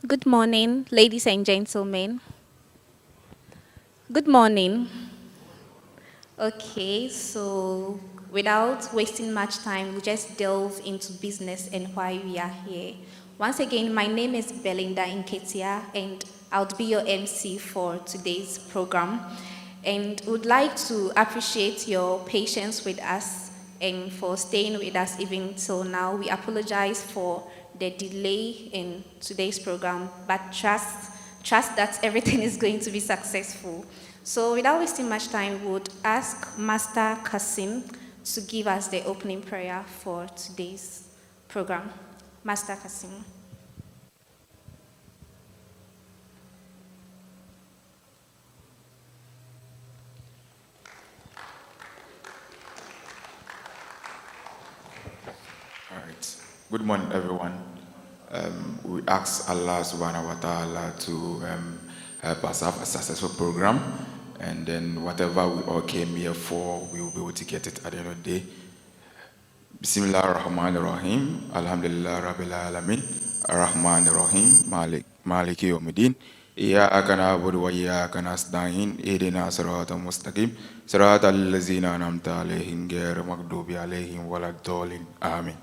Good morning, ladies and gentlemen. Good morning. Okay, so without wasting much time, we'll just delve into business and why we are here. Once again, my name is Belinda Inketia, and I'll be your MC for today's program. And would like to appreciate your patience with us and for staying with us even till now. We apologize for the delay in today's program, but trust that everything is going to be successful. So without wasting much time, we would ask Master Kasim to give us the opening prayer for today's program. Master Kasim. All right. Good morning, everyone. We ask Allah subhanahu wa ta'ala to help us have a successful program. And then whatever we all came here for, we will be able to get it at the end of the day. Bismillah ar-Rahman ar-Rahim. Alhamdulillah Rabbil Alameen. Ar-Rahman ar-Rahim. Maliki yawmiddin. إياك نعبد وإياك نستعين اهدنا صراط مستقيم صراط الذين أنعمت عليهم غير المغضوب عليهم ولا الضالين آمين.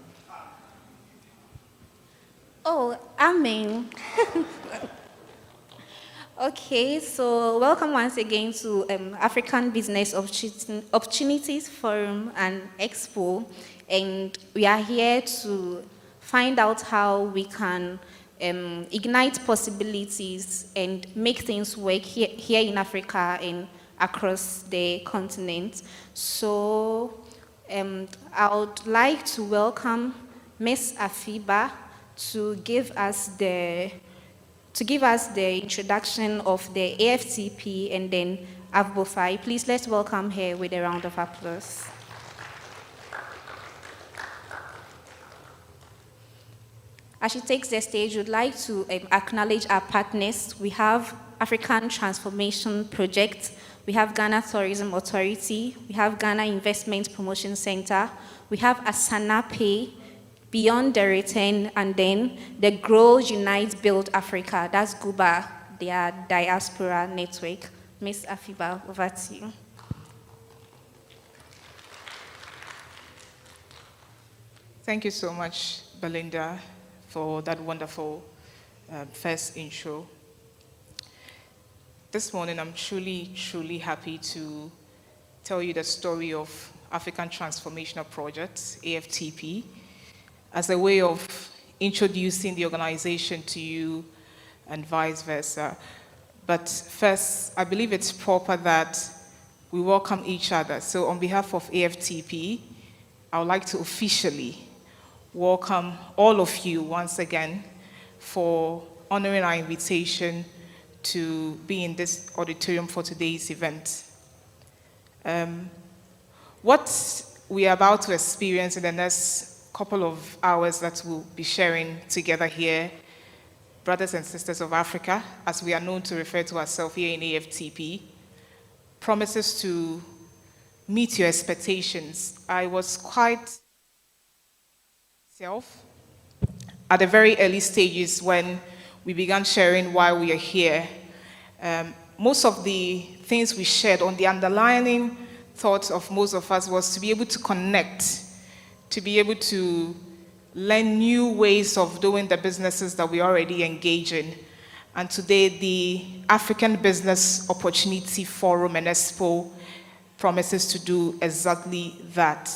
Oh, Amen. Okay, so welcome once again to African Business Opportunities Forum and Expo. And we are here to find out how we can ignite possibilities and make things work here in Africa and across the continent. So I would like to welcome Miss Afiba to give us the introduction of the AfCFTA and then AfBOFI. Please let's welcome her with a round of applause. As she takes the stage, we'd like to acknowledge our partners. We have African Transformation Project, we have Ghana Tourism Authority, we have Ghana Investment Promotion Center, we have Asana Pay, Beyond the Return, and then the Grow, Unite, Build Africa. That's GUBA, their diaspora network. Ms. Afiba, over to you. Thank you so much, Belinda, for that wonderful first intro. This morning, I'm truly happy to tell you the story of African Transformational Project, AfTP, as a way of introducing the organization to you and vice versa. But first, I believe it's proper that we welcome each other. So on behalf of AfTP, I would like to officially welcome all of you once again for honoring our invitation to be in this auditorium for today's event. What we are about to experience in the next couple of hours that we'll be sharing together here, brothers and sisters of Africa, as we are known to refer to ourselves here in AfTP, promises to meet your expectations. I was quite at the very early stages when we began sharing why we are here. Most of the things we shared on the underlying thoughts of most of us was to be able to connect, to be able to learn new ways of doing the businesses that we already engage in. And today, the African Business Opportunity Forum and Expo promises to do exactly that.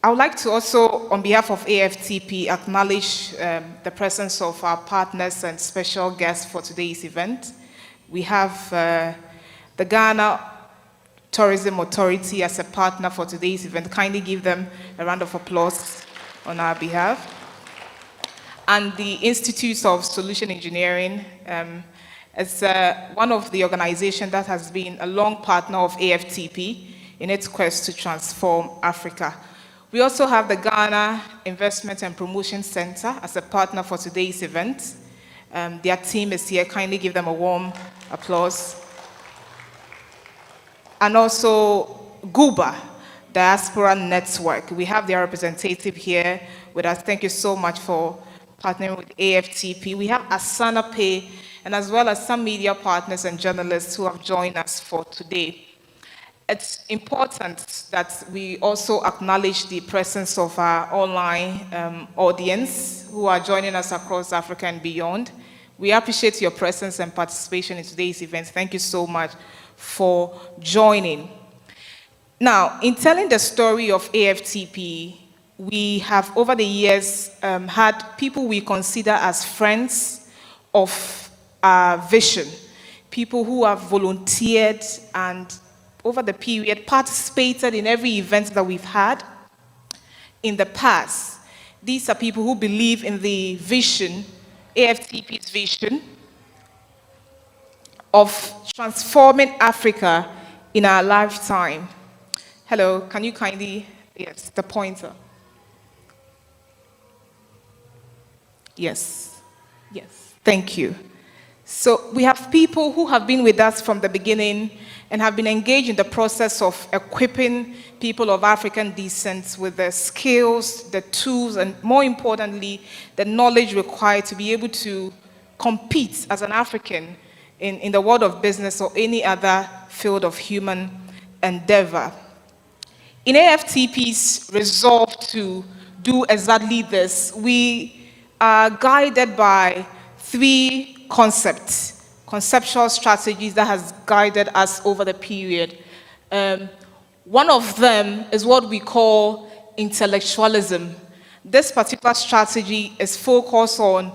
I would like to also, on behalf of AfTP, acknowledge the presence of our partners and special guests for today's event. We have the Ghana Tourism Authority as a partner for today's event. Kindly give them a round of applause on our behalf. And the Institute of Solution Engineering is one of the organizations that has been a long partner of AfTP in its quest to transform Africa. We also have the Ghana Investment and Promotion Center as a partner for today's event. Their team is here. Kindly give them a warm applause. And also GUBA, Diaspora Network. We have their representative here with us. Thank you so much for partnering with AfTP. We have Asana Pay, and as well as some media partners and journalists who have joined us for today. It's important that we also acknowledge the presence of our online audience who are joining us across Africa and beyond. We appreciate your presence and participation in today's event. Thank you so much for joining. Now, in telling the story of AfTP, we have over the years had people we consider as friends of our vision, people who have volunteered and over the period participated in every event that we've had in the past. These are people who believe in the vision, AfTP's vision, of transforming Africa in our lifetime. Hello, can you kindly, yes, the pointer. Yes, yes, thank you. So we have people who have been with us from the beginning and have been engaged in the process of equipping people of African descent with the skills, the tools, and more importantly, the knowledge required to be able to compete as an African in the world of business or any other field of human endeavor. In AfTP's resolve to do exactly this, we are guided by three conceptual strategies that has guided us over the period. One of them is what we call intellectualism. This particular strategy is focused on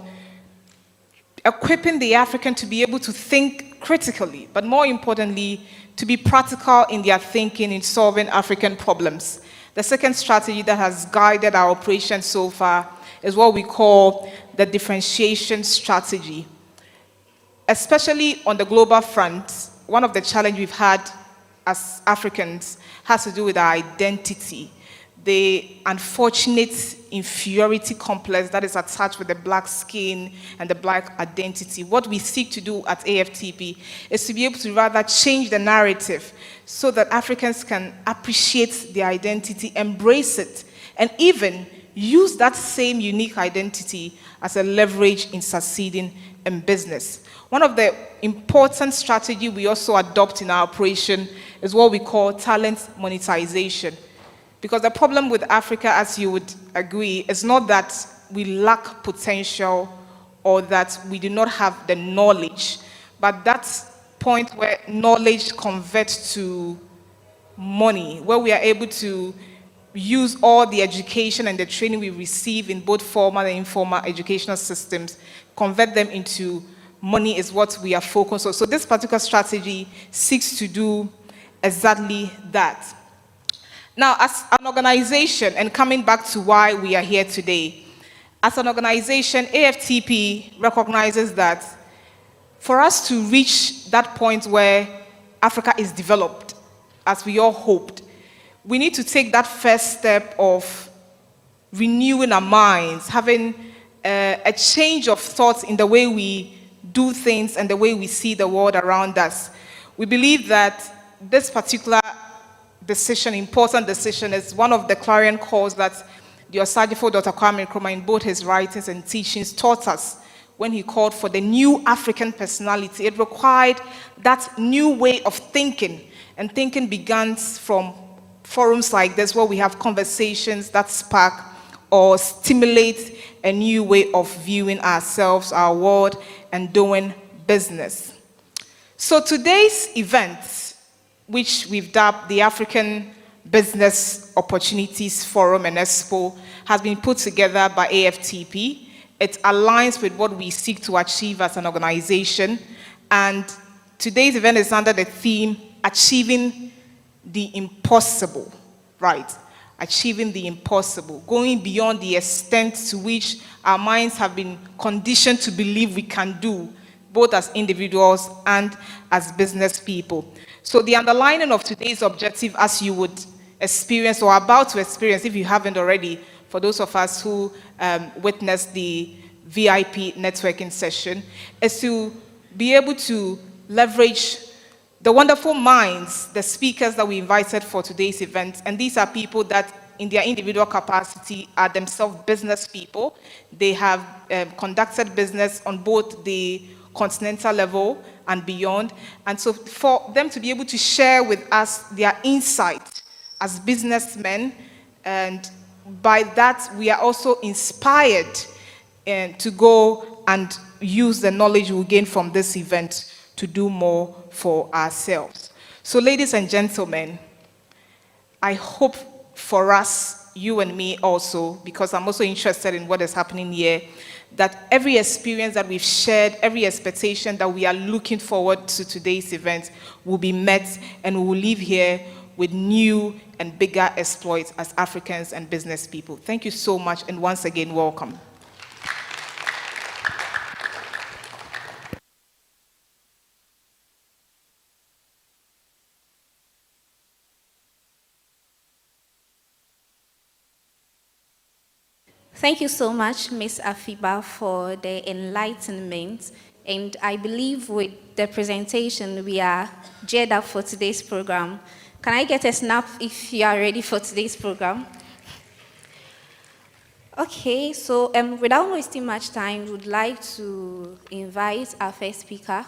equipping the African to be able to think critically, but more importantly, to be practical in their thinking in solving African problems. The second strategy that has guided our operation so far is what we call the differentiation strategy. Especially on the global front, one of the challenges we've had as Africans has to do with our identity, the unfortunate inferiority complex that is attached with the black skin and the black identity. What we seek to do at AfTP is to be able to rather change the narrative so that Africans can appreciate their identity, embrace it, and even use that same unique identity as a leverage in succeeding in business. One of the important strategies we also adopt in our operation is what we call talent monetization. Because the problem with Africa, as you would agree, is not that we lack potential or that we do not have the knowledge, but that point where knowledge converts to money, where we are able to use all the education and the training we receive in both formal and informal educational systems, convert them into money is what we are focused on. So this particular strategy seeks to do exactly that. Now, as an organization, and coming back to why we are here today, as an organization, AfTP recognizes that for us to reach that point where Africa is developed, as we all hoped, we need to take that first step of renewing our minds, having a change of thoughts in the way we do things and the way we see the world around us. We believe that this particular decision, important decision, is one of the clarion calls that the Osagyefo Dr. Kwame Nkrumah in both his writings and teachings taught us when he called for the new African personality. It required that new way of thinking, and thinking begins from forums like this where we have conversations that spark or stimulate a new way of viewing ourselves, our world, and doing business. So today's event, which we've dubbed the African Business Opportunities Forum and Expo, has been put together by AfTP. It aligns with what we seek to achieve as an organization, and today's event is under the theme, Achieving the Impossible, right? Achieving the impossible, going beyond the extent to which our minds have been conditioned to believe we can do, both as individuals and as business people. So the underlining of today's objective, as you would experience or are about to experience if you haven't already, for those of us who witnessed the VIP networking session, is to be able to leverage the wonderful minds, the speakers that we invited for today's event. And these are people that in their individual capacity, are themselves business people. They have conducted business on both the continental level and beyond. And so for them to be able to share with us their insight as businessmen, and by that we are also inspired to go and use the knowledge we gain from this event to do more for ourselves. So ladies and gentlemen, I hope for us, you and me also, because I'm also interested in what is happening here, that every experience that we've shared, every expectation that we are looking forward to today's event will be met, and we will leave here with new and bigger exploits as Africans and business people. Thank you so much, and once again, welcome. Thank you so much, Ms. Afiba, for the enlightenment. And I believe with the presentation, we are geared up for today's program. Can I get a snap if you are ready for today's program? Okay, so without wasting much time, we would like to invite our first speaker.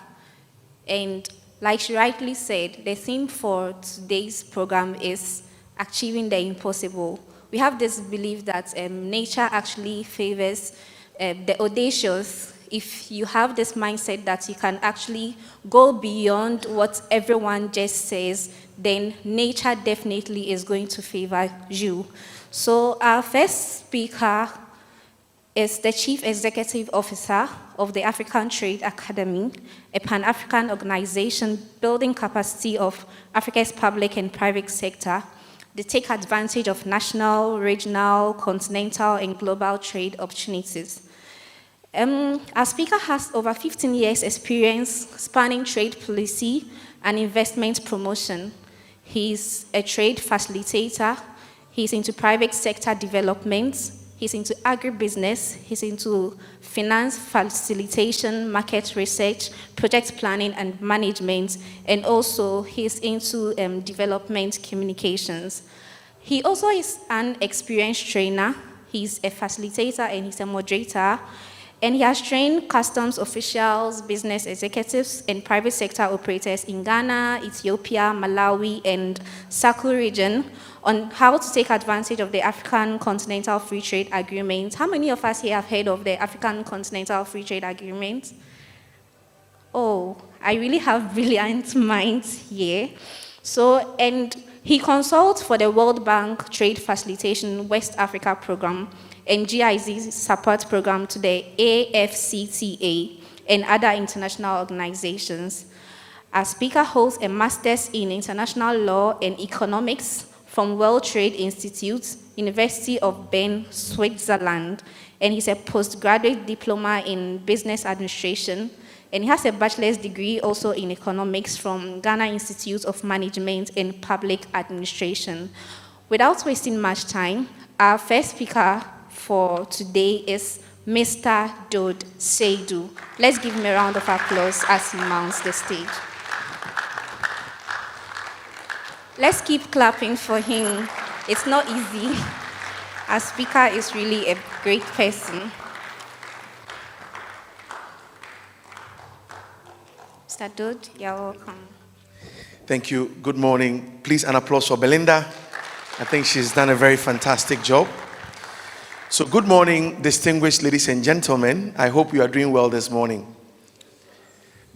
And like she rightly said, the theme for today's program is achieving the impossible. We have this belief that nature actually favors the audacious. If you have this mindset that you can actually go beyond what everyone just says, then nature definitely is going to favor you. So our first speaker is the Chief Executive Officer of the African Trade Academy, a Pan-African organization building capacity of Africa's public and private sector. They take advantage of national, regional, continental, and global trade opportunities. Our speaker has over 15 years' experience spanning trade policy and investment promotion. He's a trade facilitator. He's into private sector development. He's into agribusiness. He's into finance facilitation, market research, project planning and management, and also he's into development communications. He also is an experienced trainer. He's a facilitator and he's a moderator. And he has trained customs officials, business executives, and private sector operators in Ghana, Ethiopia, Malawi, and SACU region on how to take advantage of the African Continental Free Trade Agreement. How many of us here have heard of the African Continental Free Trade Agreement? Oh, I really have brilliant minds here. So, and he consults for the World Bank Trade Facilitation West Africa Program and GIZ support program to the AfCFTA and other international organizations. Our speaker holds a master's in international law and economics from World Trade Institute, University of Bern, Switzerland, and he's a postgraduate diploma in business administration, and he has a bachelor's degree also in economics from Ghana Institute of Management and Public Administration. Without wasting much time, our first speaker for today is Mr. Dode Seidu. Let's give him a round of applause as he mounts the stage. Let's keep clapping for him. It's not easy. Our speaker is really a great person. Mr. Dode, you're welcome. Thank you. Good morning. Please, an applause for Belinda. I think she's done a very fantastic job. So good morning, distinguished ladies and gentlemen. I hope you are doing well this morning.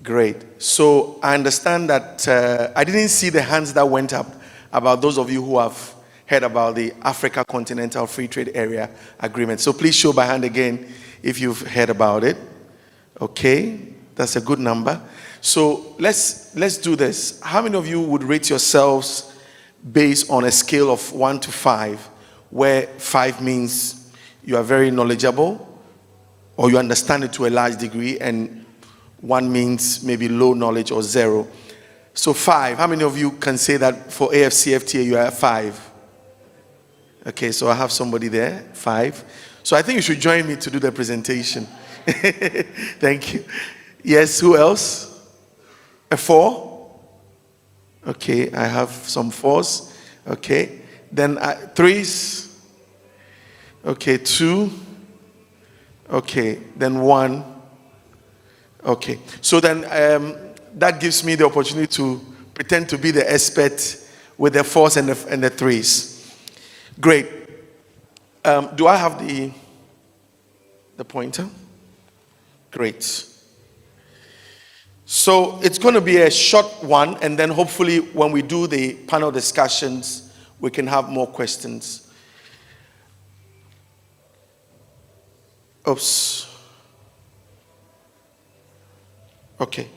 Great. So I understand that I didn't see the hands that went up about those of you who have heard about the Africa Continental Free Trade Area Agreement. So please show by hand again if you've heard about it. Okay, that's a good number. So let's do this. How many of you would rate yourselves based on a scale of 1 to 5, where 5 means you are very knowledgeable or you understand it to a large degree, and 1 means maybe low knowledge or 0. So 5, how many of you can say that for AfCFTA you are 5? Okay, so I have somebody there, 5. So I think you should join me to do the presentation. Thank you. Yes, who else? A 4? Okay, I have some 4s. Okay, Then threes. Okay, 2. Okay, then 1. Okay, so then that gives me the opportunity to pretend to be the expert with the 4s and the 3s. Great. Do I have the pointer? Great. So it's going to be a short one, and then hopefully when we do the panel discussions, we can have more questions. Oops. Okay.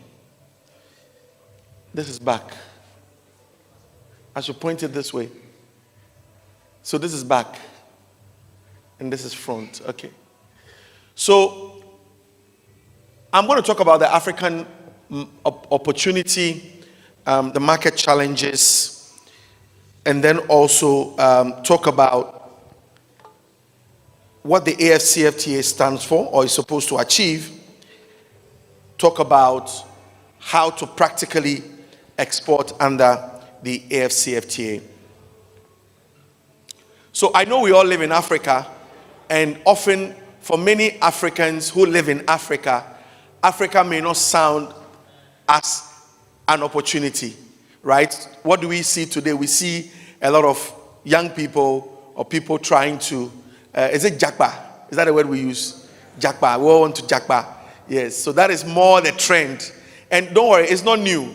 This is back. I should point it this way. So this is back. And this is front. Okay. So I'm going to talk about the African opportunity, the market challenges, and then also talk about what the AfCFTA stands for or is supposed to achieve. Talk about how to practically export under the AfCFTA. So I know we all live in Africa, and often for many Africans who live in Africa, Africa may not sound as an opportunity, right? What do we see today? We see a lot of young people or people trying to, is it Jakba? Is that the word we use? Jakba. We all want to Jakba. Yes, so that is more the trend. And don't worry, it's not new.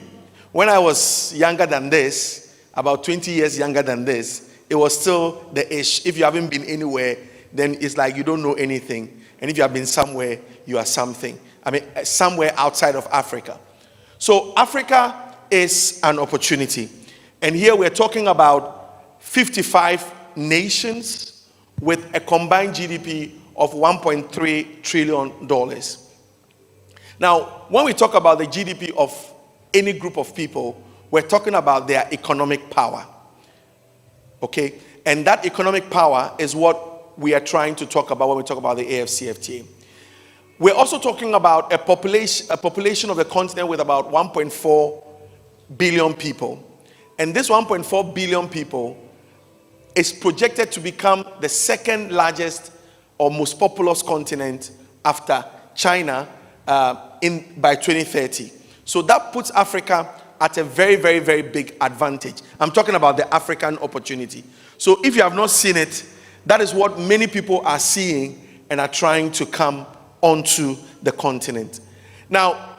When I was younger than this, about 20 years younger than this, it was still the ish. If you haven't been anywhere, then it's like you don't know anything. And if you have been somewhere, you are something. I mean, somewhere outside of Africa. So Africa is an opportunity. And here we're talking about 55 nations with a combined GDP of $1.3 trillion. Now, when we talk about the GDP of any group of people, we're talking about their economic power. Okay? And that economic power is what we are trying to talk about when we talk about the AfCFTA. We're also talking about a population of the continent with about 1.4 billion people. And this 1.4 billion people is projected to become the second largest or most populous continent after China by 2030. So that puts Africa at a very, very, very big advantage. I'm talking about the African opportunity. So if you have not seen it, that is what many people are seeing and are trying to come onto the continent. Now,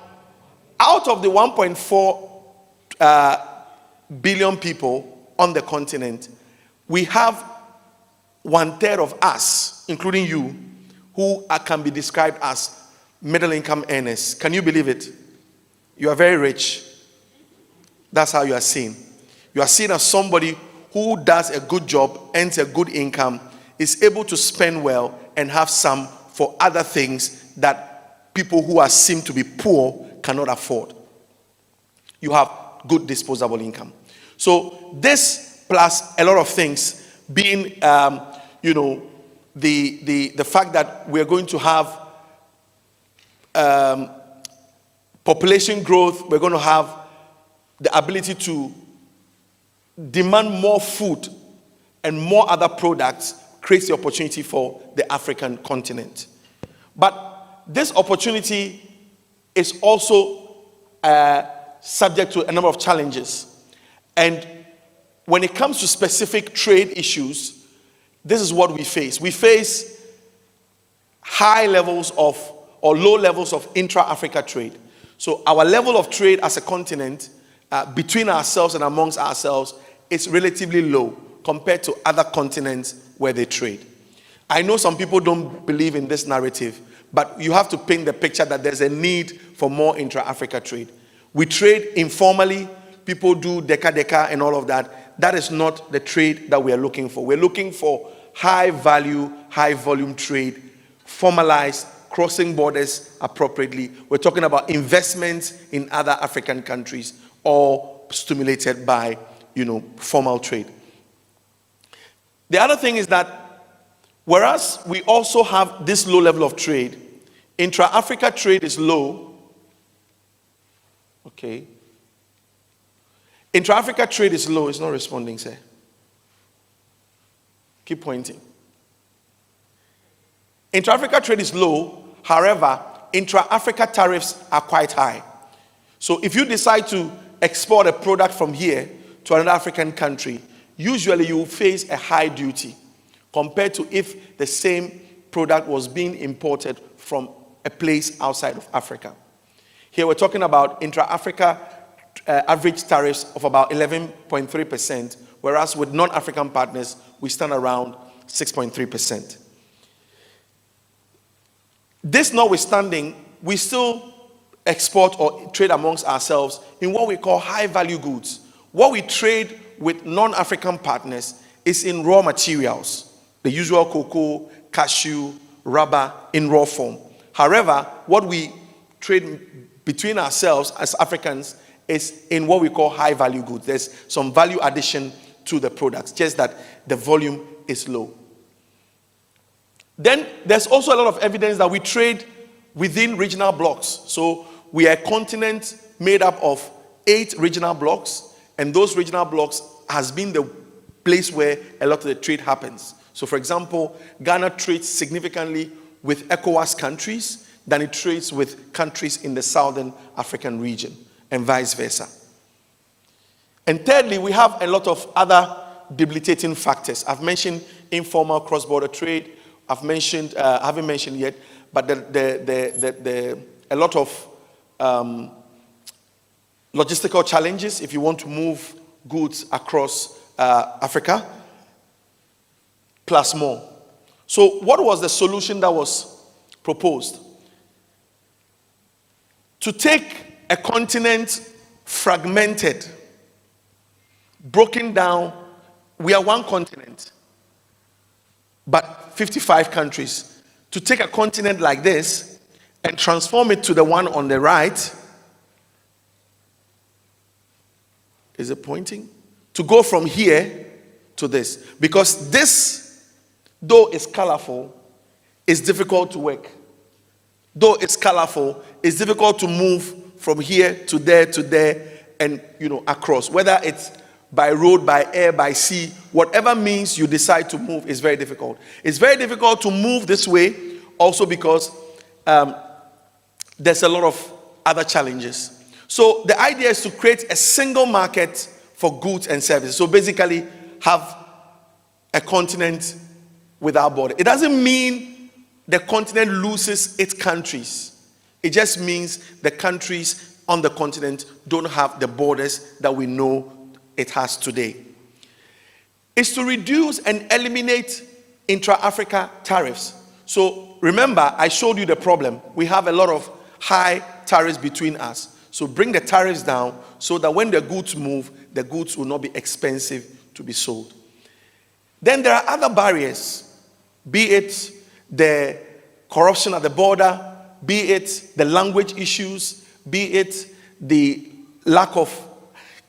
out of the 1.4 billion people on the continent, we have 1/3 of us, including you, who can be described as middle income earners. Can you believe it? You are very rich. That's how you are seen. You are seen as somebody who does a good job, earns a good income, is able to spend well, and have some for other things that people who are seen to be poor cannot afford. You have good disposable income. So this plus a lot of things being, the fact that we're going to have population growth, we're going to have the ability to demand more food and more other products, creates the opportunity for the African continent. But this opportunity is also subject to a number of challenges. And when it comes to specific trade issues, this is what we face. We face high levels of, or low levels of intra-Africa trade. So our level of trade as a continent, between ourselves and amongst ourselves, is relatively low compared to other continents where they trade. I know some people don't believe in this narrative, but you have to paint the picture that there's a need for more intra-Africa trade. We trade informally, people do deka and all of that. That is not the trade that we are looking for. We're looking for high value, high volume trade, formalized, crossing borders appropriately. We're talking about investments in other African countries, all stimulated by, formal trade. The other thing is that whereas we also have this low level of trade, intra-Africa trade is low. Okay. Intra-Africa trade is low. It's not responding, sir. Keep pointing. Intra-Africa trade is low. However, intra-Africa tariffs are quite high. So if you decide to export a product from here to another African country, usually you will face a high duty compared to if the same product was being imported from a place outside of Africa. Here we're talking about intra-Africa average tariffs of about 11.3%, whereas with non-African partners, we stand around 6.3%. This notwithstanding, we still export or trade amongst ourselves in what we call high-value goods. What we trade with non-African partners is in raw materials, the usual cocoa, cashew, rubber in raw form. However, what we trade between ourselves as Africans is in what we call high-value goods. There's some value addition to the products, just that the volume is low. Then there's also a lot of evidence that we trade within regional blocks. So we are a continent made up of 8 regional blocks, and those regional blocks has been the place where a lot of the trade happens. So for example, Ghana trades significantly with ECOWAS countries than it trades with countries in the Southern African region, and vice versa. And thirdly, we have a lot of other debilitating factors. I've mentioned informal cross-border trade. I haven't mentioned yet, but a lot of logistical challenges if you want to move goods across Africa, plus more. So what was the solution that was proposed? To take a continent fragmented, broken down, we are one continent, but 55 countries. To take a continent like this and transform it to the one on the right, is it pointing? To go from here to this. Because this, though it's colorful, is difficult to work. Though it's colorful, it's difficult to move from here to there, and across. Whether it's by road, by air, by sea, whatever means you decide to move is very difficult. It's very difficult to move this way also because there's a lot of other challenges. So the idea is to create a single market for goods and services. So basically have a continent without border. It doesn't mean the continent loses its countries. It just means the countries on the continent don't have the borders that we know it has today. Is to reduce and eliminate intra-Africa tariffs. So remember, I showed you the problem. We have a lot of high tariffs between us. So bring the tariffs down so that when the goods move, the goods will not be expensive to be sold. Then there are other barriers, be it the corruption at the border, be it the language issues, be it the lack of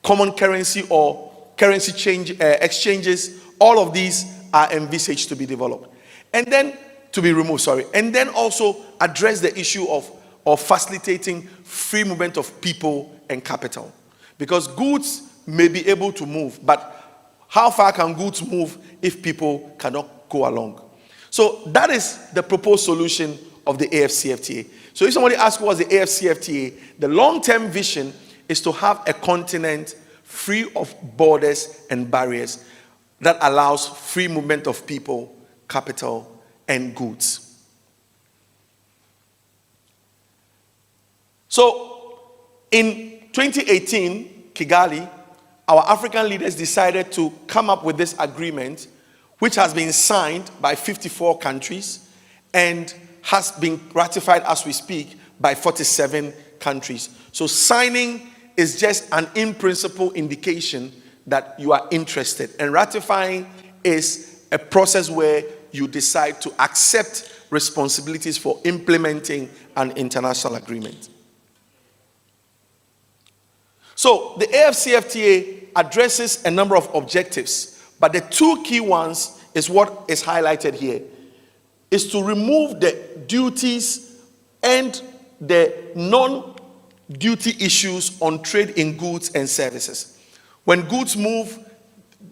common currency or currency exchanges. All of these are envisaged to be developed and then to be removed, and then also address the issue of facilitating free movement of people and capital, because goods may be able to move, but how far can goods move if people cannot go along? So that is the proposed solution of the AfCFTA. So if somebody asks what's the AfCFTA, the long-term vision is to have a continent free of borders and barriers that allows free movement of people, capital, and goods. So in 2018, Kigali, our African leaders decided to come up with this agreement, which has been signed by 54 countries and has been ratified as we speak by 47 countries. So signing is just an in-principle indication that you are interested. And ratifying is a process where you decide to accept responsibilities for implementing an international agreement. So the AfCFTA addresses a number of objectives, but the two key ones is what is highlighted here, is to remove the duties and the non-duty issues on trade in goods and services. When goods move,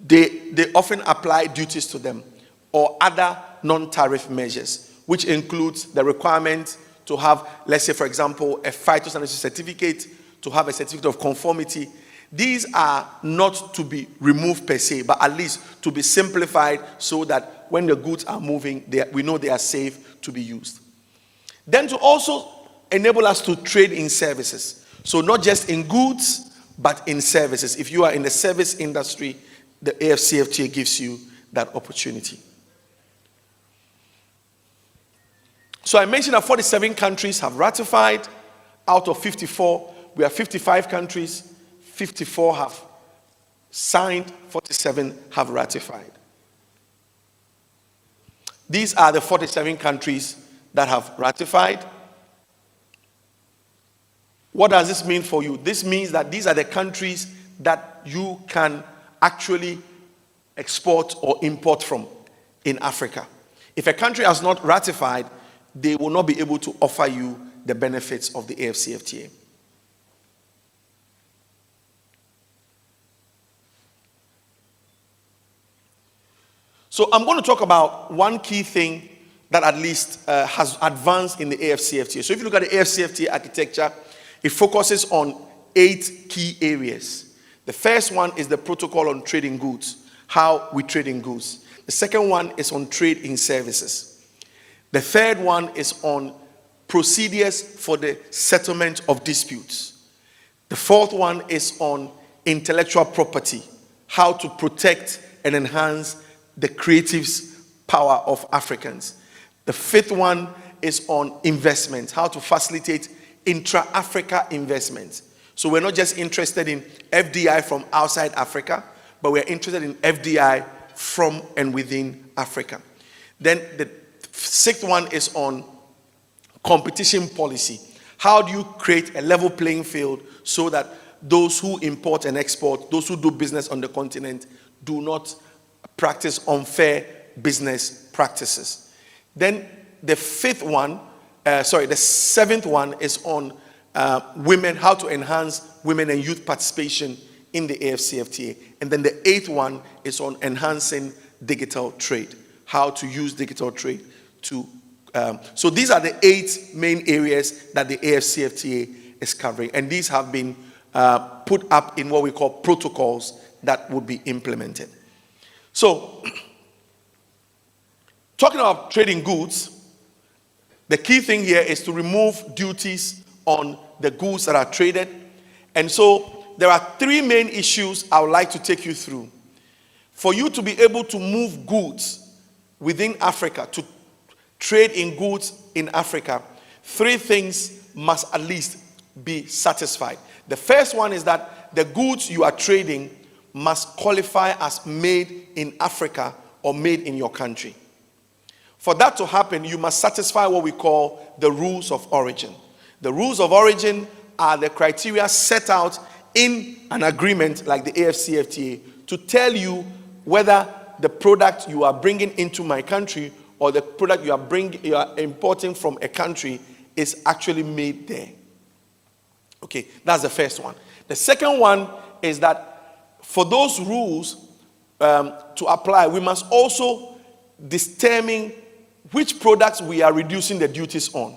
they often apply duties to them. or other non-tariff measures, which includes the requirement to have, let's say, for example, a phytosanitary certificate, to have a certificate of conformity. These are not to be removed per se, but at least to be simplified so that when the goods are moving, we know they are safe to be used. Then to also enable us to trade in services. So not just in goods, but in services. If you are in the service industry, the AfCFTA gives you that opportunity. So I mentioned that 47 countries have ratified. Out of 54, we have 55 countries. 54 have signed, 47 have ratified. These are the 47 countries that have ratified. What does this mean for you? This means that these are the countries that you can actually export or import from in Africa. If a country has not ratified, they will not be able to offer you the benefits of the AfCFTA. So I'm going to talk about one key thing that at least has advanced in the AfCFTA. So if you look at the AfCFTA architecture, it focuses on 8 key areas. The first one is the protocol on trade in goods, how we trade in goods. The second one is on trade in services. The third one is on procedures for the settlement of disputes. The fourth one is on intellectual property, how to protect and enhance the creative power of Africans. The fifth one is on investment, how to facilitate intra-Africa investment. So we're not just interested in FDI from outside Africa, but we're interested in FDI from and within Africa. Then the sixth one is on competition policy. How do you create a level playing field so that those who import and export, those who do business on the continent, do not practice unfair business practices. Then the seventh one is on women, how to enhance women and youth participation in the AfCFTA. And then the eighth one is on enhancing digital trade, how to use digital trade to. So these are the 8 main areas that the AfCFTA is covering. And these have been put up in what we call protocols that would be implemented. So, talking about trading goods, the key thing here is to remove duties on the goods that are traded. And so, there are 3 main issues I would like to take you through. For you to be able to move goods within Africa, to trade in goods in Africa, 3 things must at least be satisfied. The first one is that the goods you are trading must qualify as made in Africa or made in your country. For that to happen, you must satisfy what we call the rules of origin. The rules of origin are the criteria set out in an agreement like the AfCFTA to tell you whether the product you are bringing into my country or the product you are importing from a country is actually made there. Okay, that's the first one. The second one is that for those rules to apply, we must also determine which products we are reducing the duties on.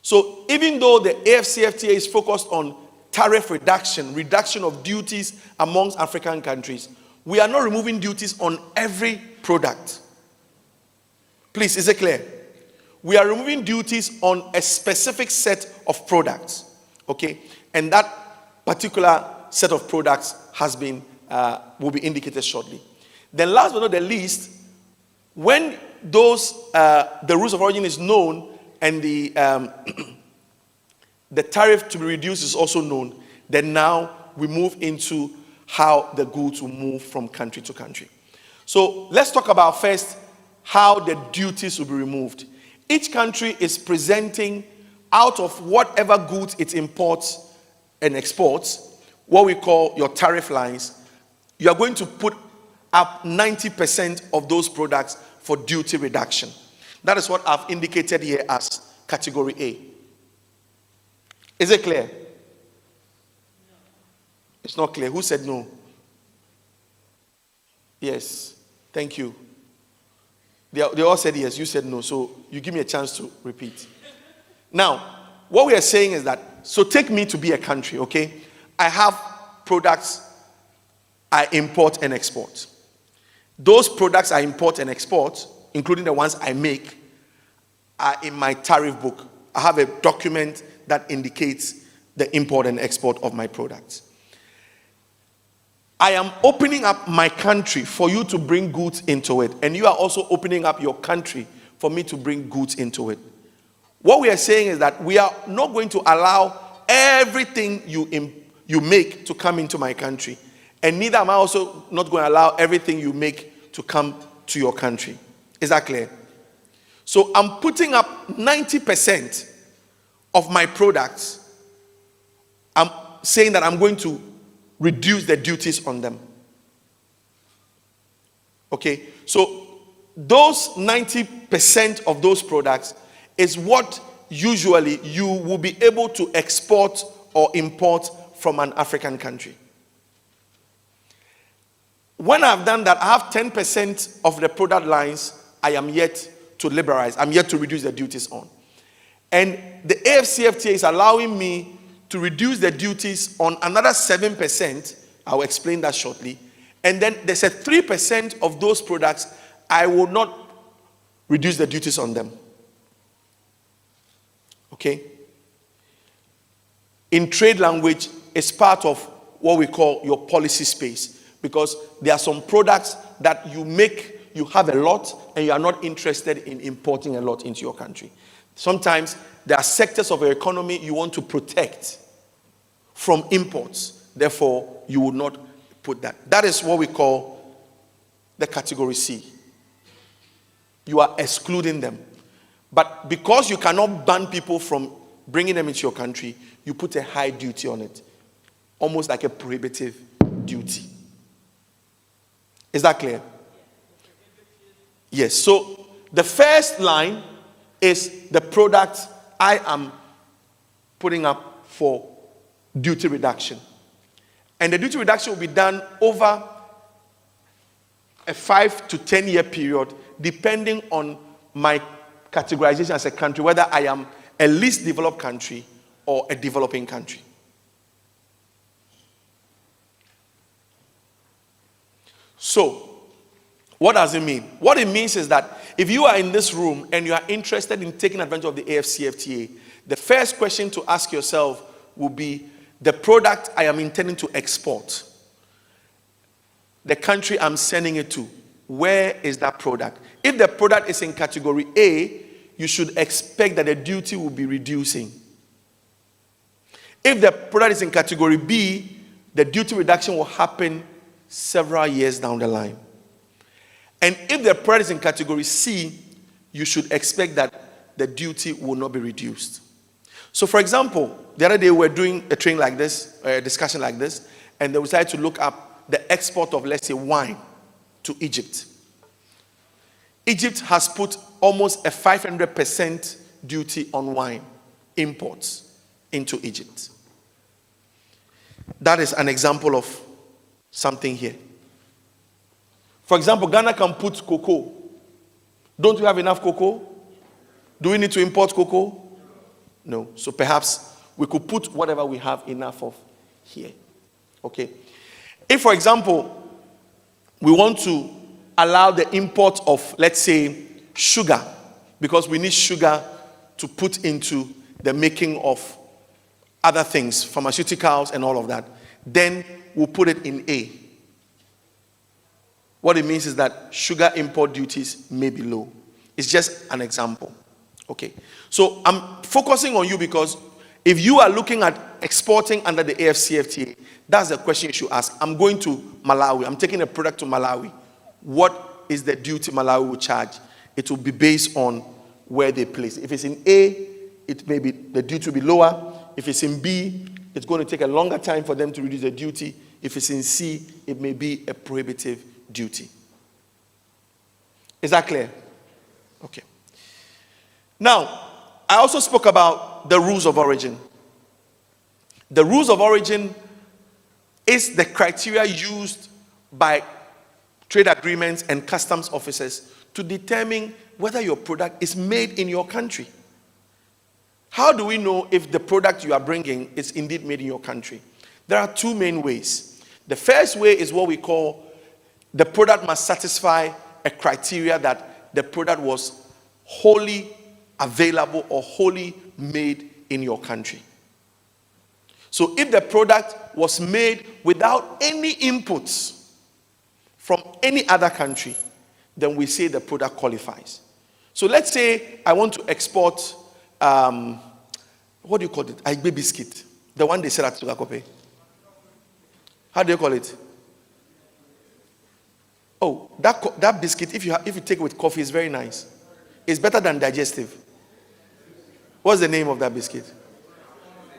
So even though the AfCFTA is focused on tariff reduction of duties amongst African countries, we are not removing duties on every product. Please, is it clear? We are removing duties on a specific set of products. Okay? And that particular set of products will be indicated shortly. Then last but not the least, when the rules of origin is known and the tariff to be reduced is also known, then now we move into how the goods will move from country to country. So let's talk about first how the duties will be removed. Each country is presenting out of whatever goods it imports and exports, what we call your tariff lines. You are going to put up 90% of those products for duty reduction. That is what I've indicated here as category A. Is it clear? It's not clear. Who said no? Yes. Thank you. They all said yes, you said no. So you give me a chance to repeat. Now, what we are saying is that, so take me to be a country, okay? I have products I import and export. Those products I import and export, including the ones I make, are in my tariff book. I have a document that indicates the import and export of my products. I am opening up my country for you to bring goods into it, and you are also opening up your country for me to bring goods into it. What we are saying is that we are not going to allow everything you make to come into my country, and neither am I also not going to allow everything you make to come to your country. Is that clear? So I'm putting up 90% of my products. I'm saying that I'm going to reduce the duties on them. Okay, so those 90% of those products is what usually you will be able to export or import from an African country. When I've done that, I have 10% of the product lines I am yet to liberalize. I'm yet to reduce the duties on. And the AfCFTA is allowing me to reduce the duties on another 7%. I'll explain that shortly. And then there's a 3% of those products I will not reduce the duties on them. Okay? In trade language, it's part of what we call your policy space, because there are some products that you make, you have a lot, and you are not interested in importing a lot into your country. Sometimes there are sectors of your economy you want to protect from imports. Therefore, you would not put that. That is what we call the category C. You are excluding them. But because you cannot ban people from bringing them into your country, you put a high duty on it. Almost like a prohibitive duty. Is that clear? Yes. So the first line is the product I am putting up for duty reduction. And the duty reduction will be done over a 5 to 10 year period, depending on my categorization as a country, whether I am a least developed country or a developing country. So, what does it mean? What it means is that if you are in this room and you are interested in taking advantage of the AfCFTA, the first question to ask yourself will be, the product I am intending to export, the country I'm sending it to, where is that product? If the product is in category A, you should expect that the duty will be reducing. If the product is in category B, the duty reduction will happen several years down the line. And if the product is in category C, you should expect that the duty will not be reduced. So, for example, the other day we were doing a training like this, a discussion like this, and they decided to look up the export of, let's say, wine to Egypt. Egypt has put almost a 500% duty on wine imports into Egypt. That is an example of something here. For example, Ghana can put cocoa. Don't we have enough cocoa? Do we need to import cocoa? No. So perhaps we could put whatever we have enough of here. Okay. If, for example, we want to allow the import of, let's say, sugar, because we need sugar to put into the making of other things, pharmaceuticals and all of that, then we'll put it in A. What it means is that sugar import duties may be low. It's just an example. Okay. So I'm focusing on you because if you are looking at exporting under the AfCFTA, that's the question you should ask. I'm going to Malawi. I'm taking a product to Malawi. What is the duty Malawi will charge? It will be based on where they place it. If it's in A, it may be, the duty will be lower. If it's in B, it's going to take a longer time for them to reduce the duty. If it's in C, it may be a prohibitive duty. Is that clear? Okay. Now, I also spoke about the rules of origin. The rules of origin is the criteria used by trade agreements and customs officers to determine whether your product is made in your country. How do we know if the product you are bringing is indeed made in your country? There are two main ways. The first way is what we call the product must satisfy a criteria that the product was wholly available or wholly made in your country. So if the product was made without any inputs from any other country, then we say the product qualifies. So let's say I want to export, what do you call it? Aigbe biscuit. The one they sell at Sugakope. How do you call it? Oh, that biscuit, if you take it with coffee, is very nice. It's better than digestive. What's the name of that biscuit?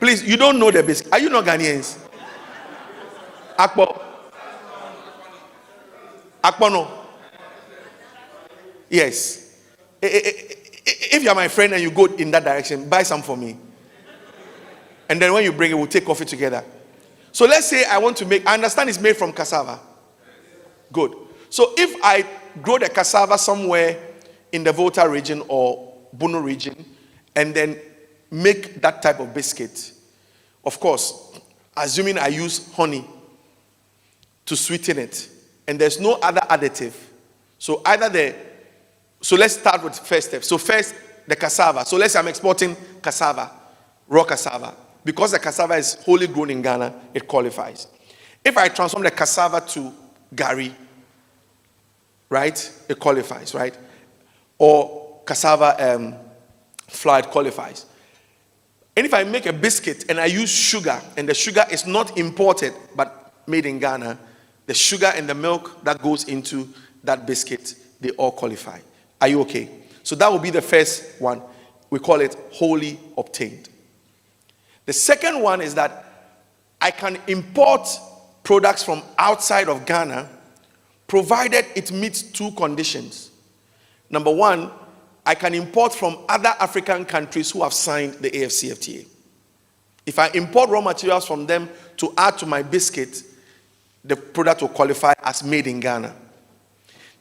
Please, you don't know the biscuit. Are you not Ghanaians? Akpo. Akpono. Yes. If you're my friend and you go in that direction, buy some for me. And then when you bring it, we'll take coffee together. So let's say I want to make, I understand it's made from cassava. Good. So if I grow the cassava somewhere in the Volta region or Bono region and then make that type of biscuit, of course, assuming I use honey to sweeten it and there's no other additive. So let's start with the first step. So first, the cassava. So let's say I'm exporting cassava, raw cassava. Because the cassava is wholly grown in Ghana, it qualifies. If I transform the cassava to gari, right, it qualifies, right? Or cassava flour, it qualifies. And if I make a biscuit and I use sugar, and the sugar is not imported but made in Ghana, the sugar and the milk that goes into that biscuit, they all qualify. Are you okay? So that will be the first one. We call it wholly obtained. The second one is that I can import products from outside of Ghana provided it meets two conditions. Number one, I can import from other African countries who have signed the AfCFTA. If I import raw materials from them to add to my biscuit, the product will qualify as made in Ghana.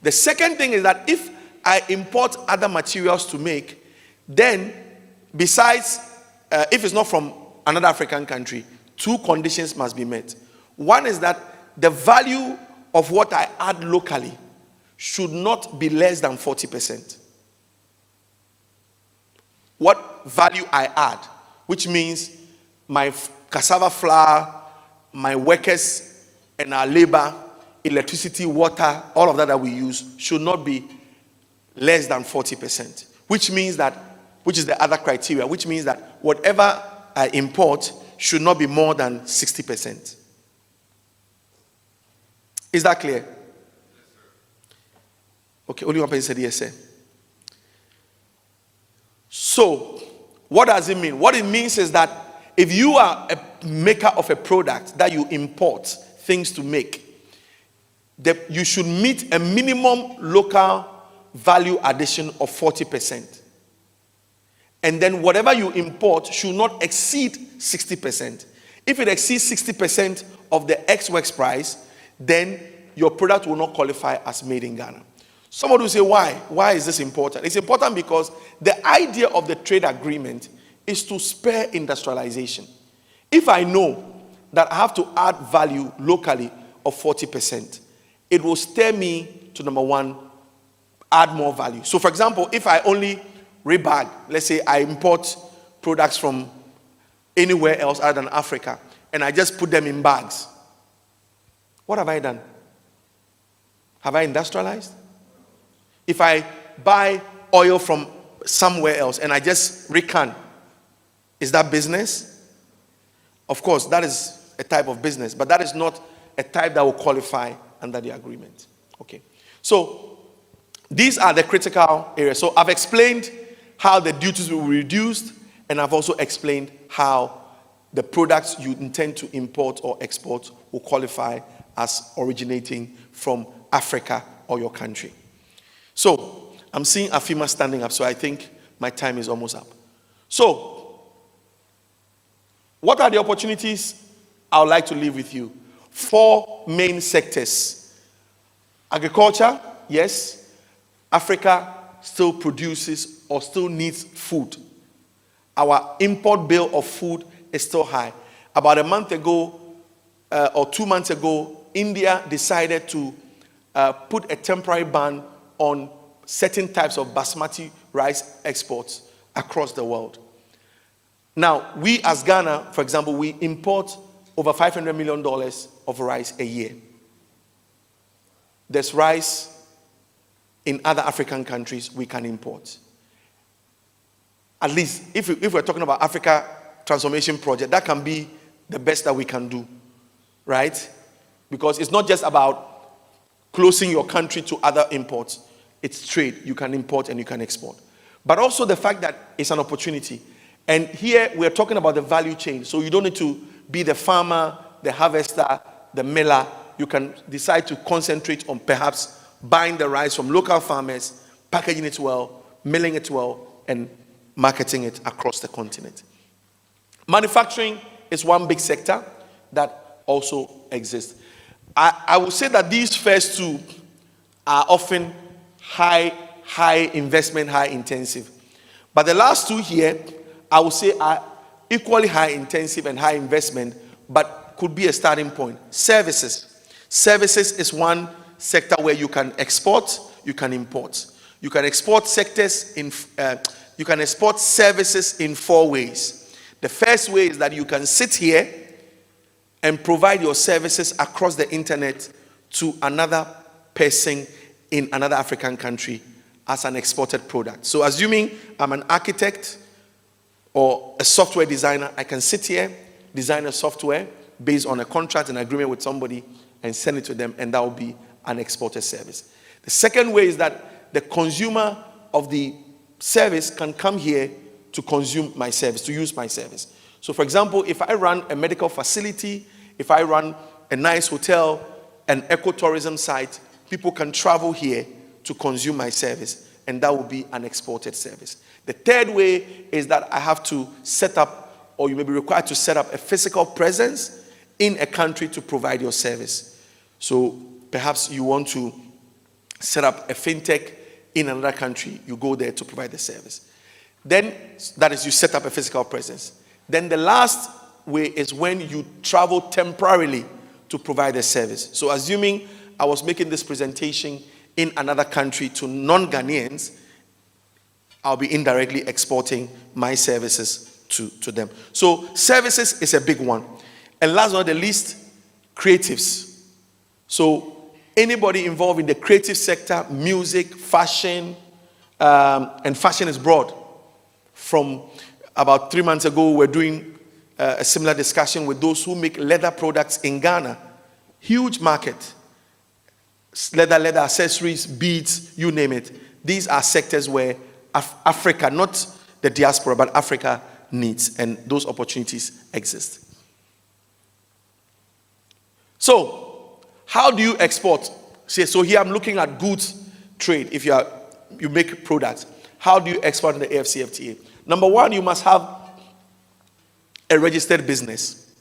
The second thing is that if I import other materials to make, then besides, if it's not from another African country, two conditions must be met. One is that the value of what I add locally should not be less than 40%. What value I add, which means my cassava flour, my workers and our labor, electricity, water, all of that we use should not be less than 40%, which is the other criteria, which means that whatever I import should not be more than 60%. Is that clear? Okay, only one person said yes, sir. So, what does it mean? What it means is that if you are a maker of a product that you import things to make, you should meet a minimum local value addition of 40%. And then whatever you import should not exceed 60%. If it exceeds 60% of the ex-works price, then your product will not qualify as made in Ghana. Somebody will say, why? Why is this important? It's important because the idea of the trade agreement is to spur industrialization. If I know that I have to add value locally of 40%, it will stir me to, number one, add more value. So for example, if I only rebag, let's say I import products from anywhere else other than Africa, and I just put them in bags, what have I done? Have I industrialized? If I buy oil from somewhere else and I just recan, is that business? Of course, that is a type of business, but that is not a type that will qualify under the agreement. Okay. So these are the critical areas. So I've explained how the duties will be reduced, and I've also explained how the products you intend to import or export will qualify as originating from Africa or your country. So I'm seeing Afima standing up, so I think my time is almost up. So what are the opportunities I would like to leave with you? 4 main sectors. Agriculture, yes. Africa still produces or still needs food. Our import bill of food is still high. About a month ago, or 2 months ago, India decided to put a temporary ban on certain types of basmati rice exports across the world. Now, we as Ghana, for example, we import over $500 million of rice a year. There's rice in other African countries we can import. At least, if we're talking about Africa Transformation Project, that can be the best that we can do, right? Because it's not just about closing your country to other imports. It's trade. You can import and you can export. But also the fact that it's an opportunity. And here we're talking about the value chain. So you don't need to be the farmer, the harvester, the miller. You can decide to concentrate on perhaps buying the rice from local farmers, packaging it well, milling it well, and marketing it across the continent. Manufacturing is one big sector that also exists. I would say that these first two are often high investment, high intensive. But the last two here, I would say are equally high intensive and high investment, but could be a starting point. Services. Services is one sector where you can export, you can import. You can export you can export services in 4 ways. The first way is that you can sit here and provide your services across the internet to another person in another African country as an exported product. So assuming I'm an architect or a software designer, I can sit here, design a software based on a contract and agreement with somebody and send it to them, and that will be an exported service. The second way is that the consumer of the service can come here to consume my service, to use my service. So for example, if I run a medical facility, if I run a nice hotel, an ecotourism site, people can travel here to consume my service, and that will be an exported service. The third way is that I have to set up, or you may be required to set up a physical presence in a country to provide your service. So perhaps you want to set up a fintech in another country, you go there to provide the service. Then, that is, you set up a physical presence. Then the last way is when you travel temporarily to provide a service. So assuming I was making this presentation in another country to non-Ghanaians, I'll be indirectly exporting my services to them. So services is a big one. And last but not the least, creatives. So anybody involved in the creative sector, music, fashion, and fashion is broad. From about 3 months ago, we're doing a similar discussion with those who make leather products in Ghana. Huge market. Leather accessories, beads, you name it. These are sectors where Africa, not the diaspora, but Africa needs, and those opportunities exist. So, how do you export? So here I'm looking at goods trade. If you make products, how do you export in the AfCFTA? Number one, you must have a registered business.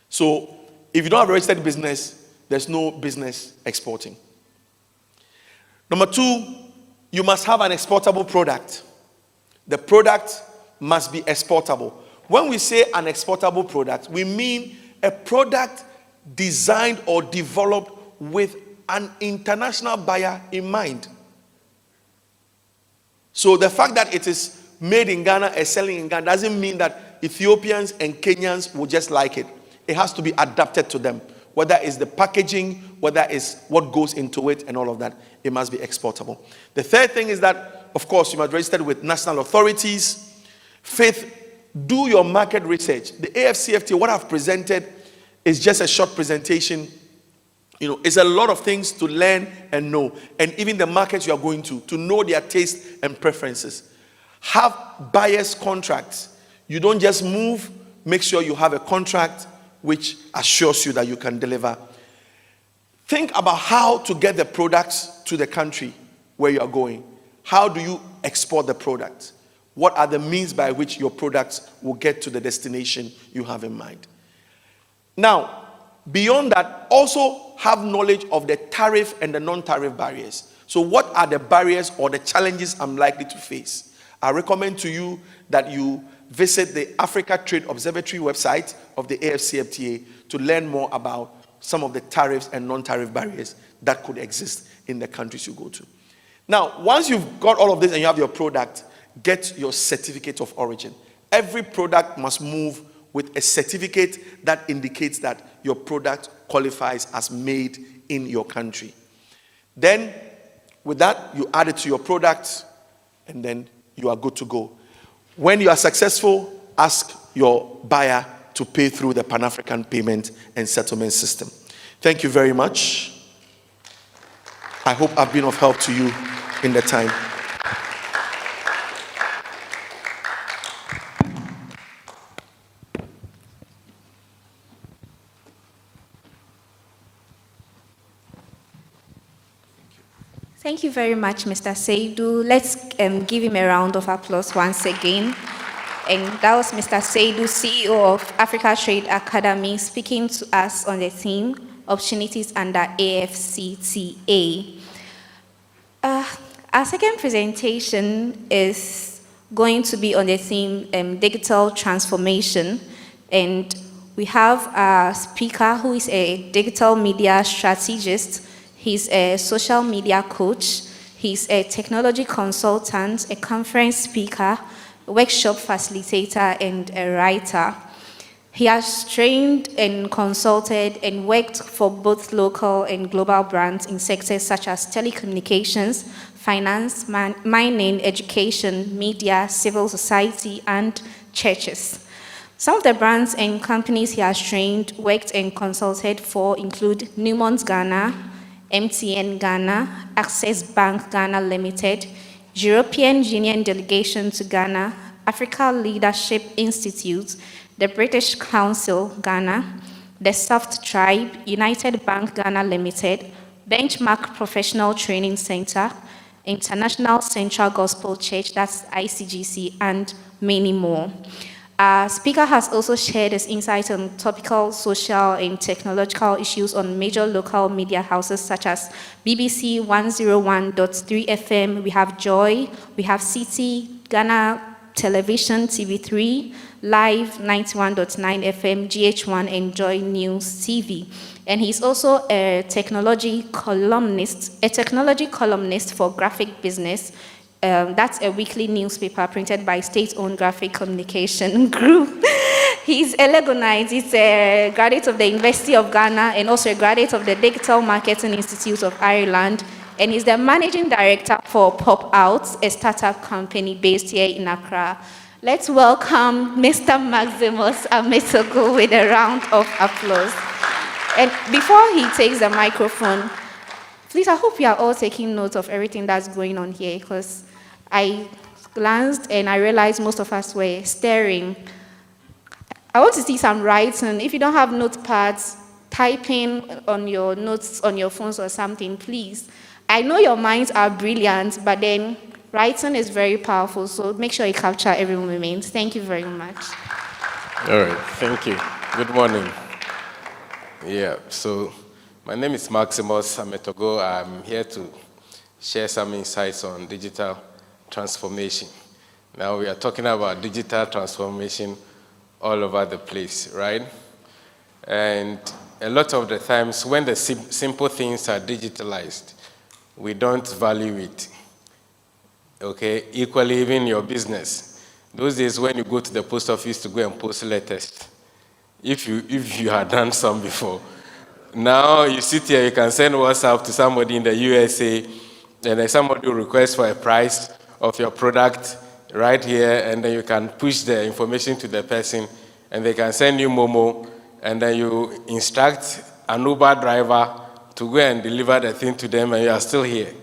So if you don't have a registered business, there's no business exporting. Number two, you must have an exportable product. The product must be exportable. When we say an exportable product, we mean a product designed or developed with an international buyer in mind. So the fact that it is made in Ghana and selling in Ghana doesn't mean that Ethiopians and Kenyans will just like it. It has to be adapted to them. Whether it's the packaging, whether it's what goes into it and all of that, it must be exportable. The third thing is that, of course, you must register with national authorities. Fifth, do your market research. The AfCFTA, what I've presented is just a short presentation. It's a lot of things to learn and know. And even the markets you are going to know their tastes and preferences. Have buyer's contracts. You don't just move, make sure you have a contract which assures you that you can deliver. Think about how to get the products to the country where you are going. How do you export the product? What are the means by which your products will get to the destination you have in mind? Now, beyond that, also have knowledge of the tariff and the non-tariff barriers. So what are the barriers or the challenges I'm likely to face? I recommend to you that you visit the Africa Trade Observatory website of the AfCFTA to learn more about some of the tariffs and non-tariff barriers that could exist in the countries you go to. Now, once you've got all of this and you have your product, get your certificate of origin. Every product must move with a certificate that indicates that your product qualifies as made in your country. Then, with that, you add it to your product, and then you are good to go. When you are successful, ask your buyer to pay through the Pan-African payment and settlement system. Thank you very much. I hope I've been of help to you in the time. Thank you very much, Mr. Seidu. Let's give him a round of applause once again. And that was Mr. Seidu, CEO of Africa Trade Academy, speaking to us on the theme, Opportunities under AfCFTA. Our second presentation is going to be on the theme, digital transformation. And we have a speaker who is a digital media strategist. He's a social media coach. He's a technology consultant, a conference speaker, a workshop facilitator, and a writer. He has trained and consulted and worked for both local and global brands in sectors such as telecommunications, finance, mining, education, media, civil society, and churches. Some of the brands and companies he has trained, worked, and consulted for include Newmont Ghana, MTN Ghana, Access Bank Ghana Limited, European Union Delegation to Ghana, Africa Leadership Institute, the British Council Ghana, the Soft Tribe, United Bank Ghana Limited, Benchmark Professional Training Center, International Central Gospel Church, that's ICGC, and many more. Our speaker has also shared his insights on topical, social, and technological issues on major local media houses such as BBC 101.3 FM, we have Joy, we have City, Ghana Television, TV3, Live 91.9 FM, GH1, and Joy News TV. And he's also a technology columnist for Graphic Business. That's a weekly newspaper printed by state-owned graphic communication group. He's a Legonite. He's a graduate of the University of Ghana and also a graduate of the Digital Marketing Institute of Ireland. And he's the managing director for Pop Out, a startup company based here in Accra. Let's welcome Mr. Maximus Ametogo with a round of applause. And before he takes the microphone, please, I hope you are all taking note of everything that's going on here, because I glanced and I realized most of us were staring. I want to see some writing. If you don't have notepads, typing on your notes on your phones or something, please. I know your minds are brilliant, but then writing is very powerful, so make sure you capture every moment. Thank you very much. All right, thank you. Good morning. Yeah, so my name is Maximus Ametogo. I'm here to share some insights on digital transformation. Now we are talking about digital transformation all over the place, right? And a lot of the times when the simple things are digitalized, we don't value it. Okay, equally even your business. Those days when you go to the post office to go and post letters, if you had done some before, now you sit here, you can send WhatsApp to somebody in the USA, and then somebody will request for a price of your product right here, and then you can push the information to the person, and they can send you Momo, and then you instruct an Uber driver to go and deliver the thing to them, and you are still here.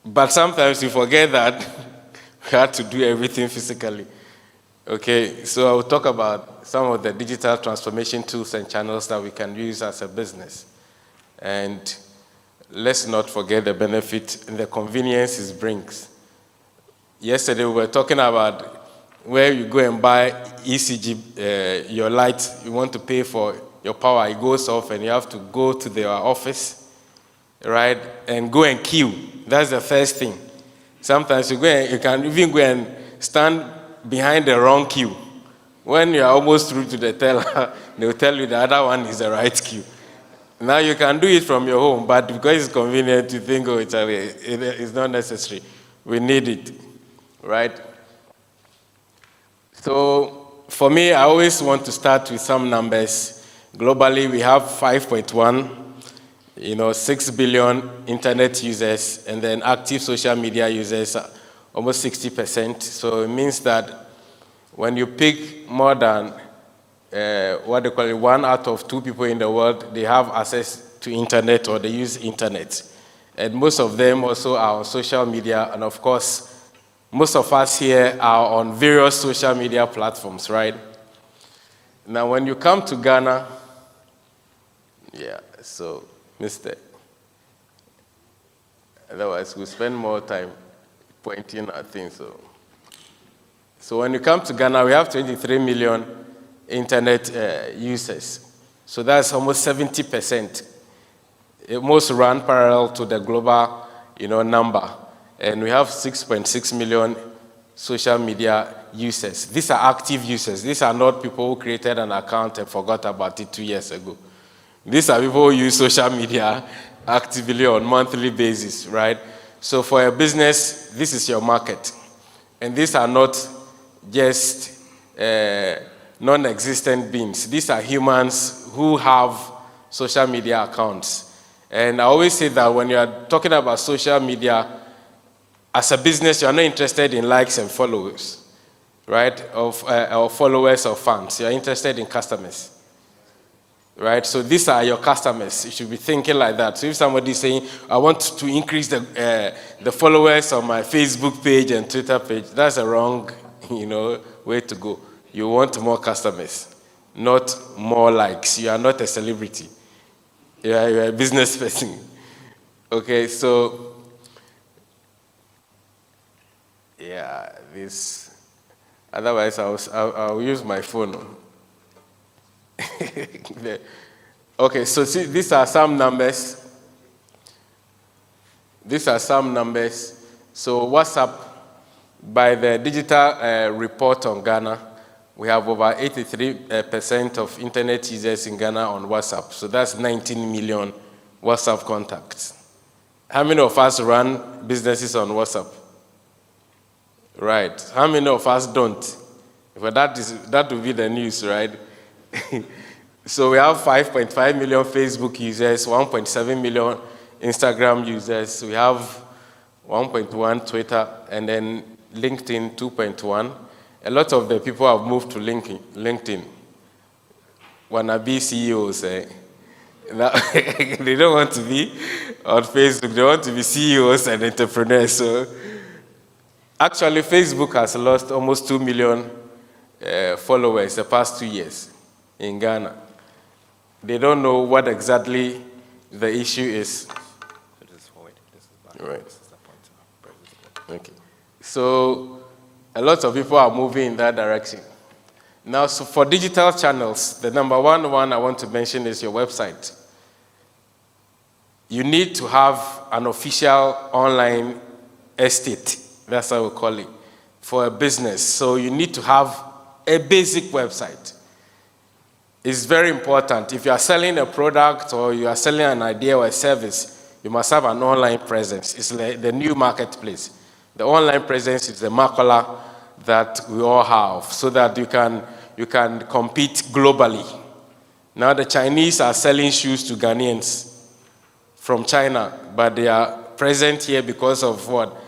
But sometimes you forget that we have to do everything physically. Okay, so I will talk about some of the digital transformation tools and channels that we can use as a business. And let's not forget the benefit and the convenience it brings. Yesterday we were talking about where you go and buy ECG, your light, you want to pay for your power, it goes off and you have to go to their office. right? And go and queue. That's the first thing. Sometimes you can even go and stand behind the wrong queue. When you are almost through to the teller, they will tell you the other one is the right queue. Now you can do it from your home, but because it's convenient, you think, oh, it's not necessary. We need it, right? So for me, I always want to start with some numbers. Globally, we have 5.1, 6 billion internet users, and then active social media users, almost 60%. So it means that when you pick more than what they call it, 1 out of 2 people in the world, they have access to internet or they use internet. And most of them also are on social media, and of course, most of us here are on various social media platforms, right? Now, when you come to Ghana, so, Mr. Otherwise, we spend more time pointing at things. So when you come to Ghana, we have 23 million internet users. So that's almost 70%. It must run parallel to the global, number. And we have 6.6 million social media users. These are active users. These are not people who created an account and forgot about it 2 years ago. These are people who use social media actively on a monthly basis, right? So for a business, this is your market. And these are not just non-existent beings. These are humans who have social media accounts. And I always say that when you are talking about social media, as a business, you are not interested in likes and followers, right? Or followers or fans. You are interested in customers, right? So these are your customers. You should be thinking like that. So if somebody is saying, I want to increase the followers on my Facebook page and Twitter page, that's a wrong, way to go. You want more customers, not more likes. You are not a celebrity. You're a business person. Okay, so this. Otherwise, I'll use my phone. Okay, so see, these are some numbers. So WhatsApp, by the digital report on Ghana, we have over 83% of internet users in Ghana on WhatsApp. So that's 19 million WhatsApp contacts. How many of us run businesses on WhatsApp? Right. How many of us don't? But that will be the news, right? So we have 5.5 million Facebook users, 1.7 million Instagram users. We have 1.1 Twitter, and then LinkedIn 2.1. A lot of the people have moved to LinkedIn. Wannabe CEOs, they don't want to be on Facebook. They want to be CEOs and entrepreneurs. So actually, Facebook has lost almost 2 million followers the past 2 years in Ghana. They don't know what exactly the issue is. Right. Okay. So a lot of people are moving in that direction. Now, so for digital channels, the number one I want to mention is your website. You need to have an official online estate, that's how we call it, for a business. So you need to have a basic website. It's very important. If you are selling a product or you are selling an idea or a service, you must have an online presence. It's like the new marketplace. The online presence is the makala that we all have, so that you can compete globally. Now the Chinese are selling shoes to Ghanaians from China, but they are present here because of what?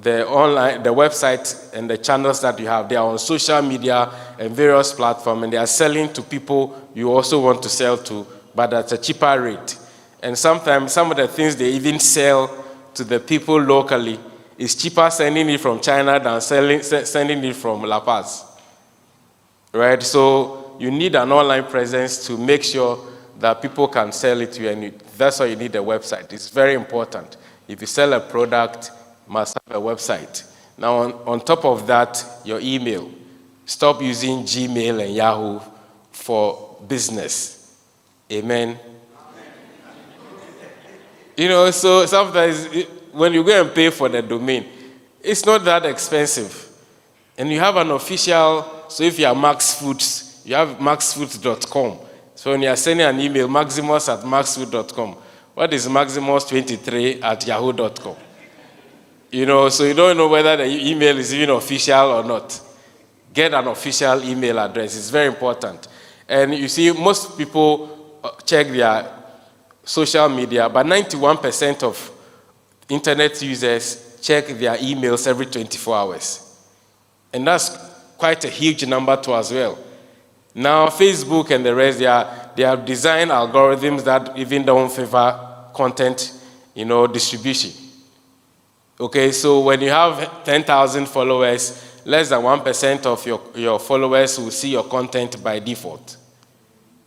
The website and the channels that you have. They are on social media and various platforms, and they are selling to people you also want to sell to, but at a cheaper rate. And sometimes some of the things they even sell to the people locally is cheaper sending it from China than sending it from La Paz. Right? So you need an online presence to make sure that people can sell it to you, and that's why you need a website. It's very important. If you sell a product, you must have a website. Now, on top of that, your email. Stop using Gmail and Yahoo for business. Amen. So sometimes when you go and pay for the domain, it's not that expensive. And you have an official, so if you are Max Foods, you have maxfoods.com. So when you are sending an email, maximus@maxfood.com. What is maximus23@yahoo.com? So you don't know whether the email is even official or not. Get an official email address. It's very important. And you see, most people check their social media, but 91% of internet users check their emails every 24 hours. And that's quite a huge number too as well. Now, Facebook and the rest, they have designed algorithms that even don't favor content, distribution. Okay, so when you have 10,000 followers, less than 1% of your followers will see your content by default.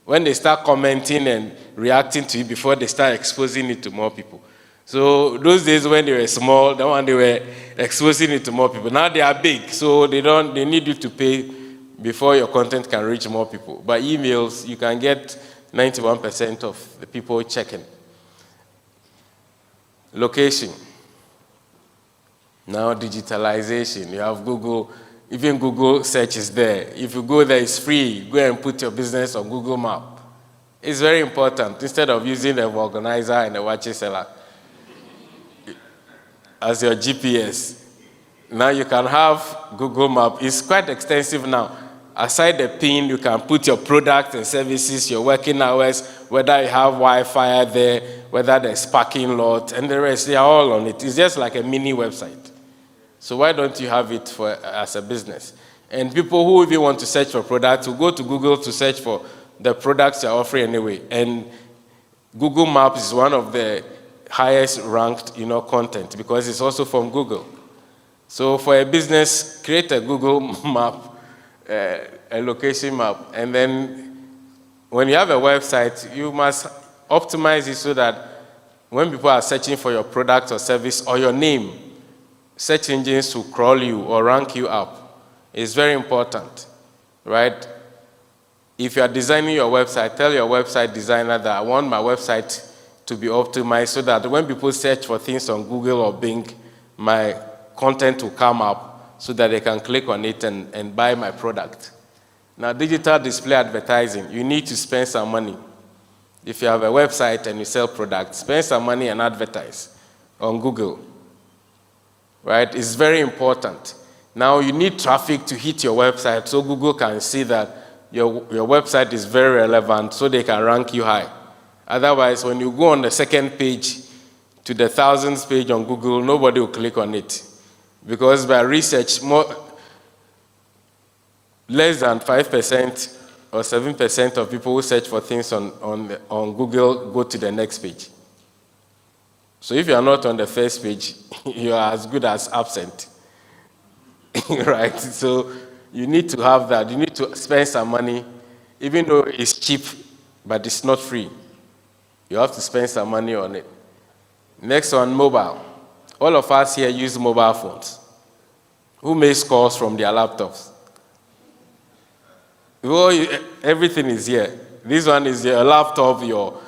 When they start commenting and reacting to it before they start exposing it to more people. So those days when they were small, the one they were exposing it to more people. Now they are big, so they need you to pay before your content can reach more people. By emails, you can get 91% of the people checking. Location. Now digitalization. You have Google, even Google search is there. If you go there, it's free. Go and put your business on Google Map. It's very important. Instead of using the organizer and the watch seller as your GPS, now you can have Google Map. It's quite extensive now. Aside the pin, you can put your products and services, your working hours, whether you have Wi-Fi there, whether there's parking lot, and the rest, they are all on it. It's just like a mini website. So why don't you have it as a business? And people who even want to search for products will go to Google to search for the products you're offering anyway. And Google Maps is one of the highest ranked, content because it's also from Google. So for a business, create a Google map, a location map, and then when you have a website, you must optimize it so that when people are searching for your product or service or your name, search engines will crawl you or rank you up. It's very important, right? If you are designing your website, tell your website designer that I want my website to be optimized so that when people search for things on Google or Bing, my content will come up so that they can click on it and buy my product. Now, digital display advertising, you need to spend some money. If you have a website and you sell products, spend some money and advertise on Google, right? It's very important. Now, you need traffic to hit your website so Google can see that your website is very relevant so they can rank you high. Otherwise, when you go on the second page to the thousands page on Google, nobody will click on it. Because by research, less than 5% or 7% of people who search for things on Google go to the next page. So if you are not on the first page, you are as good as absent. Right? So you need to have that. You need to spend some money, even though it's cheap, but it's not free. You have to spend some money on it. Next one, mobile. All of us here use mobile phones. Who makes calls from their laptops? Well, everything is here. This one is your laptop, your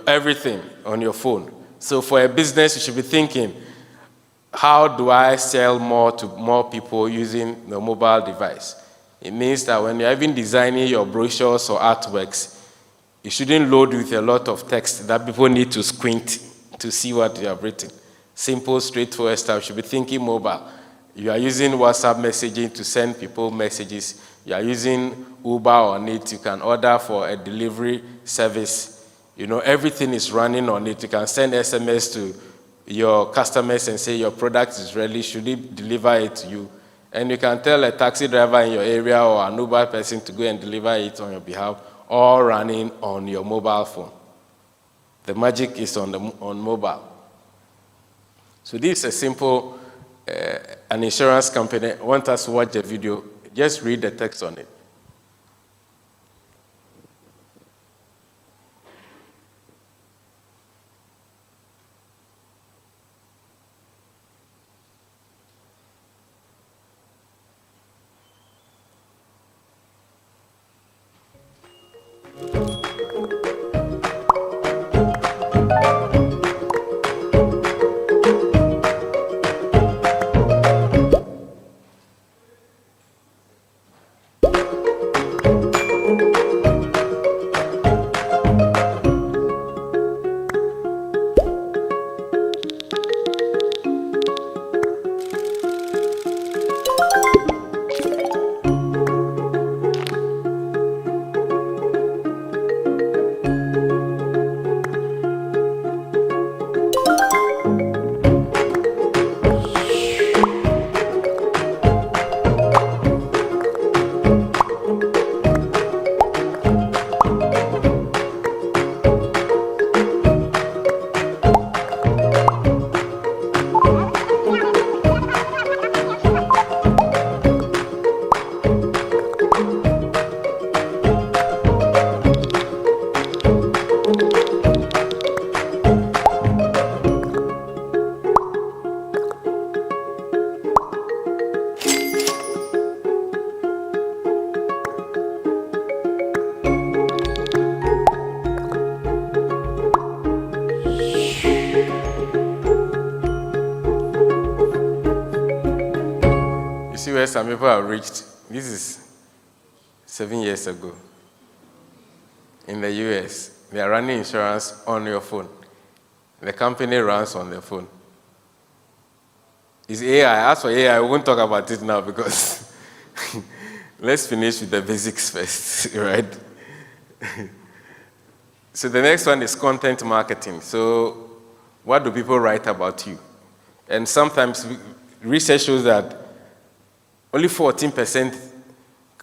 everything on your phone. So for a business, you should be thinking, how do I sell more to more people using the mobile device? It means that when you're even designing your brochures or artworks, you shouldn't load with a lot of text that people need to squint to see what you have written. Simple, straightforward stuff. You should be thinking mobile. You are using WhatsApp messaging to send people messages. You are using Uber on it. You can order for a delivery service. Everything is running on it. You can send SMS to your customers and say your product is ready. Should it deliver it to you? And you can tell a taxi driver in your area or an Uber person to go and deliver it on your behalf, all running on your mobile phone. The magic is on mobile. So this is a simple, an insurance company want us to watch the video. Just read the text on it. See where some people have reached. This is 7 years ago. In the US, they are running insurance on your phone. The company runs on the phone. It's AI. As for AI, we won't talk about it now because let's finish with the basics first, right? So the next one is content marketing. So what do people write about you? And sometimes research shows that only 14%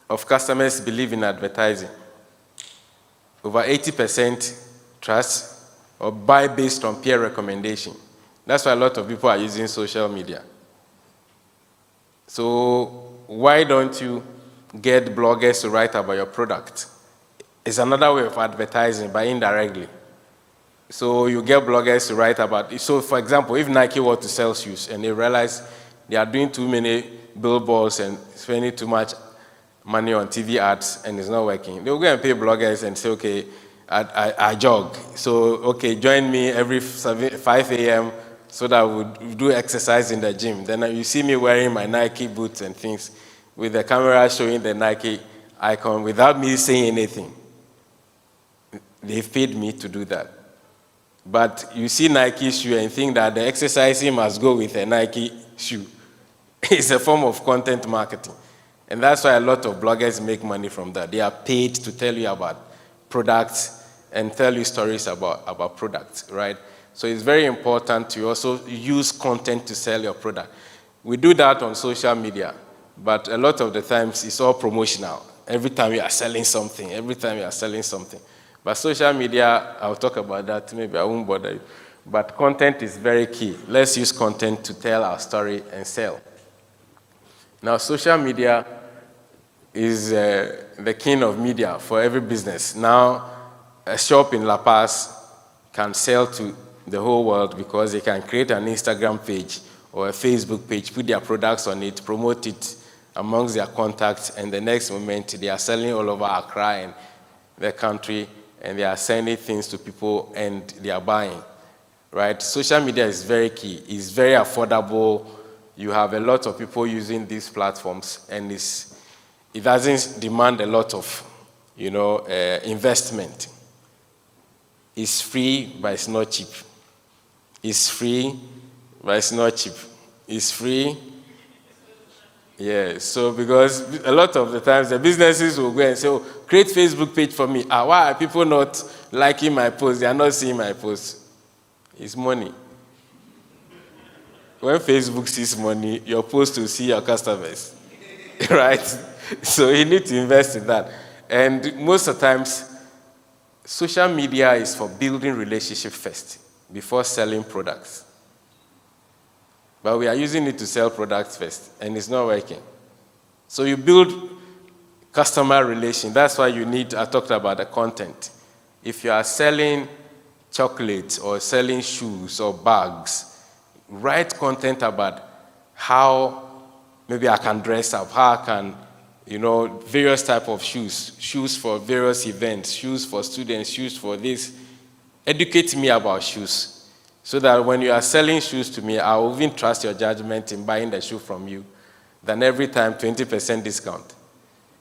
of customers believe in advertising. Over 80% trust or buy based on peer recommendation. That's why a lot of people are using social media. So why don't you get bloggers to write about your product? It's another way of advertising, but indirectly. So you get bloggers to write about it. So for example, if Nike were to sell shoes and they realize they are doing too many billboards and spending too much money on TV ads and it's not working, they'll go and pay bloggers and say, okay, I jog. So, okay, join me every 5 a.m. so that we'll do exercise in the gym. Then you see me wearing my Nike boots and things with the camera showing the Nike icon without me saying anything. They've paid me to do that. But you see Nike shoe and think that the exercising must go with a Nike shoe. It's a form of content marketing. And that's why a lot of bloggers make money from that. They are paid to tell you about products and tell you stories about products, right? So it's very important to also use content to sell your product. We do that on social media, but a lot of the times it's all promotional. Every time you are selling something, But social media, I'll talk about that, maybe I won't bother you. But content is very key. Let's use content to tell our story and sell. Now, social media is the king of media for every business. Now, a shop in La Paz can sell to the whole world because they can create an Instagram page or a Facebook page, put their products on it, promote it amongst their contacts, and the next moment they are selling all over Accra and the country, and they are sending things to people and they are buying, right? Social media is very key. It's very affordable. You have a lot of people using these platforms, and it doesn't demand a lot of, investment. It's free, but it's not cheap. It's free, but it's not cheap. It's free. Yeah, so because a lot of the times the businesses will go and say, oh, create Facebook page for me. Why are people not liking my post? They are not seeing my post. It's money. When Facebook sees money, you're supposed to see your customers, right? So you need to invest in that. And most of the times, social media is for building relationships first, before selling products. But we are using it to sell products first, and it's not working. So you build customer relation. That's why I talked about the content. If you are selling chocolates or selling shoes or bags, write content about how maybe I can dress up, how I can, various type of shoes for various events, shoes for students, shoes for this. Educate me about shoes so that when you are selling shoes to me, I will even trust your judgment in buying the shoe from you than every time 20% discount.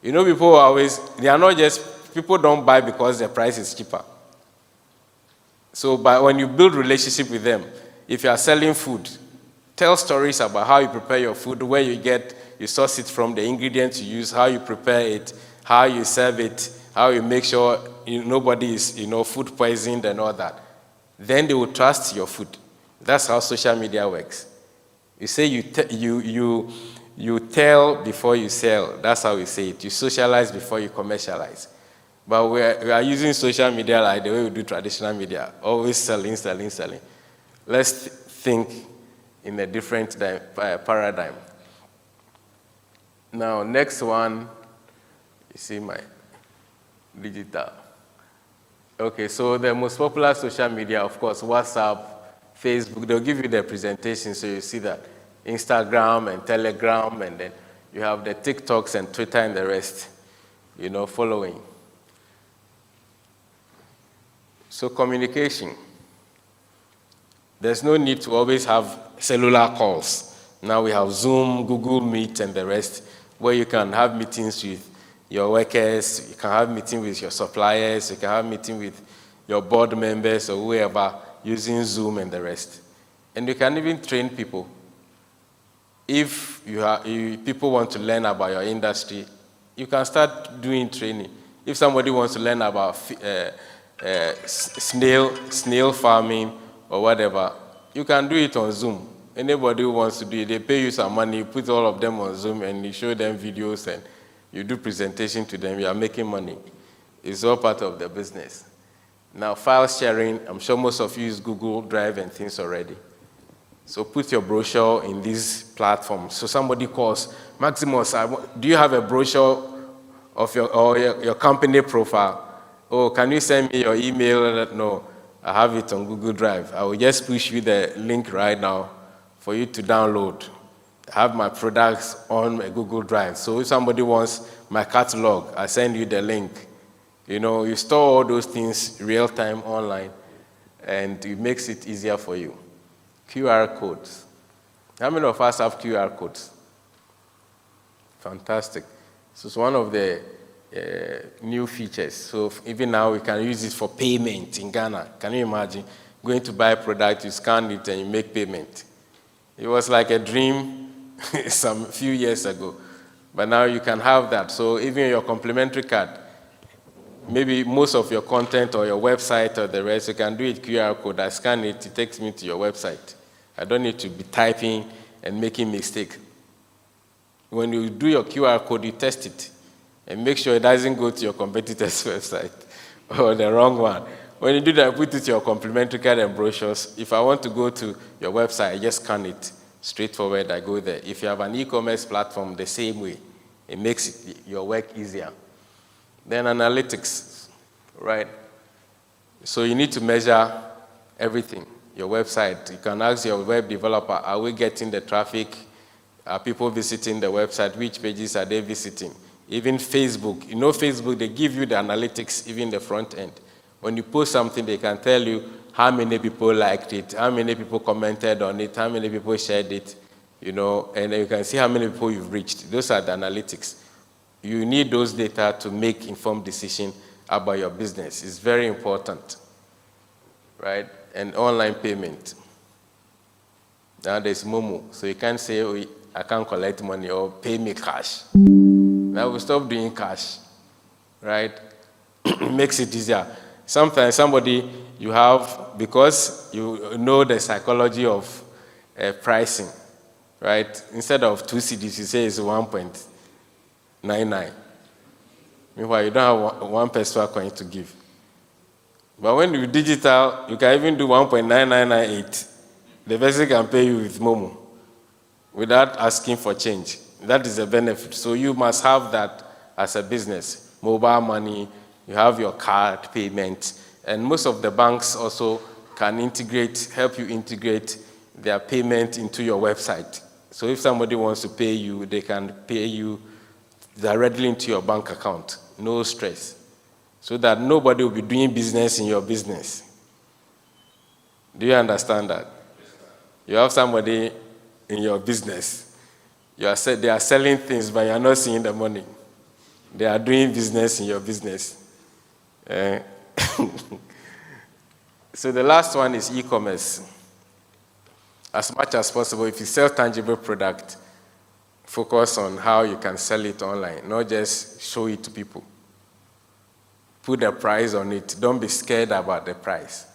People they are not just people don't buy because the price is cheaper. So when you build relationship with them, if you are selling food, tell stories about how you prepare your food, where you source it from, the ingredients you use, how you prepare it, how you serve it, how you make sure nobody is food poisoned and all that. Then they will trust your food. That's how social media works. You say you tell before you sell. That's how we say it. You socialize before you commercialize. But we are using social media like the way we do traditional media, always selling. Let's think in a different paradigm. Now, next one, you see my digital. Okay, so the most popular social media, of course, WhatsApp, Facebook, they'll give you the presentation, so you see that. Instagram and Telegram, and then you have the TikToks and Twitter and the rest, following. So communication. There's no need to always have cellular calls. Now we have Zoom, Google Meet, and the rest, where you can have meetings with your workers, you can have meetings with your suppliers, you can have meetings with your board members or whoever using Zoom and the rest. And you can even train people. If people want to learn about your industry, you can start doing training. If somebody wants to learn about snail farming or whatever, you can do it on Zoom. Anybody who wants to do it, they pay you some money, you put all of them on Zoom, and you show them videos, and you do presentation to them, you are making money. It's all part of the business. Now, file sharing, I'm sure most of you use Google Drive and things already. So put your brochure in these platforms. So somebody calls, Maximus, do you have a brochure of your company profile? Oh, can you send me your email? No, I have it on Google Drive. I will just push you the link right now for you to download. I have my products on a Google Drive. So if somebody wants my catalog, I send you the link. You store all those things real time online, and it makes it easier for you. QR codes. How many of us have QR codes? Fantastic. So it's one of the new features. So even now we can use it for payment in Ghana. Can you imagine going to buy a product, you scan it, and you make payment? It was like a dream some few years ago. But now you can have that. So even your complimentary card, maybe most of your content or your website or the rest, you can do it QR code. I scan it, it takes me to your website. I don't need to be typing and making mistakes. When you do your QR code, you test it and make sure it doesn't go to your competitor's website or the wrong one. When you do that, put it to your complimentary card and brochures. If I want to go to your website, I just scan it. Straightforward, I go there. If you have an e-commerce platform, the same way. It makes your work easier. Then analytics, right? So you need to measure everything. Your website, you can ask your web developer, are we getting the traffic? Are people visiting the website? Which pages are they visiting? Even Facebook. Facebook, they give you the analytics, even the front end. When you post something, they can tell you how many people liked it, how many people commented on it, how many people shared it, and you can see how many people you've reached. Those are the analytics. You need those data to make informed decisions about your business. It's very important, right? And online payment. Now there's Momo, so you can't say, oh, I can't collect money or pay me cash. Now we stop doing cash, right? It makes it easier. Sometimes somebody you have, because you know the psychology of pricing, right? Instead of 2 cedis, you say it's 1.99. Meanwhile, you don't have one peso coin to give. But when you digital, you can even do 1.9998. The person can pay you with Momo without asking for change. That is a benefit. So you must have that as a business. Mobile money, you have your card payment, and most of the banks also can help you integrate their payment into your website. So if somebody wants to pay you, they can pay you directly into your bank account. No stress. So that nobody will be doing business in your business. Do you understand that? You have somebody in your business. They are selling things, but you are not seeing the money. They are doing business in your business. Uh, so the last one is e-commerce. As much as possible, if you sell tangible product, focus on how you can sell it online, not just show it to people. Put a price on it. Don't be scared about the price.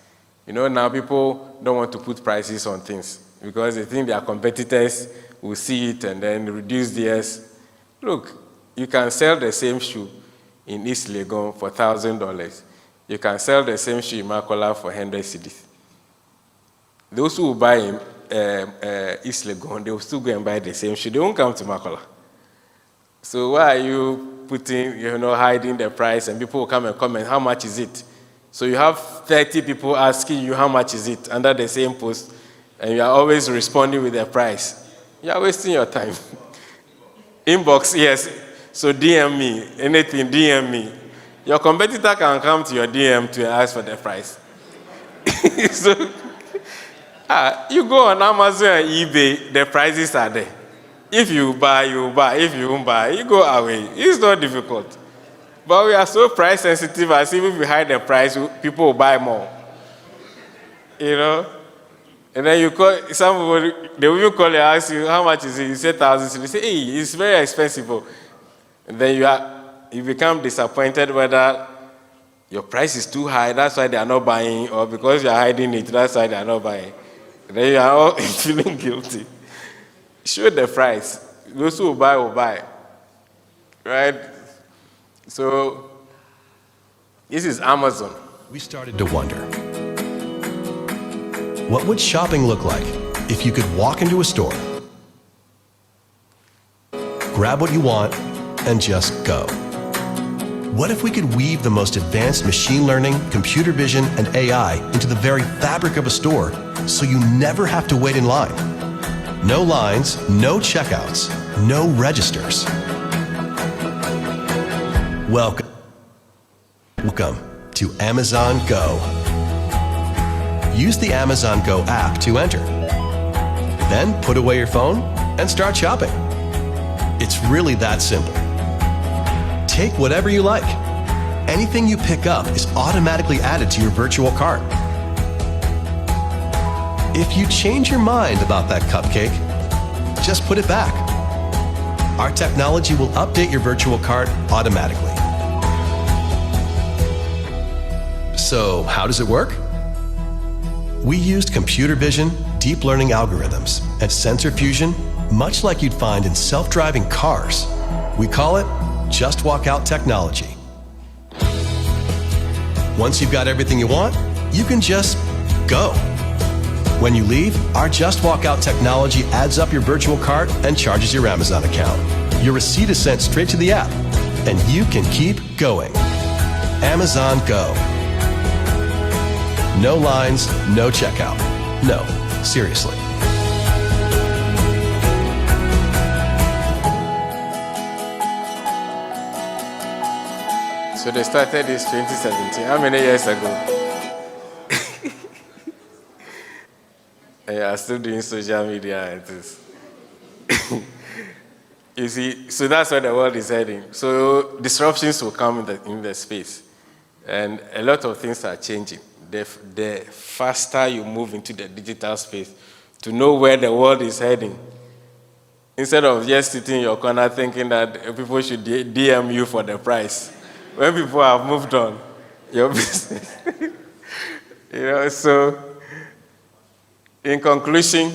Now people don't want to put prices on things because they think their competitors will see it and then reduce theirs. Look, you can sell the same shoe in East Legon for $1,000. You can sell the same shoe in Makola for 100 cedis. Those who will buy in East Legon, they will still go and buy the same shoe. They won't come to Makola. So why are you hiding the price and people will come and comment, how much is it? So you have 30 people asking you how much is it under the same post, and you are always responding with a price. You are wasting your time. Inbox, yes. So DM me, anything, DM me. Your competitor can come to your DM to ask for the price. So, you go on Amazon and eBay, the prices are there. If you buy, you buy. If you won't buy, you go away. It's not difficult. But we are so price sensitive, as if we hide the price, people will buy more. And then you call somebody, they will call you and ask you, how much is it? You say 1,000. You say, hey, it's very expensive. And then you become disappointed whether your price is too high, that's why they are not buying, or because you are hiding it, that's why they are not buying. And then you are all feeling guilty. Show the price. Those who will buy. Right? So, this is Amazon. We started to wonder, what would shopping look like if you could walk into a store, grab what you want, and just go? What if we could weave the most advanced machine learning, computer vision, and AI into the very fabric of a store so you never have to wait in line? No lines, no checkouts, no registers. Welcome to Amazon Go. Use the Amazon Go app to enter. Then put away your phone and start shopping. It's really that simple. Take whatever you like. Anything you pick up is automatically added to your virtual cart. If you change your mind about that cupcake, just put it back. Our technology will update your virtual cart automatically. So, how does it work? We used computer vision, deep learning algorithms, and sensor fusion, much like you'd find in self-driving cars. We call it Just Walk Out technology. Once you've got everything you want, you can just go. When you leave, our Just Walk Out technology adds up your virtual cart and charges your Amazon account. Your receipt is sent straight to the app, and you can keep going. Amazon Go. No lines, no checkout. No, seriously. So they started this 2017. How many years ago? And you are still doing social media and this. You see, so that's where the world is heading. So disruptions will come in the space. And a lot of things are changing. The faster you move into the digital space to know where the world is heading, instead of just sitting in your corner thinking that people should DM you for the price. When people have moved on, your business. So in conclusion,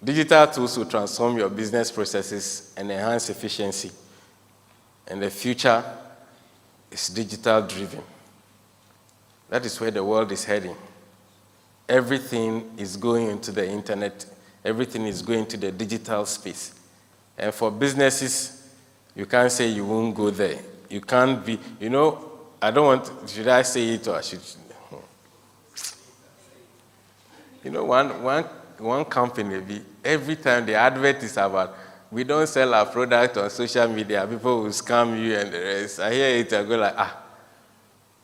digital tools will transform your business processes and enhance efficiency. And the future is digital driven. That is where the world is heading. Everything is going into the internet. Everything is going to the digital space. And for businesses, you can't say you won't go there. You can't be, I don't want, should I say it or I should? One company, every time the advert is about, we don't sell our product on social media, people will scam you and the rest. I hear it, I go like,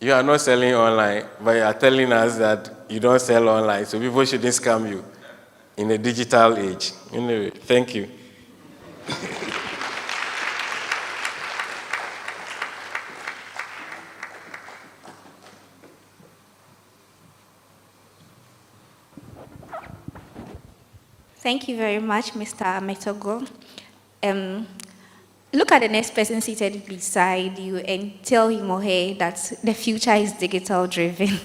you are not selling online, but you are telling us that you don't sell online, so people shouldn't scam you in a digital age. Anyway, thank you. Thank you very much, Mr. Metogo. Look at the next person seated beside you and tell him or her that the future is digital driven.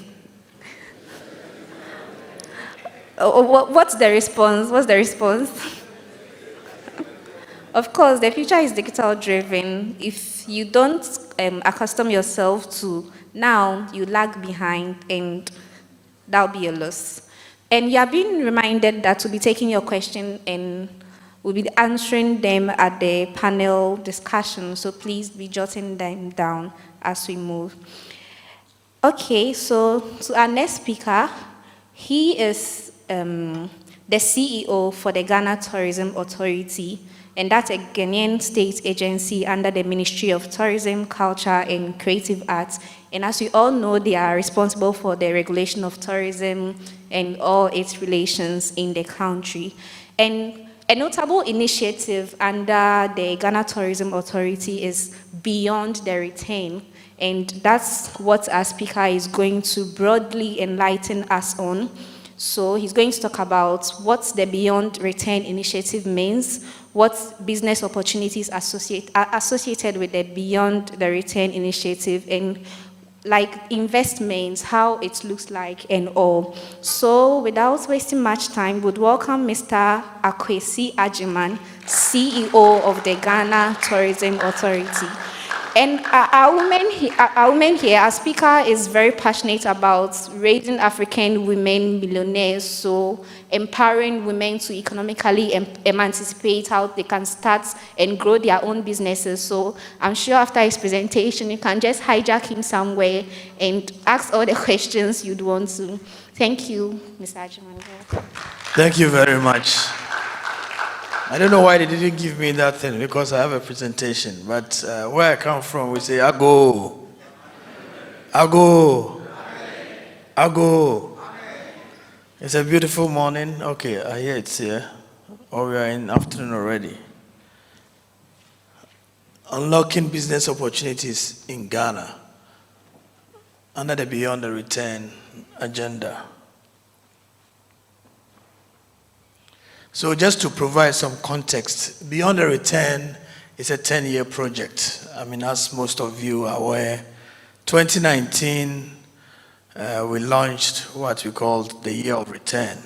What's the response? What's the response? Of course, the future is digital driven. If you don't accustom yourself to now, you lag behind and that'll be a loss. And you are being reminded that we'll be taking your question and we'll be answering them at the panel discussion. So please be jotting them down as we move. Okay, so to our next speaker, he is the CEO for the Ghana Tourism Authority, and that's a Ghanaian state agency under the Ministry of Tourism, Culture, and Creative Arts. And as we all know, they are responsible for the regulation of tourism and all its relations in the country. And a notable initiative under the Ghana Tourism Authority is Beyond the Return. And that's what our speaker is going to broadly enlighten us on. So he's going to talk about what the Beyond Return initiative means, what business opportunities are associated with the Beyond the Return initiative, and like investments, how it looks like and all. So without wasting much time, would welcome Mr. Akwesi Ajiman, CEO of the Ghana Tourism Authority. And our woman here, our speaker is very passionate about raising African women millionaires, so empowering women to economically emancipate, how they can start and grow their own businesses. So I'm sure after his presentation, you can just hijack him somewhere and ask all the questions you'd want to. Thank you, Mr. Ajiman. Thank you very much. I don't know why they didn't give me that thing, because I have a presentation. But where I come from, we say, Ago. Ago. Ago. It's a beautiful morning. Okay, I hear it's here. Or we are in afternoon already. Unlocking business opportunities in Ghana under the Beyond the Return agenda. So just to provide some context, Beyond the Return is a 10-year project. I mean, as most of you are aware, 2019, we launched what we called the Year of Return.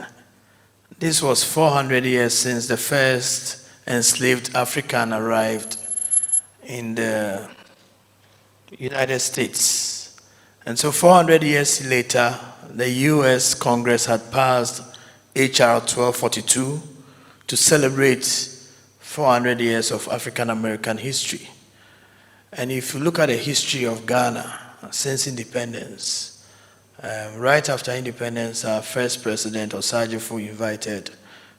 This was 400 years since the first enslaved African arrived in the United States. And so 400 years later, the US Congress had passed HR 1242, to celebrate 400 years of African American history. And if you look at the history of Ghana since independence, right after independence, our first president, Osagyefo, invited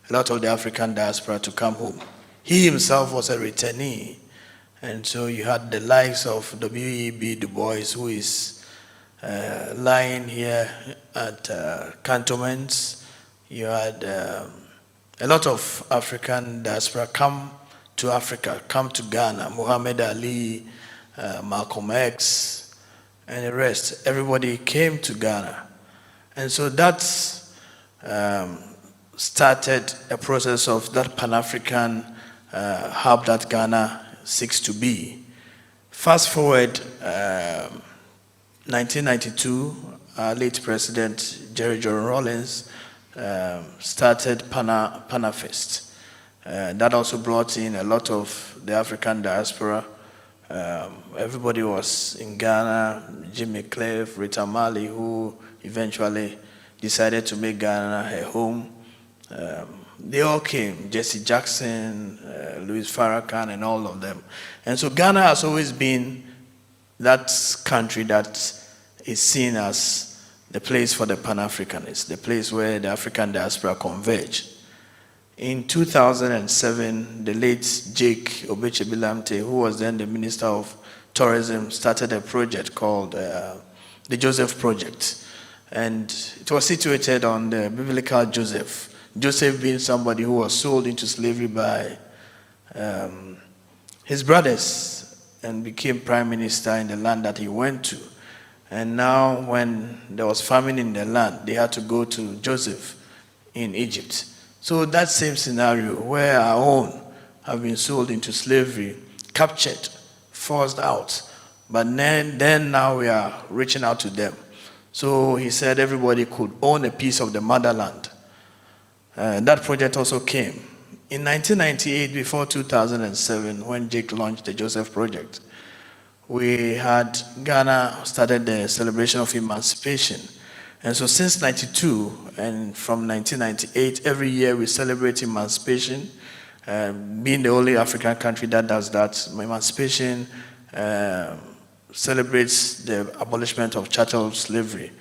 a lot of the African diaspora to come home. He himself was a returnee. And so you had the likes of W.E.B. Du Bois, who is lying here at cantonments. You had a lot of African diaspora come to Africa, come to Ghana. Muhammad Ali, Malcolm X, and the rest. Everybody came to Ghana. And so that started a process of that Pan-African hub that Ghana seeks to be. Fast forward, 1992, our late president, Jerry Jordan Rawlings, started Panafest. That also brought in a lot of the African diaspora. Everybody was in Ghana, Jimmy Cliff, Rita Marley, who eventually decided to make Ghana her home. They all came, Jesse Jackson, Louis Farrakhan, and all of them. And so Ghana has always been that country that is seen as the place for the Pan-Africanists, the place where the African diaspora converge. In 2007, the late Jake Obeche-Bilamte, who was then the Minister of Tourism, started a project called the Joseph Project. And it was situated on the biblical Joseph. Joseph being somebody who was sold into slavery by his brothers and became prime minister in the land that he went to. And now when there was famine in the land, they had to go to Joseph in Egypt So that same scenario where our own have been sold into slavery, captured, forced out, but then now we are reaching out to them. So he said everybody could own a piece of the motherland. That project also came. In 1998, before 2007, when Jake launched the Joseph Project, we had Ghana started the celebration of emancipation. And so since 92 and from 1998, every year we celebrate emancipation, being the only African country that does that. Emancipation celebrates the abolishment of chattel slavery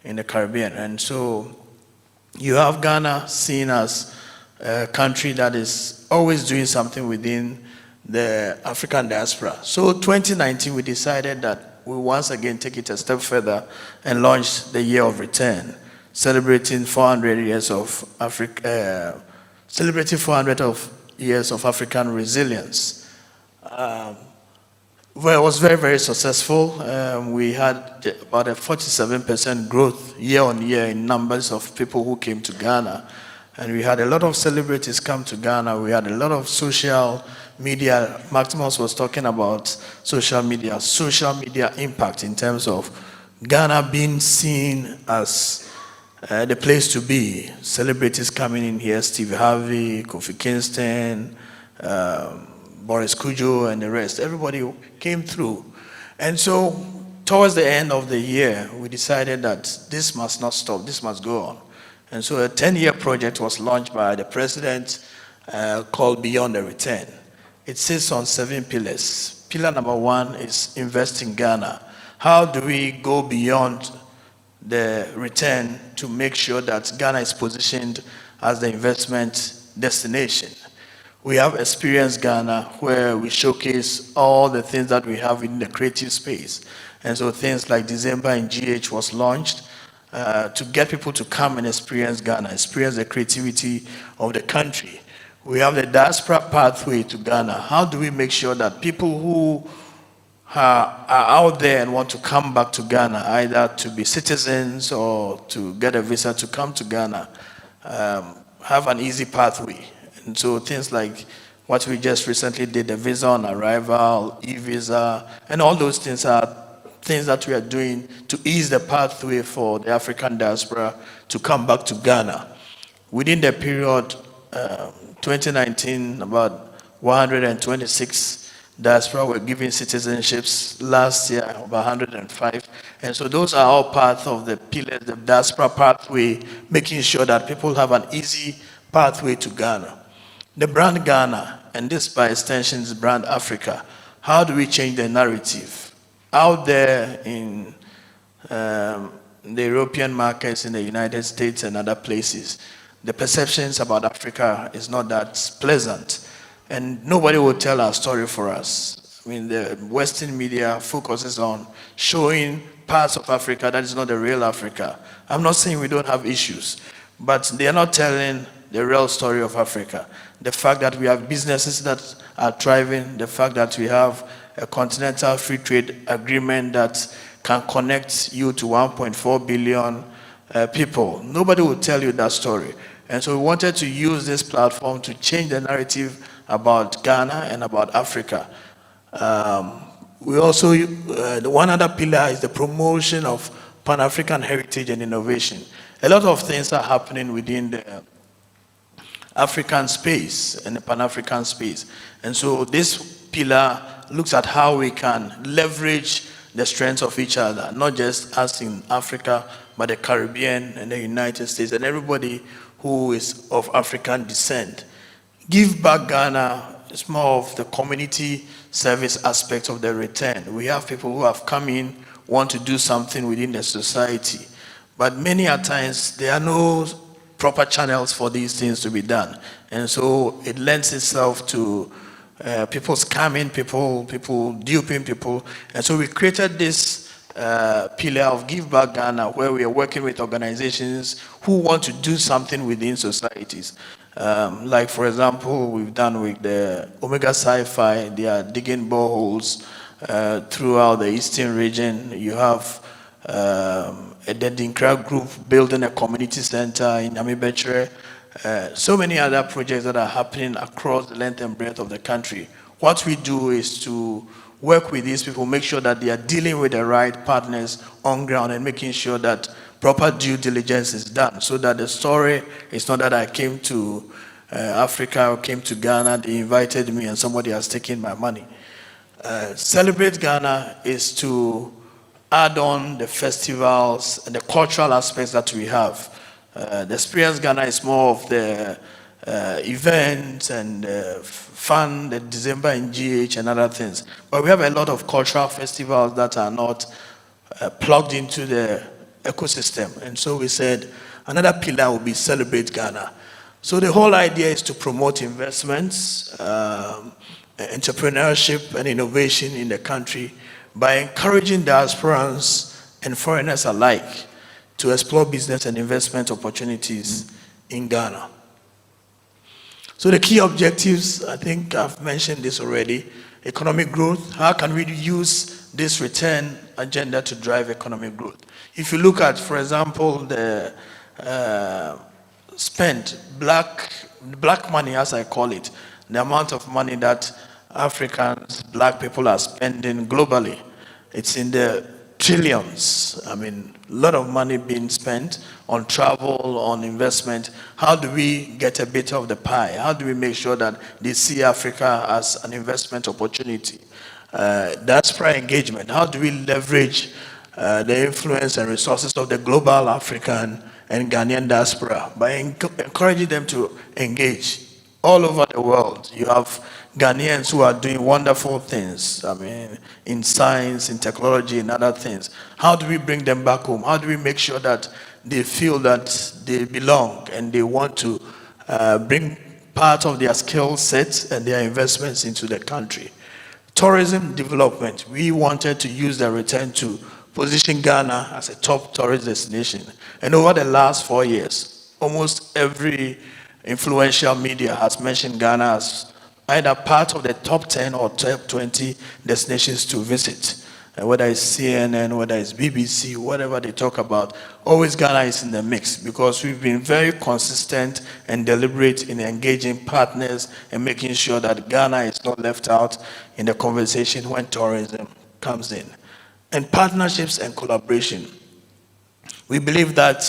in the Caribbean. And so you have Ghana seen as a country that is always doing something within the African diaspora. So 2019, we decided that we once again take it a step further and launch the Year of Return, celebrating 400 years of years of African resilience. Well, it was very, very successful. We had about a 47% growth year on year in numbers of people who came to Ghana. And we had a lot of celebrities come to Ghana. We had a lot of social media. Maximus was talking about social media impact in terms of Ghana being seen as the place to be. Celebrities coming in here, Steve Harvey, Kofi Kingston, Boris Kujo, and the rest. Everybody came through. And so towards the end of the year, we decided that this must not stop, this must go on. And so a 10-year project was launched by the president called Beyond the Return. It sits on 7 pillars. Pillar number 1 is invest in Ghana. How do we go beyond the return to make sure that Ghana is positioned as the investment destination? We have Experience Ghana, where we showcase all the things that we have in the creative space. And so things like December in GH was launched to get people to come and experience Ghana, experience the creativity of the country. We have the diaspora pathway to Ghana. How do we make sure that people who are out there and want to come back to Ghana, either to be citizens or to get a visa to come to Ghana, have an easy pathway? And so things like what we just recently did, the visa on arrival, e-visa, and all those things are things that we are doing to ease the pathway for the African diaspora to come back to Ghana. Within the period 2019, about 126 diaspora were given citizenships. Last year, about 105. And so those are all parts of the pillars, the diaspora pathway, making sure that people have an easy pathway to Ghana. The brand Ghana, and this by extension is brand Africa. How do we change the narrative? Out there in the European markets, in the United States and other places, the perceptions about Africa is not that pleasant. And nobody will tell our story for us. I mean, the Western media focuses on showing parts of Africa that is not the real Africa. I'm not saying we don't have issues, but they are not telling the real story of Africa. The fact that we have businesses that are thriving, the fact that we have a continental free trade agreement that can connect you to 1.4 billion people. Nobody will tell you that story. And so we wanted to use this platform to change the narrative about Ghana and about Africa. We also, one other pillar is the promotion of Pan-African heritage and innovation. A lot of things are happening within the African space and the Pan-African space. And so this pillar looks at how we can leverage the strengths of each other, not just us in Africa, but the Caribbean and the United States and everybody who is of African descent. Give Back Ghana is more of the community service aspect of the return. We have people who have come in, want to do something within the society, but many a times there are no proper channels for these things to be done. And so it lends itself to people scamming people duping people. And so we created this pillar of Give Back Ghana, where we are working with organizations who want to do something within societies. Like, for example, we've done with the Omega Sci-Fi. They are digging boreholes throughout the eastern region. You have the Dinkra group building a community center in Amibechere. so many other projects that are happening across the length and breadth of the country. What we do is to work with these people, make sure that they are dealing with the right partners on ground and making sure that proper due diligence is done, so that the story is not that I came to Africa or came to Ghana, they invited me and somebody has taken my money. Celebrate Ghana is to add on the festivals and the cultural aspects that we have. The Experience Ghana is more of the events and fun, the December in GH and other things. But we have a lot of cultural festivals that are not plugged into the ecosystem. And so we said another pillar will be Celebrate Ghana. So the whole idea is to promote investments, entrepreneurship and innovation in the country by encouraging diasporans and foreigners alike to explore business and investment opportunities in Ghana. So the key objectives, I think I've mentioned this already. Economic growth. How can we use this return agenda to drive economic growth? If you look at, for example, the spent black money, as I call it, the amount of money that Africans, black people are spending globally, it's in the trillions. I mean, a lot of money being spent on travel, on investment. How do we get a bit of the pie? How do we make sure that they see Africa as an investment opportunity? Diaspora engagement. How do we leverage the influence and resources of the global African and Ghanaian diaspora by encouraging them to engage all over the world? You have Ghanaians who are doing wonderful things, I mean, in science, in technology, and other things. How do we bring them back home? How do we make sure that they feel that they belong and they want to bring part of their skill sets and their investments into the country? Tourism development. We wanted to use the return to position Ghana as a top tourist destination. And over the last 4 years, almost every influential media has mentioned Ghana as either part of the top 10 or top 20 destinations to visit. Whether it's CNN, whether it's BBC, whatever they talk about, always Ghana is in the mix because we've been very consistent and deliberate in engaging partners and making sure that Ghana is not left out in the conversation when tourism comes in. And partnerships and collaboration. We believe that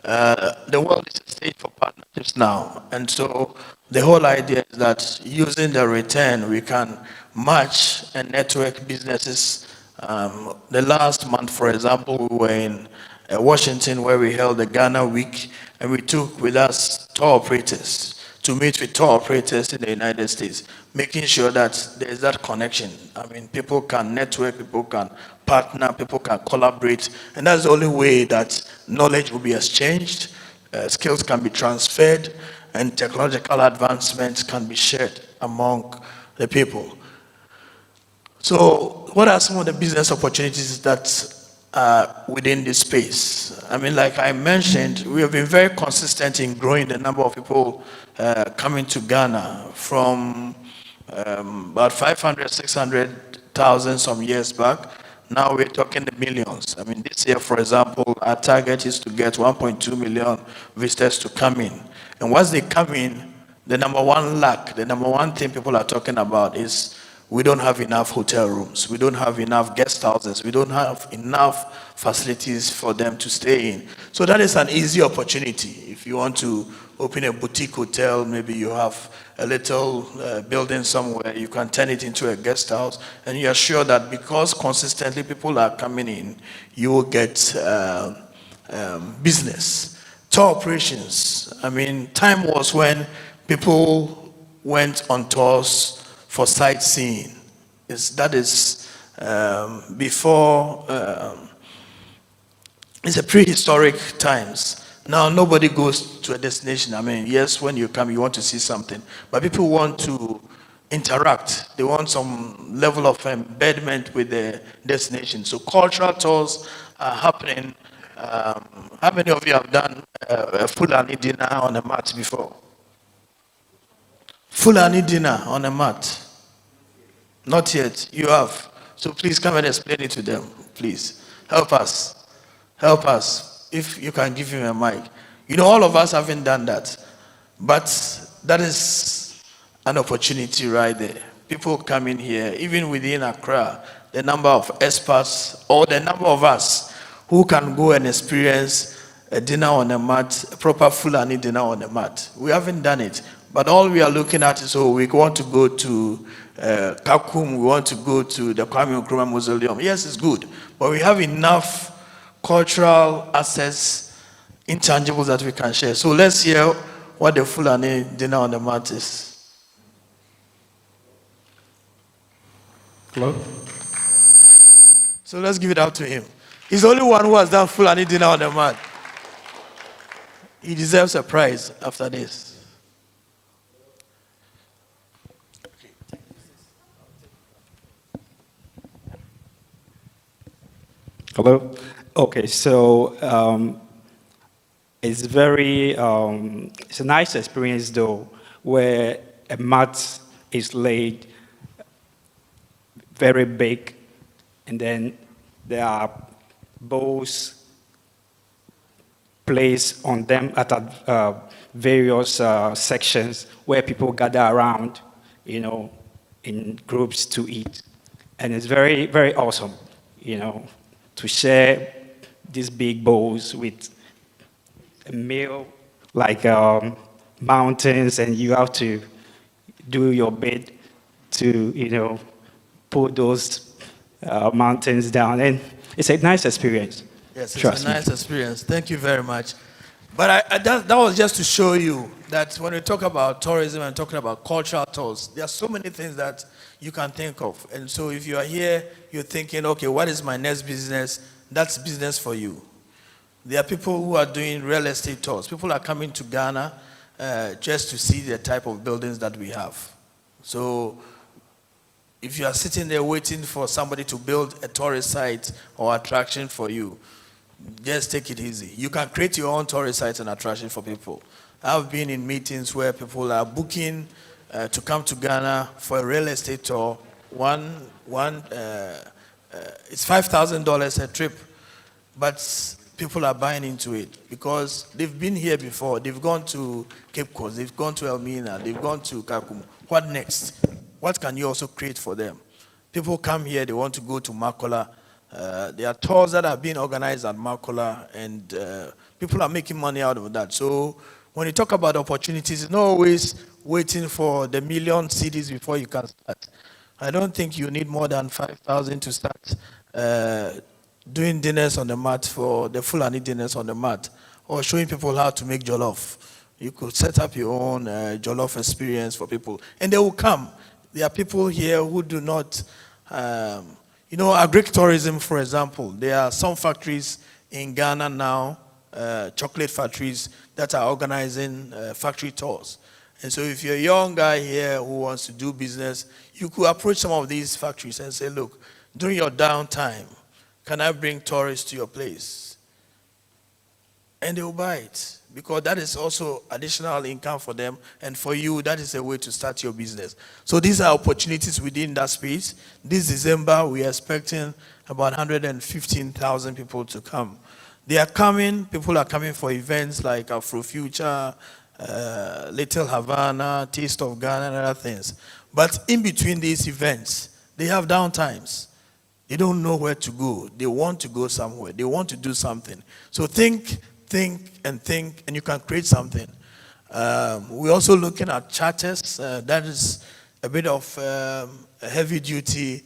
the world is a stage for partnerships now. And so the whole idea is that using the return, we can match and network businesses. The last month, for example, we were in Washington where we held the Ghana Week, and we took with us tour operators to meet with tour operators in the United States, making sure that there's that connection. I mean, people can network, people can partner, people can collaborate, and that's the only way that knowledge will be exchanged, skills can be transferred, and technological advancements can be shared among the people. So what are some of the business opportunities that are within this space? I mean, like I mentioned, we have been very consistent in growing the number of people coming to Ghana from about 500, 600,000 some years back. Now we're talking the millions. I mean, this year, for example, our target is to get 1.2 million visitors to come in. And once they come in, the number one thing people are talking about is we don't have enough hotel rooms. We don't have enough guest houses. We don't have enough facilities for them to stay in. So that is an easy opportunity. If you want to open a boutique hotel, maybe you have a little building somewhere, you can turn it into a guest house, and you are sure that because consistently people are coming in, you will get business. Tour operations. I mean, time was when people went on tours for sightseeing. That is before, it's a prehistoric times. Now nobody goes to a destination. I mean, yes, when you come, you want to see something, but people want to interact. They want some level of embedment with the destination. So cultural tours are happening. How many of you have done a Fulani dinner on a mat before? Fulani dinner on a mat? Not yet. You have. So please come and explain it to them. Please. Help us. Help us. If you can give him a mic. You know, all of us haven't done that. But that is an opportunity right there. People come in here, even within Accra, the number of experts or the number of us who can go and experience a dinner on a mat, a proper Fulani dinner on a mat. We haven't done it. But all we are looking at is, we want to go to Kakum, we want to go to the Kwame Nkrumah Mausoleum. Yes, it's good. But we have enough cultural assets, intangibles that we can share. So let's hear what the Fulani dinner on the mat is. Hello? So let's give it up to him. He's the only one who has done Fulani dinner on the mat. He deserves a prize after this. Hello? Okay, so it's it's a nice experience though, where a mat is laid very big, and then there are bowls placed on them at various sections where people gather around, in groups to eat. And it's very, very awesome, to share these big bowls with a meal like mountains, and you have to do your bit to, pull those mountains down. And it's a nice experience. Yes, it's a nice experience. Thank you very much. But that was just to show you that when we talk about tourism and talking about cultural tours, there are so many things that you can think of. And so if you are here, you're thinking, okay, what is my next business? That's business for you. There are people who are doing real estate tours. People are coming to Ghana just to see the type of buildings that we have. So if you are sitting there waiting for somebody to build a tourist site or attraction for you, just take it easy. You can create your own tourist site and attraction for people. I've been in meetings where people are booking to come to Ghana for a real estate tour. It's $5,000 a trip, but people are buying into it because they've been here before. They've gone to Cape Coast, they've gone to Elmina, they've gone to Kakum. What next? What can you also create for them? People come here, they want to go to Makola. There are tours that are being organized at Makola, and people are making money out of that. So when you talk about opportunities, it's not always waiting for the million cities before you can start. I don't think you need more than 5,000 to start doing dinners on the mat, for the Fulani dinners on the mat, or showing people how to make jollof. You could set up your own jollof experience for people, and they will come. There are people here who do not, agri-tourism, for example. There are some factories in Ghana now, chocolate factories, that are organizing factory tours. And so if you're a young guy here who wants to do business, you could approach some of these factories and say, look, during your downtime, can I bring tourists to your place? And they will buy it, because that is also additional income for them, and for you, that is a way to start your business. So these are opportunities within that space. This December, we are expecting about 115,000 people to come. They are coming, people are coming for events like Afrofuture, Little Havana, Taste of Ghana, and other things. But in between these events, they have downtimes. They don't know where to go. They want to go somewhere. They want to do something. So think, and you can create something. We're also looking at charters. That is a bit of a heavy-duty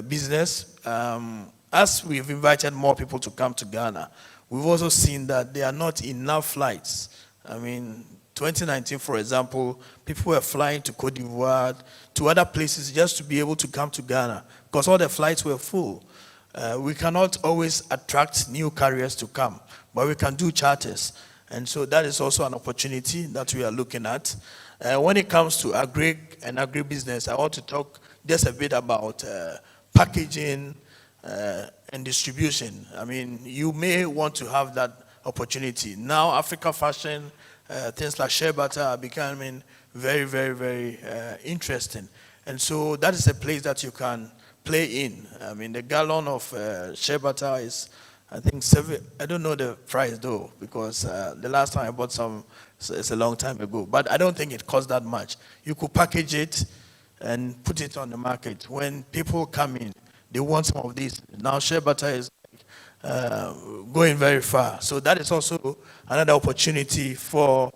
business. As we've invited more people to come to Ghana, we've also seen that there are not enough flights. 2019, for example, people were flying to Cote d'Ivoire, to other places just to be able to come to Ghana, because all the flights were full. We cannot always attract new carriers to come, but we can do charters. And so that is also an opportunity that we are looking at. When it comes to agri and agribusiness, I want to talk just a bit about packaging and distribution. You may want to have that opportunity. Now, Africa fashion, things like shea butter are becoming very, very, very interesting. And so that is a place that you can play in. The gallon of shea butter is I think I don't know the price though, because the last time I bought some, it's a long time ago. But I don't think it costs that much. You could package it and put it on the market. When people come in, they want some of these. Now shea butter is going very far. So that is also another opportunity for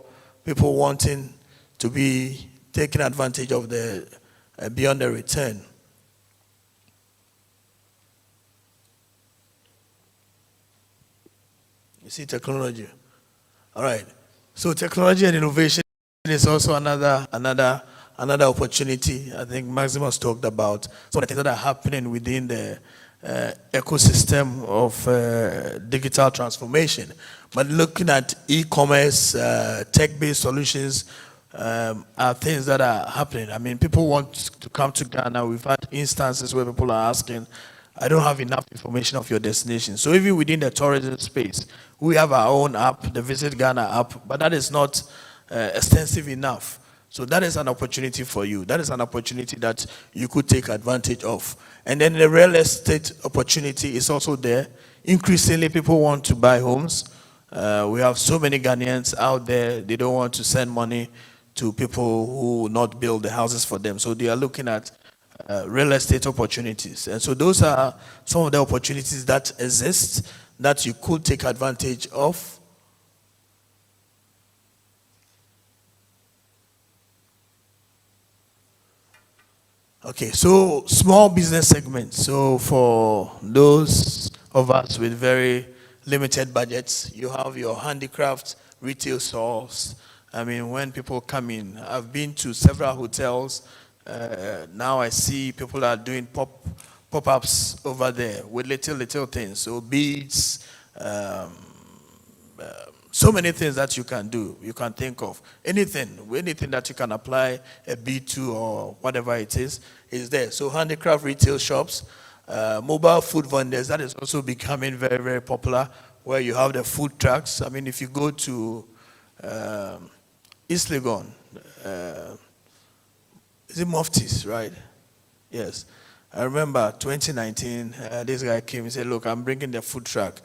people wanting to be taking advantage of the beyond the return. You see technology. All right. So technology and innovation is also another opportunity. I think Maximus talked about some of the things that are happening within the ecosystem of digital transformation. But looking at e-commerce, tech-based solutions are things that are happening. I mean, people want to come to Ghana. We've had instances where people are asking, I don't have enough information of your destination. So even within the tourism space, we have our own app, the Visit Ghana app, but that is not extensive enough. So that is an opportunity for you. That is an opportunity that you could take advantage of. And then the real estate opportunity is also there. Increasingly, people want to buy homes. We have so many Ghanaians out there, they don't want to send money to people who will not build the houses for them. So they are looking at real estate opportunities. And so those are some of the opportunities that exist that you could take advantage of. Okay, so small business segments. So for those of us with very limited budgets, you have your handicraft retail stores. I mean, when people come in, I've been to several hotels. Now I see people are doing pop-ups over there with little things. So beads, so many things that you can do, you can think of. Anything that you can apply a bead to or whatever it is there. So handicraft retail shops, mobile food vendors, that is also becoming very, very popular, where you have the food trucks. I mean, if you go to East Legon, is it Muftis, right? Yes. I remember 2019, this guy came and said, look, I'm bringing the food truck.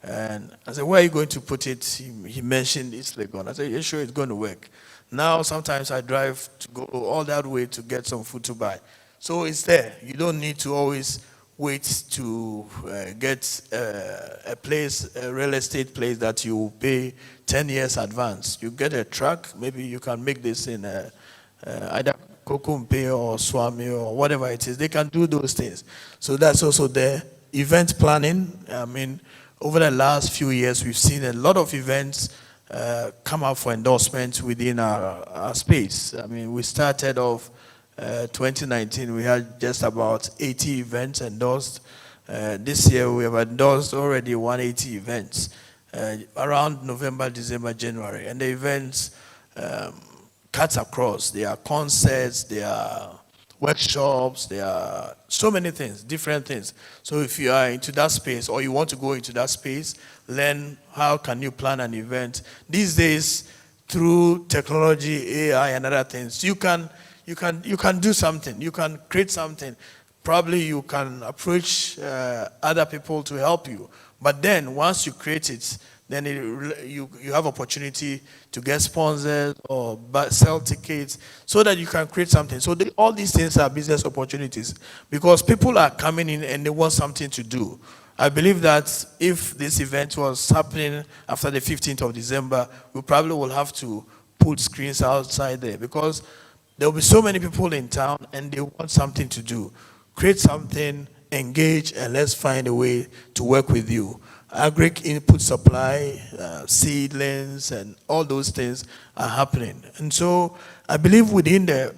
And I said, where are you going to put it? He mentioned East Legon. I said, yeah, sure, it's going to work. Now, sometimes I drive to go all that way to get some food to buy. So it's there. You don't need to always wait to get a place, a real estate place that you pay 10 years advance. You get a truck, maybe you can make this in either Kokumpe or Swami or whatever it is. They can do those things. So that's also there. Event planning, I mean, over the last few years, we've seen a lot of events come up for endorsement within our space. I mean, we started off 2019, we had just about 80 events endorsed. This year, we have endorsed already 180 events around November, December, January. And the events cuts across. There are concerts, there are workshops, there are so many things, different things. So if you are into that space or you want to go into that space, learn how can you plan an event. These days, through technology, AI, and other things, you can do something. You can create something. Probably you can approach other people to help you. But then once you create it, then you have opportunity to get sponsors or sell tickets so that you can create something. So all these things are business opportunities because people are coming in and they want something to do. I believe that if this event was happening after the 15th of December, we probably will have to put screens outside there because there will be so many people in town and they want something to do. Create something, engage, and let's find a way to work with you. Agric input supply, seedlings, and all those things are happening. And so I believe within the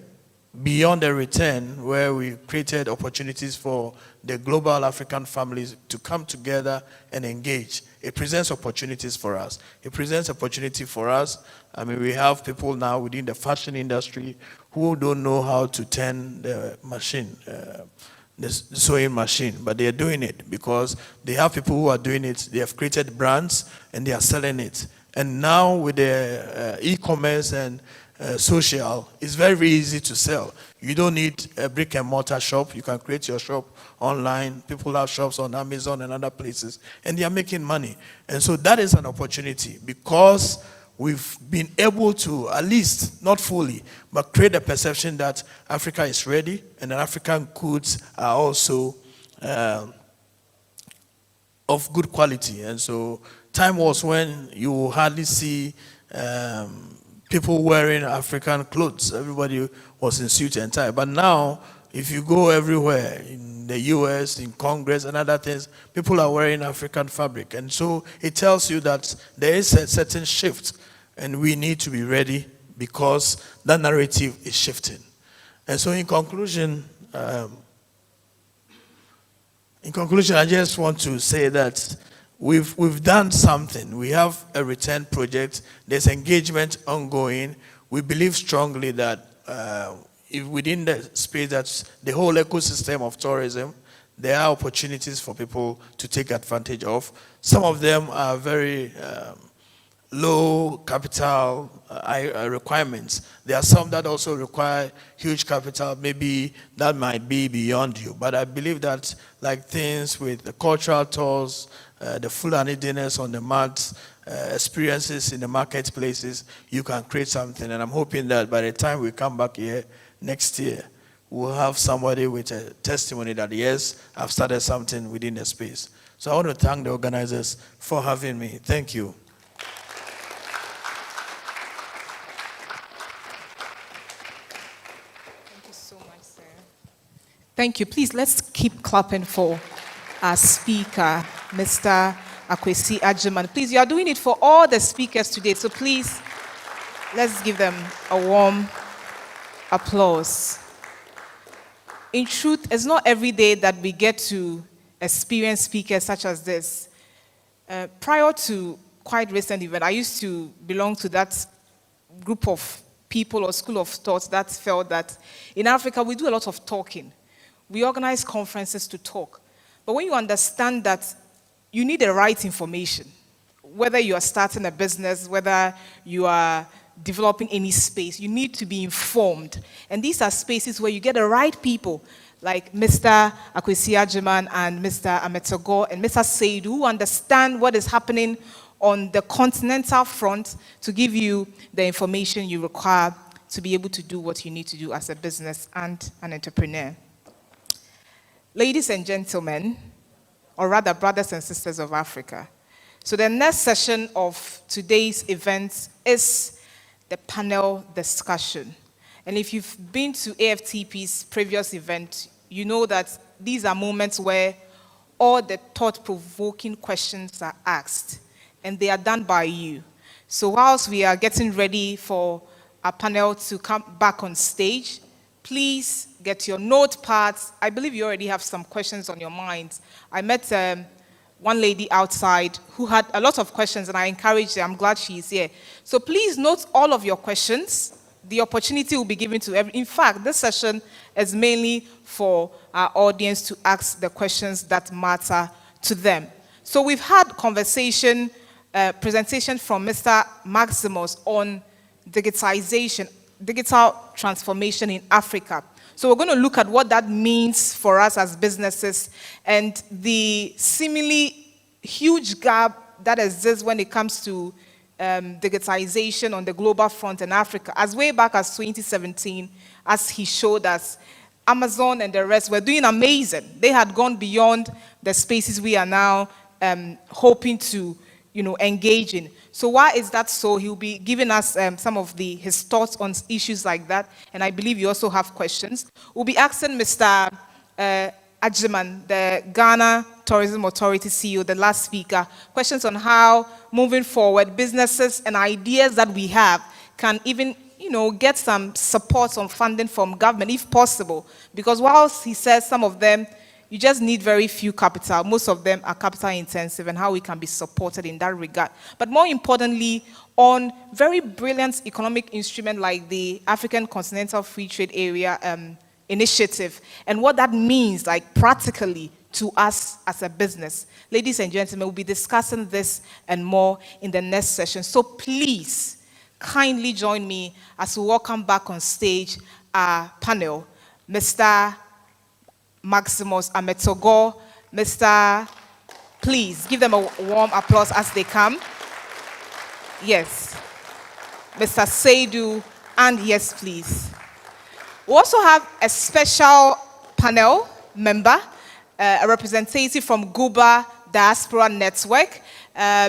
beyond the return, where we created opportunities for the global African families to come together and engage, it presents opportunities for us. It presents opportunity for us. I mean, we have people now within the fashion industry who don't know how to turn the machine, the sewing machine, but they are doing it because they have people who are doing it. They have created brands and they are selling it. And now with the e-commerce and social, it's very, very easy to sell. You don't need a brick and mortar shop. You can create your shop online. People have shops on Amazon and other places, and they are making money. And so that is an opportunity because we've been able to, at least not fully, but create a perception that Africa is ready and that African goods are also of good quality. And so time was when you will hardly see people wearing African clothes. Everybody was in suit and tie. But now, if you go everywhere, in the US, in Congress and other things, people are wearing African fabric. And so it tells you that there is a certain shift, and we need to be ready because that narrative is shifting. And so in conclusion, I just want to say that we've done something. We have a return project. There's engagement ongoing. We believe strongly that if within the space, that's the whole ecosystem of tourism, there are opportunities for people to take advantage of. Some of them are very low capital requirements. There are some that also require huge capital. Maybe that might be beyond you. But I believe that, like things with the cultural tours, the Fulani dinners on the mats, experiences in the marketplaces, you can create something. And I'm hoping that by the time we come back here next year, we'll have somebody with a testimony that, yes, I've started something within the space. So I want to thank the organizers for having me. Thank you. Thank you so much, sir. Thank you. Please, let's keep clapping for our speaker, Mr. Akwesi Agyeman. Please, you are doing it for all the speakers today, so please, let's give them a warm applause. In truth, it's not every day that we get to experience speakers such as this. Prior to quite recent event, I used to belong to that group of people or school of thought that felt that in Africa we do a lot of talking. We organize conferences to talk. But when you understand that you need the right information, whether you are starting a business, whether you are developing any space, you need to be informed. And these are spaces where you get the right people, like Mr. Akwesi Agyeman and Mr. Ametogo and Mr. Seidu, who understand what is happening on the continental front to give you the information you require to be able to do what you need to do as a business and an entrepreneur. Ladies and gentlemen, or rather brothers and sisters of Africa, so the next session of today's event is the panel discussion. And if you've been to AFTP's previous event, you know that these are moments where all the thought-provoking questions are asked, and they are done by you. So whilst we are getting ready for our panel to come back on stage, please get your notepads. I believe you already have some questions on your minds. I met one lady outside who had a lot of questions, and I encouraged her. I'm glad she's here. So please note all of your questions. The opportunity will be given to everyone. In fact, this session is mainly for our audience to ask the questions that matter to them. So we've had presentation from Mr. Maximus on digitization, digital transformation in Africa. So we're going to look at what that means for us as businesses and the seemingly huge gap that exists when it comes to digitization on the global front in Africa. As way back as 2017, as he showed us, Amazon and the rest were doing amazing. They had gone beyond the spaces we are now hoping to engage in. So why is that so? He'll be giving us some of his thoughts on issues like that, and I believe you also have questions. We'll be asking Mr. Agyeman, the Ghana Tourism Authority CEO, the last speaker, questions on how, moving forward, businesses and ideas that we have can even get some support on funding from government, if possible. Because whilst he says some of them, you just need very few capital. Most of them are capital intensive, and how we can be supported in that regard. But more importantly, on very brilliant economic instrument like the African Continental Free Trade Area initiative, and what that means, like practically, to us as a business. Ladies and gentlemen, we'll be discussing this and more in the next session. So please, kindly join me as we welcome back on stage our panel, Mr. Maximus Ametogo, Mr. Please give them a warm applause as they come. Yes. Mr. Seidu, and yes, please. We also have a special panel member, a representative from Guba Diaspora Network.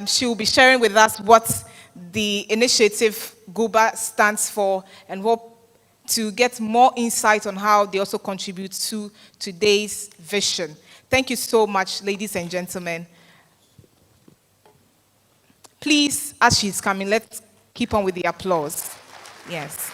She will be sharing with us what the initiative Guba stands for and hope to get more insight on how they also contribute to today's vision. Thank you so much, ladies and gentlemen. Please, as she's coming, let's keep on with the applause. Yes.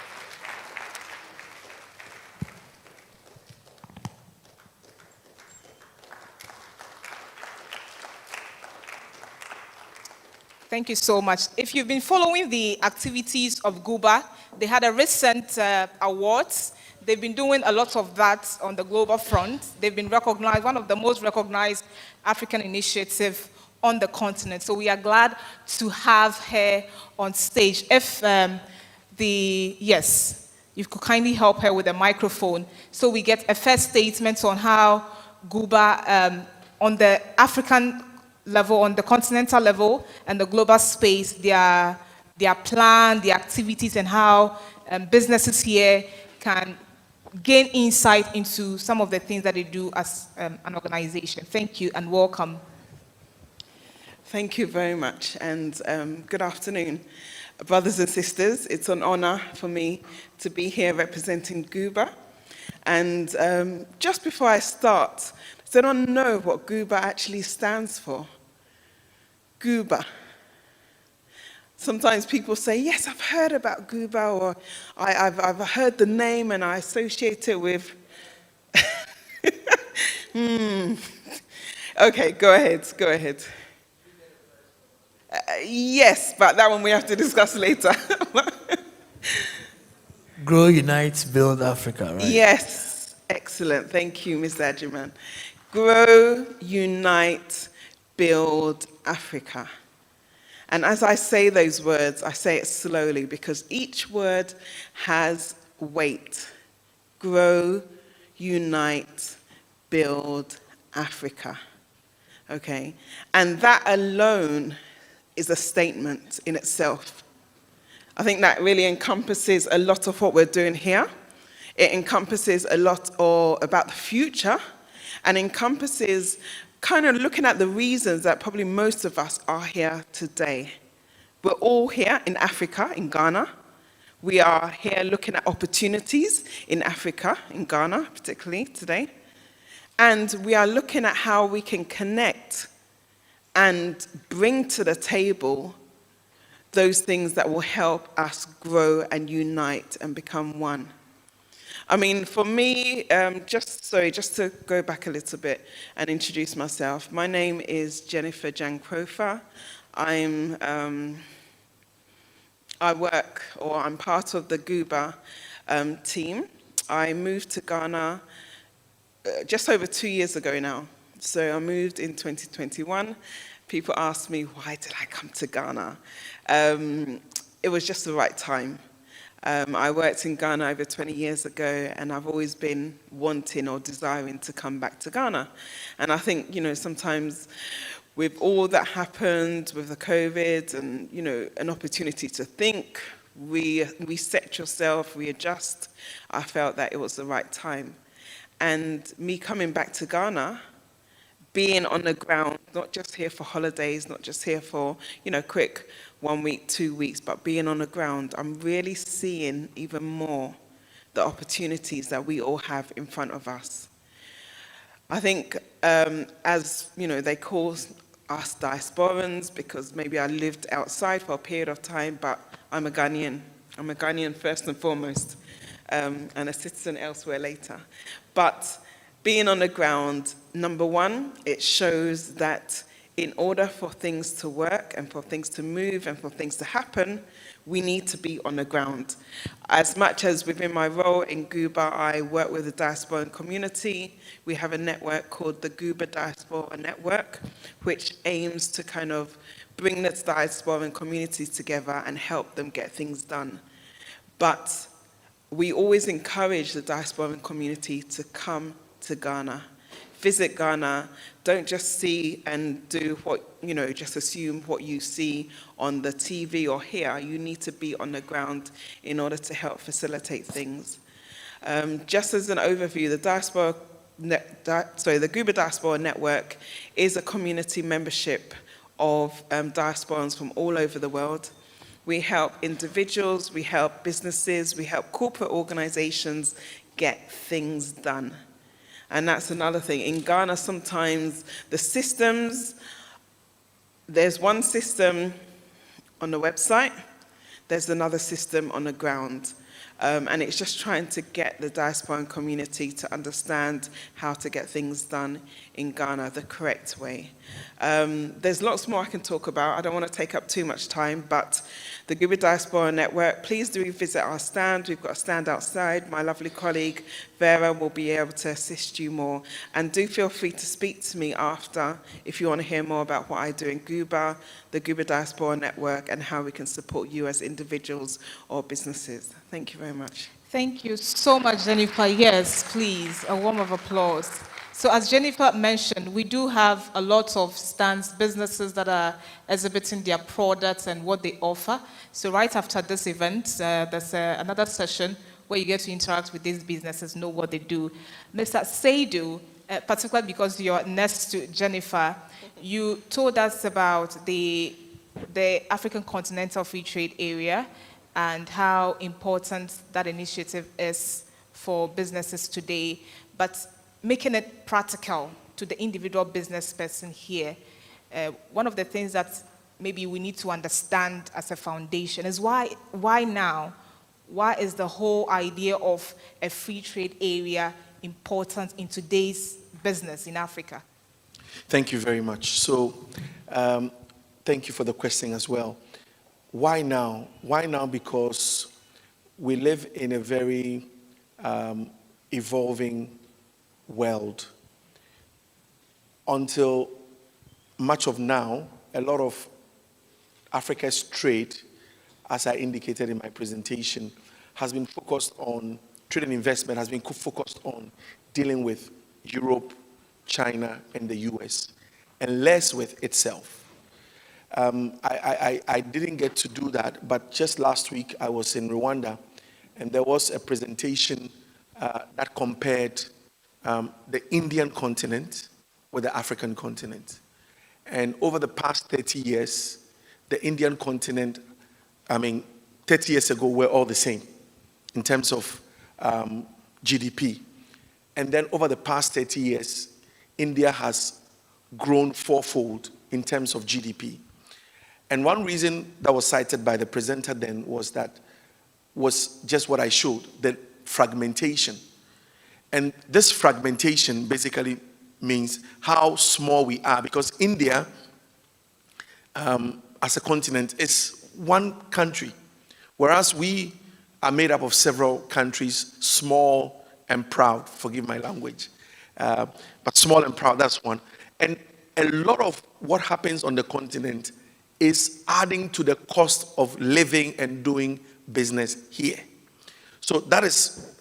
Thank you so much. If you've been following the activities of Guba, they had a recent awards. They've been doing a lot of that on the global front. They've been recognized, one of the most recognized African initiatives on the continent. So we are glad to have her on stage. If yes, you could kindly help her with a microphone so we get a first statement on how Guba, on the African level, on the continental level, and the global space, their plan, their activities, and how businesses here can gain insight into some of the things that they do as an organization. Thank you and welcome. Thank you very much, and good afternoon. Brothers and sisters, it's an honor for me to be here representing Guba. And just before I start, does anyone know what Guba actually stands for? Guba. Sometimes people say, yes, I've heard about Guba, or I've heard the name and I associate it with... Okay, go ahead. Yes, but that one we have to discuss later. Grow, unite, build Africa, right? Yes, excellent. Thank you, Mr. Ajiman. Grow, unite, build Africa. And as I say those words, I say it slowly because each word has weight. Grow, unite, build Africa. Okay? And that alone is a statement in itself. I think that really encompasses a lot of what we're doing here. It encompasses a lot about the future and encompasses kind of looking at the reasons that probably most of us are here today. We're all here in Africa, in Ghana. We are here looking at opportunities in Africa, in Ghana particularly today. And we are looking at how we can connect and bring to the table those things that will help us grow and unite and become one. I mean, for me, just to go back a little bit and introduce myself, my name is Jennifer Jankrofa. I'm part of the Guba team. I moved to Ghana just over 2 years ago now. So I moved in 2021. People asked me, why did I come to Ghana? It was just the right time. I worked in Ghana over 20 years ago, and I've always been wanting or desiring to come back to Ghana. And I think, sometimes with all that happened with the COVID and, an opportunity to think, reset yourself, readjust, I felt that it was the right time. And me coming back to Ghana, being on the ground, not just here for holidays, not just here for, quick 1 week, 2 weeks, but being on the ground, I'm really seeing even more the opportunities that we all have in front of us. I think, as, they call us diasporans, because maybe I lived outside for a period of time, but I'm a Ghanaian. I'm a Ghanaian first and foremost, and a citizen elsewhere later. But being on the ground, number one, it shows that in order for things to work and for things to move and for things to happen, we need to be on the ground. As much as within my role in Guba, I work with the diasporan community, we have a network called the Guba Diaspora Network, which aims to kind of bring the diasporan community together and help them get things done. But we always encourage the diasporan community to come to Ghana. Visit Ghana. Don't just see and do what, just assume what you see on the TV or hear. You need to be on the ground in order to help facilitate things. Just as an overview, the Guba Diaspora Network is a community membership of diasporans from all over the world. We help individuals, we help businesses, we help corporate organizations get things done. And that's another thing. In Ghana, sometimes the systems, there's one system on the website, there's another system on the ground. And it's just trying to get the diasporan community to understand how to get things done in Ghana the correct way. There's lots more I can talk about. I don't want to take up too much time, but the Guba Diaspora Network, please do visit our stand. We've got a stand outside. My lovely colleague, Vera, will be able to assist you more. And do feel free to speak to me after if you want to hear more about what I do in Guba, the Guba Diaspora Network, and how we can support you as individuals or businesses. Thank you very much. Thank you so much, Jennifer. Yes, please, a warm of applause. So as Jennifer mentioned, we do have a lot of stands, businesses that are exhibiting their products and what they offer. So right after this event, there's another session where you get to interact with these businesses, know what they do. Mr. Seidu, particularly because you're next to Jennifer, you told us about the African Continental Free Trade Area and how important that initiative is for businesses today. But making it practical to the individual business person here, one of the things that maybe we need to understand as a foundation is why now? Why is the whole idea of a free trade area important in today's business in Africa? Thank you very much. So, thank you for the question as well. Why now? Why now? Because we live in a very evolving world. Until much of now, a lot of Africa's trade, as I indicated in my presentation, has been focused on, trade and investment has been focused on dealing with Europe, China, and the US, and less with itself. I didn't get to do that, but just last week I was in Rwanda, and there was a presentation that compared the Indian continent with the African continent. And over the past 30 years, the Indian continent, 30 years ago, were all the same in terms of GDP. And then over the past 30 years, India has grown fourfold in terms of GDP. And one reason that was cited by the presenter then was just what I showed, the fragmentation. And this fragmentation basically means how small we are, because India, as a continent, is one country, whereas we are made up of several countries, small and proud, forgive my language, but small and proud, that's one. And a lot of what happens on the continent is adding to the cost of living and doing business here. So that is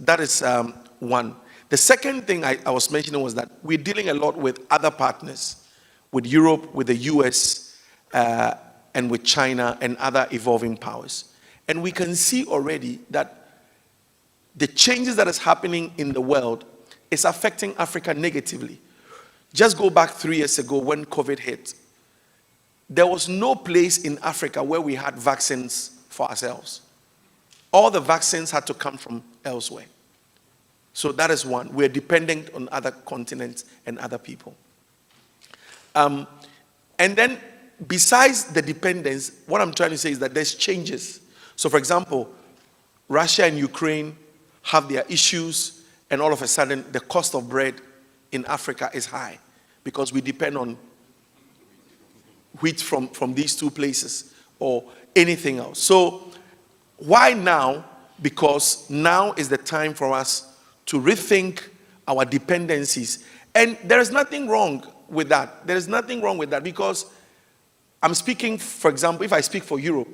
one. The second thing I was mentioning was that we're dealing a lot with other partners, with Europe, with the US, and with China and other evolving powers. And we can see already that the changes that is happening in the world is affecting Africa negatively. Just go back 3 years ago when COVID hit. There was no place in Africa where we had vaccines for ourselves. All the vaccines had to come from elsewhere. So that is one. We're dependent on other continents and other people. And then besides the dependence, what I'm trying to say is that there's changes. So for example, Russia and Ukraine have their issues, and all of a sudden the cost of bread in Africa is high because we depend on wheat from these two places or anything else. So why now? Because now is the time for us to rethink our dependencies. And there is nothing wrong with that. There is nothing wrong with that because I'm speaking, for example, if I speak for Europe,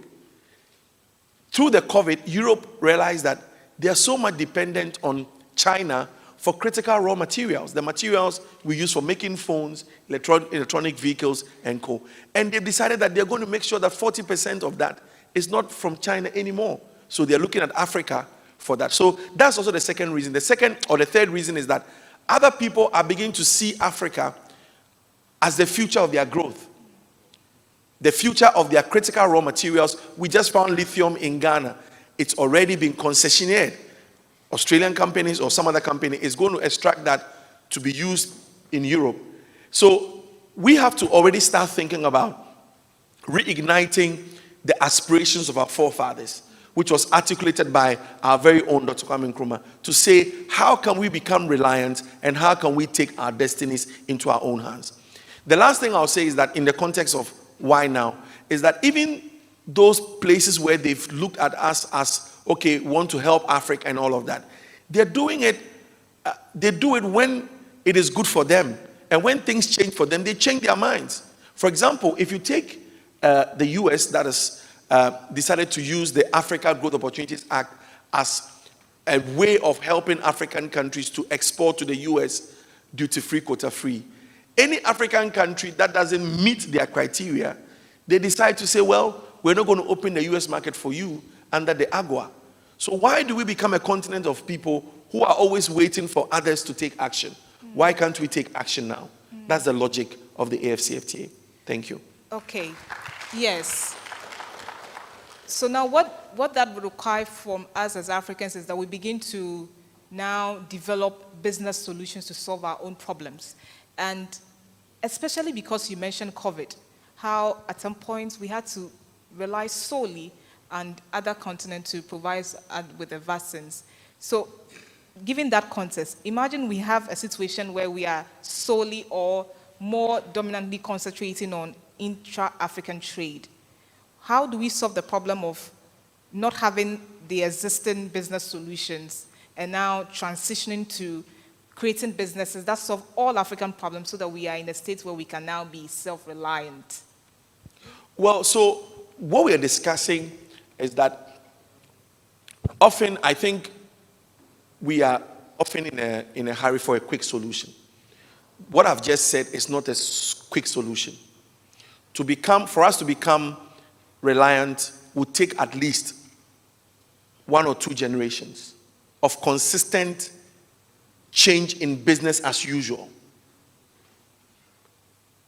through the COVID, Europe realized that they are so much dependent on China for critical raw materials, the materials we use for making phones, electronic vehicles, and co. And they've decided that they're going to make sure that 40% of that is not from China anymore. So they're looking at Africa for that. So that's also the second reason. The second or the third reason is that other people are beginning to see Africa as the future of their growth, the future of their critical raw materials. We just found lithium in Ghana. It's already been concessionaire. Australian companies or some other company is going to extract that to be used in Europe. So we have to already start thinking about reigniting the aspirations of our forefathers, which was articulated by our very own Dr. Kwame Nkrumah, to say, how can we become reliant and how can we take our destinies into our own hands? The last thing I'll say is that in the context of why now, is that even those places where they've looked at us as, okay, want to help Africa and all of that, they're doing it, they do it when it is good for them. And when things change for them, they change their minds. For example, if you take the US that has decided to use the Africa Growth Opportunities Act as a way of helping African countries to export to the US duty-free, quota-free. Any African country that doesn't meet their criteria, they decide to say, well, we're not going to open the US market for you under the AGOA. So why do we become a continent of people who are always waiting for others to take action? Why can't we take action now? That's the logic of the AfCFTA. Thank you. Okay, yes. So now what that would require from us as Africans is that we begin to now develop business solutions to solve our own problems. And especially because you mentioned COVID, how at some points we had to rely solely on other continents to provide us with the vaccines. So given that context, imagine we have a situation where we are solely or more dominantly concentrating on intra-African trade. How do we solve the problem of not having the existing business solutions and now transitioning to creating businesses that solve all African problems so that we are in a state where we can now be self-reliant? Well, so what we are discussing is that often I think we are often in a hurry for a quick solution. What I've just said is not a quick solution. For us to become reliant would take at least 1 or 2 generations of consistent change in business as usual.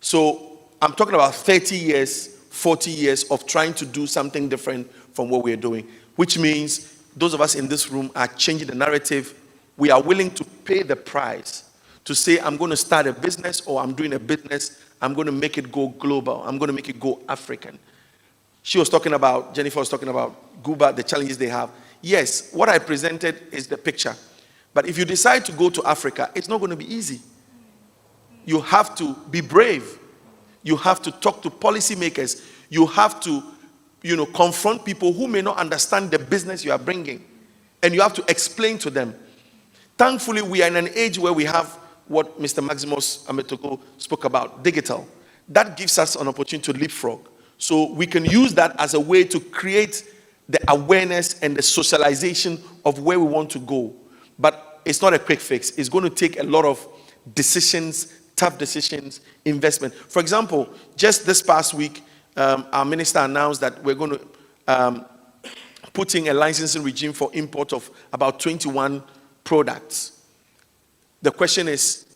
So I'm talking about 30 years, 40 years of trying to do something different from what we're doing, which means those of us in this room are changing the narrative. We are willing to pay the price to say, I'm going to start a business or I'm doing a business, I'm going to make it go global, I'm going to make it go African. Jennifer was talking about Guba, the challenges they have. Yes, what I presented is the picture. But if you decide to go to Africa, it's not going to be easy. You have to be brave. You have to talk to policymakers. You have to, confront people who may not understand the business you are bringing. And you have to explain to them. Thankfully, we are in an age where we have what Mr. Maximus Ametoko spoke about, digital. That gives us an opportunity to leapfrog. So we can use that as a way to create the awareness and the socialization of where we want to go. But it's not a quick fix. It's going to take a lot of decisions, tough decisions, investment. For example, just this past week, our minister announced that we're going to put in a licensing regime for import of about 21 products. The question is,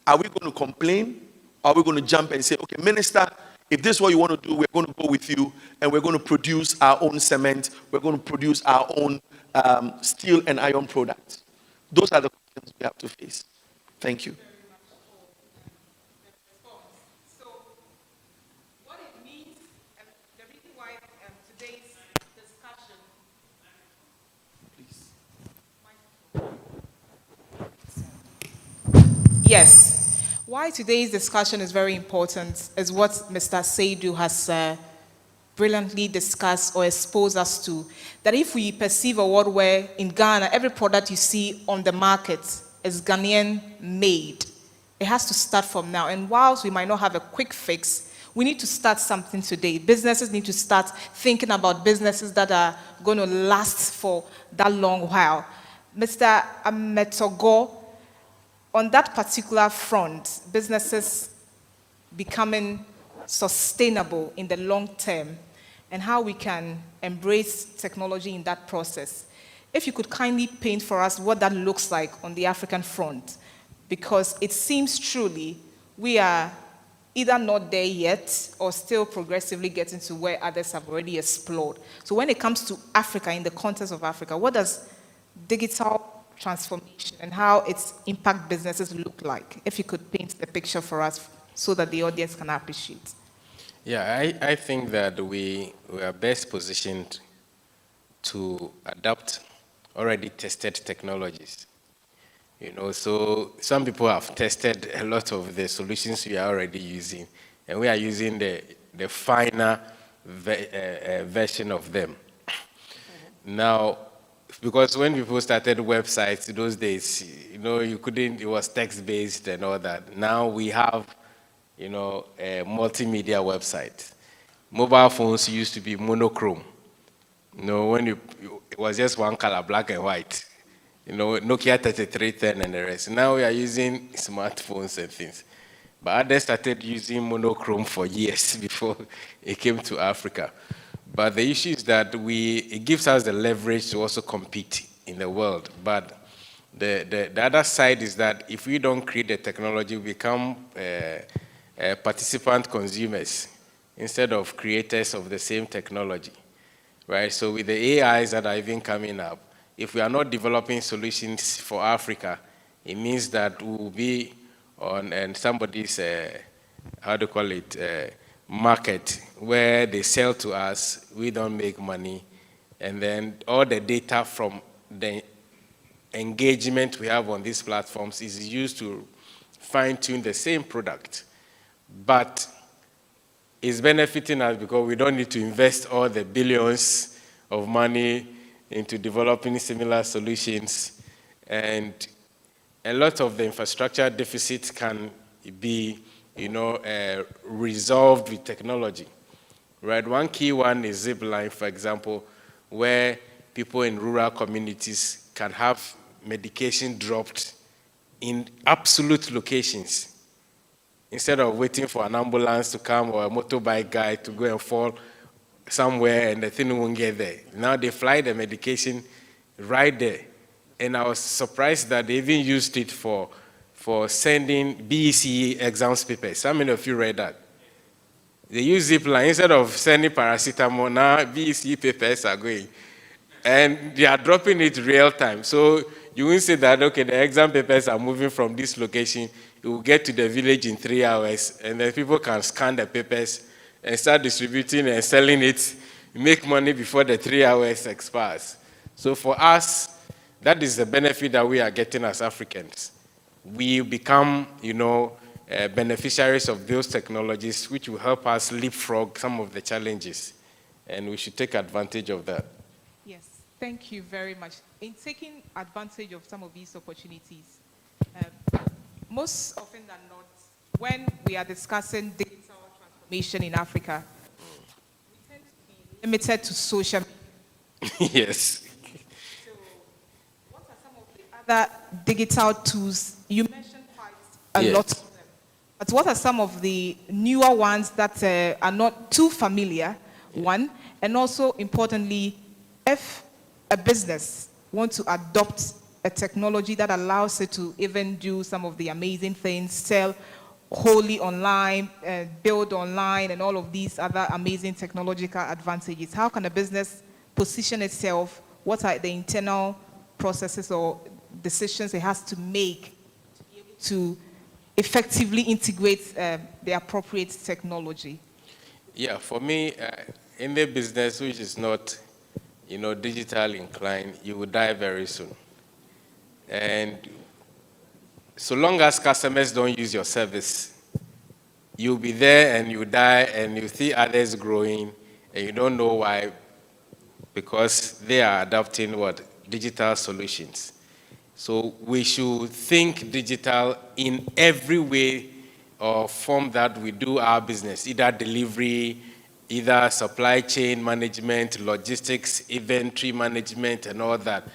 are we going to complain? Are we going to jump and say, okay, minister, if this is what you want to do, we're going to go with you, and we're going to produce our own cement, we're going to produce our own steel and iron products. Those are the questions we have to face. Thank you. So, what it means, and the reason why today's discussion. Yes. Why today's discussion is very important is what Mr. Seidu has brilliantly discussed or exposed us to. That if we perceive a world where in Ghana, every product you see on the market is Ghanaian made, it has to start from now. And whilst we might not have a quick fix, We need to start something today. Businesses need to start thinking about businesses that are going to last for that long while. Mr. Ametogo, on that particular front, businesses becoming sustainable in the long term and how we can embrace technology in that process. If you could kindly paint for us what that looks like on the African front, because it seems truly we are either not there yet or still progressively getting to where others have already explored. So when it comes to Africa, in the context of Africa, what does digital transformation and how its impact businesses look like? If you could paint the picture for us so that the audience can appreciate. Yeah, I think that we are best positioned to adopt already tested technologies. You know, so some people have tested a lot of the solutions we are already using, and we are using the finer version of them. Now, because when people started websites those days, you know, you couldn't, it was text-based and all that. Now we have, you know, a multimedia website. Mobile phones used to be monochrome. You know, when it was just one color, black and white. You know, Nokia 3310 and the rest. Now we are using smartphones and things. But others started using monochrome for years before it came to Africa. But the issue is that it gives us the leverage to also compete in the world. But the other side is that if we don't create the technology, we become participant consumers instead of creators of the same technology, right? So with the AIs that are even coming up, if we are not developing solutions for Africa, it means that we will be on somebody's, how do you call it, market where they sell to us, we don't make money, and then all the data from the engagement we have on these platforms is used to fine-tune the same product. But it's benefiting us because we don't need to invest all the billions of money into developing similar solutions, and a lot of the infrastructure deficit can be, you know, resolved with technology, right? One key one is Zipline, for example, where people in rural communities can have medication dropped in absolute locations instead of waiting for an ambulance to come or a motorbike guy to go and fall somewhere and the thing won't get there. Now they fly the medication right there. And I was surprised that they even used it for sending BECE exams papers. How many of you read that? They use Zipline. Instead of sending paracetamol, now BECE papers are going. And they are dropping it real time. So you will say that, okay, the exam papers are moving from this location. It will get to the village in 3 hours. And then people can scan the papers and start distributing and selling it, make money before the 3 hours expires. So for us, that is the benefit that we are getting as Africans. We become, you know, beneficiaries of those technologies, which will help us leapfrog some of the challenges. And we should take advantage of that. Yes, thank you very much. In taking advantage of some of these opportunities, most often than not, when we are discussing digital transformation in Africa, we tend to be limited to social media. Yes. So what are some of the other digital tools? You mentioned quite a lot of them. But what are some of the newer ones that are not too familiar, one? And also, importantly, if a business wants to adopt a technology that allows it to even do some of the amazing things, sell wholly online, build online, and all of these other amazing technological advantages, how can a business position itself? What are the internal processes or decisions it has to make to be able to effectively integrate the appropriate technology? Yeah, for me, in the business which is not, you know, digital inclined, you will die very soon. And so long as customers don't use your service, you'll be there and you die and you see others growing and you don't know why, because they are adopting what? Digital solutions. So we should think digital in every way or form that we do our business, either delivery, either supply chain management, logistics, inventory management, and all that.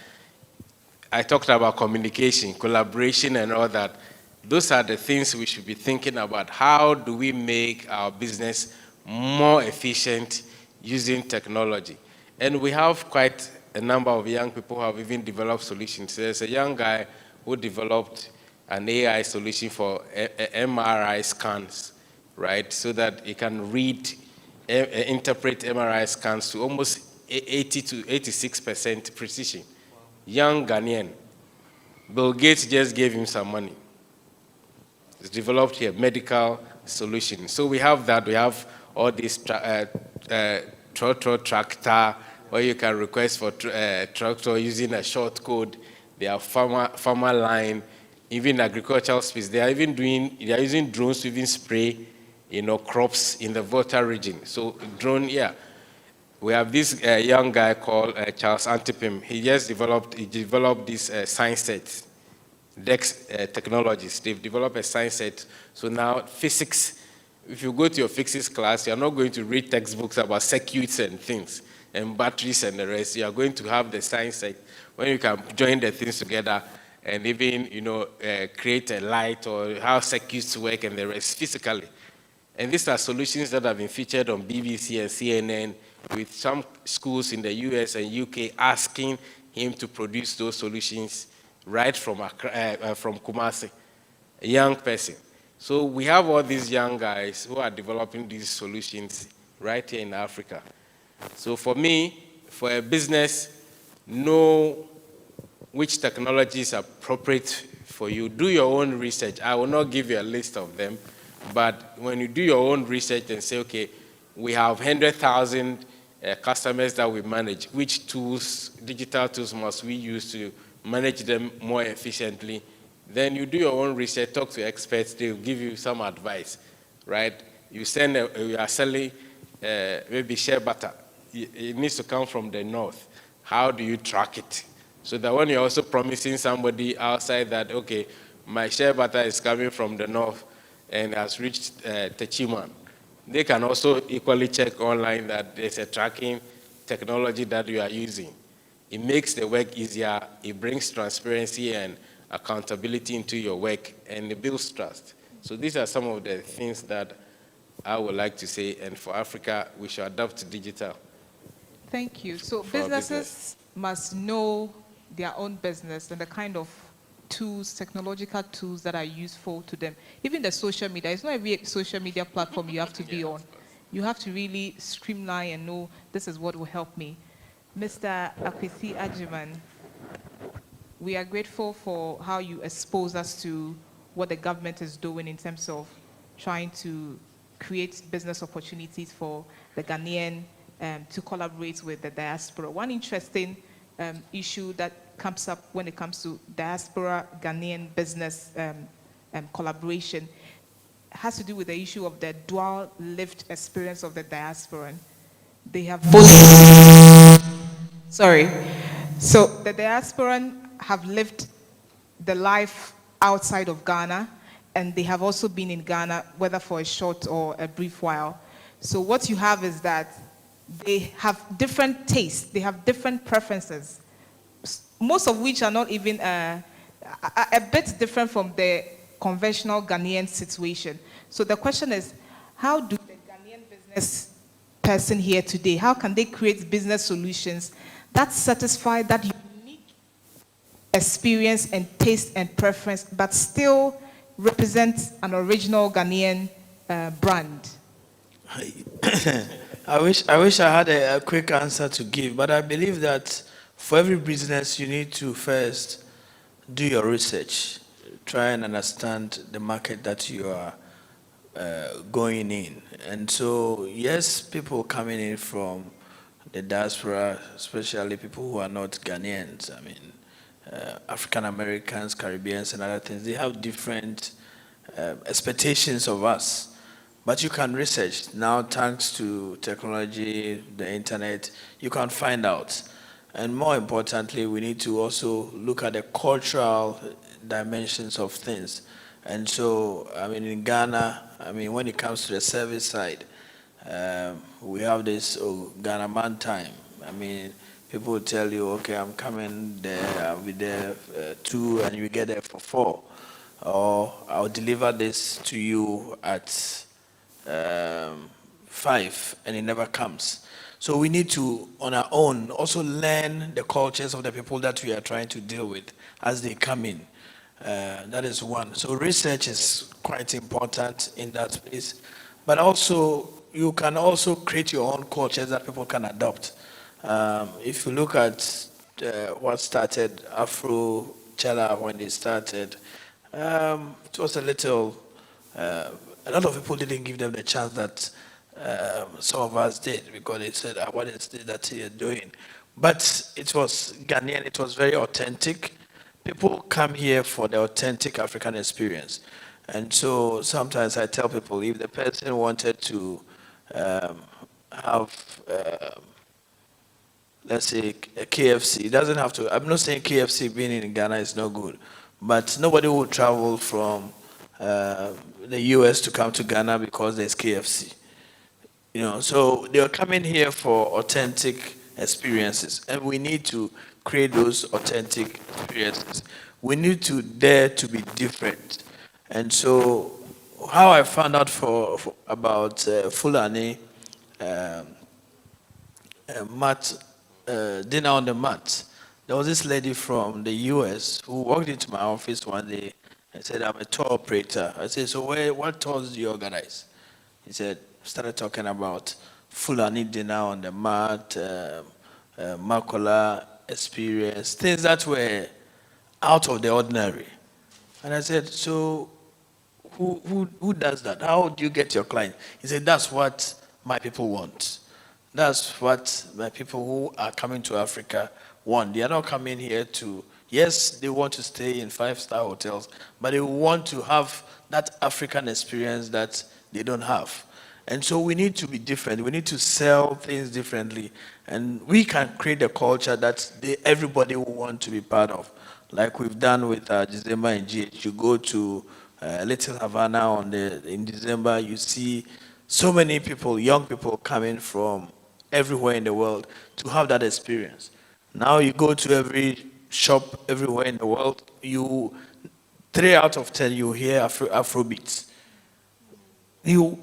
I talked about communication, collaboration, and all that. Those are the things we should be thinking about. How do we make our business more efficient using technology? And we have quite a number of young people who have even developed solutions. There's a young guy who developed an AI solution for MRI scans, right? So that he can read, interpret MRI scans to almost 80 to 86% precision. Young Ghanaian. Bill Gates just gave him some money. It's developed here, medical solution. So we have that. We have all these tractor, where you can request for tractor using a short code. They have farmer line, even agricultural space. They are using drones to even spray, crops in the Volta region. So drone, yeah. We have this young guy called Charles Antipim. He developed this science set, DEX technologies. They've developed a science set. So now physics, if you go to your physics class, you're not going to read textbooks about circuits and things and batteries and the rest. You are going to have the science set when you can join the things together and even, create a light or how circuits work and the rest physically. And these are solutions that have been featured on BBC and CNN, with some schools in the US and UK asking him to produce those solutions right from Kumasi, a young person. So we have all these young guys who are developing these solutions right here in Africa. So for me, for a business, know which technology is appropriate for you. Do your own research. I will not give you a list of them, but when you do your own research and say, okay, we have 100,000 customers that we manage, which tools, digital tools must we use to manage them more efficiently? Then you do your own research, talk to experts, they'll give you some advice, right? You are selling maybe shea butter. It needs to come from the north. How do you track it? So that when you're also promising somebody outside that, okay, my shea butter is coming from the north and has reached Techiman, they can also equally check online that there's a tracking technology that you are using. It makes the work easier. It brings transparency and accountability into your work, and it builds trust. So these are some of the things that I would like to say, and for Africa, we should adapt to digital. Thank you. So businesses must know their own business and the kind of tools, technological tools that are useful to them. Even the social media, it's not every social media platform you have to be on. You have to really streamline and know this is what will help me. Mr. Akwesi Ajiman, we are grateful for how you expose us to what the government is doing in terms of trying to create business opportunities for the Ghanaian to collaborate with the diaspora. One interesting issue that comes up when it comes to diaspora Ghanaian business collaboration has to do with the issue of the dual lived experience of the diasporan. They have both. Sorry. So the diasporan have lived the life outside of Ghana, and they have also been in Ghana, whether for a short or a brief while. So what you have is that they have different tastes, they have different preferences, most of which are not even a bit different from the conventional Ghanaian situation. So the question is, how do the Ghanaian business person here today, how can they create business solutions that satisfy that unique experience and taste and preference, but still represent an original Ghanaian brand? I wish I had a quick answer to give, but I believe that for every business, you need to first do your research, try and understand the market that you are going in. And so, yes, people coming in from the diaspora, especially people who are not Ghanaians, I mean, African Americans, Caribbeans, and other things, they have different expectations of us. But you can research. Now, thanks to technology, the internet, you can find out. And more importantly, we need to also look at the cultural dimensions of things. And so, I mean, in Ghana, I mean, when it comes to the service side, we have this Ghana man time. I mean, people will tell you, okay, I'm coming there, I'll be there 2, and you get there for 4. Or I'll deliver this to you at 5, and it never comes. So we need to, on our own, also learn the cultures of the people that we are trying to deal with as they come in. That is one. So research is quite important in that space. But also, you can also create your own cultures that people can adopt. If you look at what started Afro Chela when they started, it was a little, a lot of people didn't give them the chance that some of us did, because they said, what is it that you're doing? But it was Ghanaian, it was very authentic. People come here for the authentic African experience. And so sometimes I tell people, if the person wanted to have, let's say, a KFC, it doesn't have to, I'm not saying KFC being in Ghana is no good, but nobody will travel from the US to come to Ghana because there's KFC. You know, so they're coming here for authentic experiences, and we need to create those authentic experiences. We need to dare to be different. And so how I found out about Fulani dinner on the mat, there was this lady from the US who walked into my office one day and said, I'm a tour operator. I said, so what tours do you organize? He said, started talking about Fulani dinner on the mat, Makola experience, things that were out of the ordinary. And I said, so who does that? How do you get your client? He said, that's what my people want. That's what my people who are coming to Africa want. They are not coming here to, yes, they want to stay in 5-star hotels, but they want to have that African experience that they don't have. And so we need to be different. We need to sell things differently. And we can create a culture that everybody will want to be part of. Like we've done with December and GH. You go to Little Havana in December, you see so many people, young people coming from everywhere in the world to have that experience. Now you go to every shop everywhere in the world, 3 out of 10 you hear Afrobeats.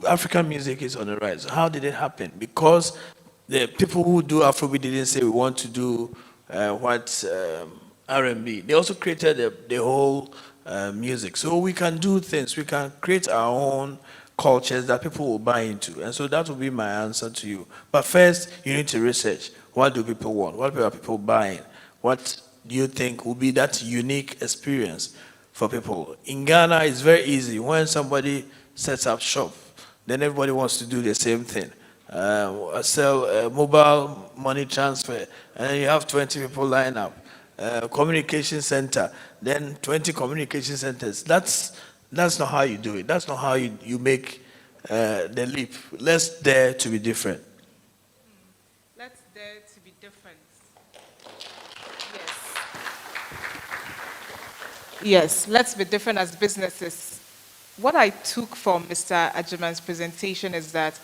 African music is on the rise. How did it happen? Because the people who do Afrobeat didn't say we want to do R&B. They also created the whole music. So we can do things. We can create our own cultures that people will buy into. And so that will be my answer to you. But first, you need to research. What do people want? What are people buying? What do you think will be that unique experience for people? In Ghana, it's very easy. When somebody sets up shop, then everybody wants to do the same thing. Sell mobile money transfer, and you have 20 people line up. Communication center, then 20 communication centers. That's not how you do it. That's not how you make the leap. Let's dare to be different. Let's dare to be different. Yes, let's be different as businesses. What I took from Mr. Ajiman's presentation is that,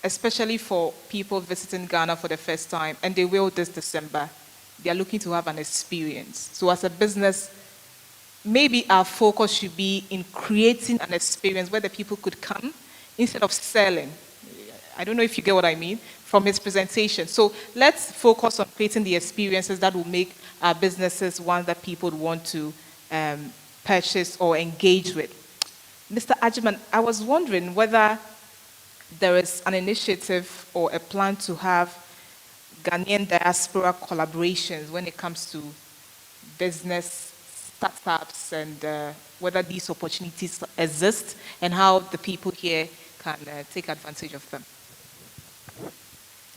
especially for people visiting Ghana for the first time, and they will this December, they are looking to have an experience. So as a business, maybe our focus should be in creating an experience where the people could come instead of selling. I don't know if you get what I mean from his presentation. So let's focus on creating the experiences that will make our businesses ones that people want to purchase or engage with. Mr. Ajiman, I was wondering whether there is an initiative or a plan to have Ghanaian diaspora collaborations when it comes to business startups, and whether these opportunities exist and how the people here can take advantage of them.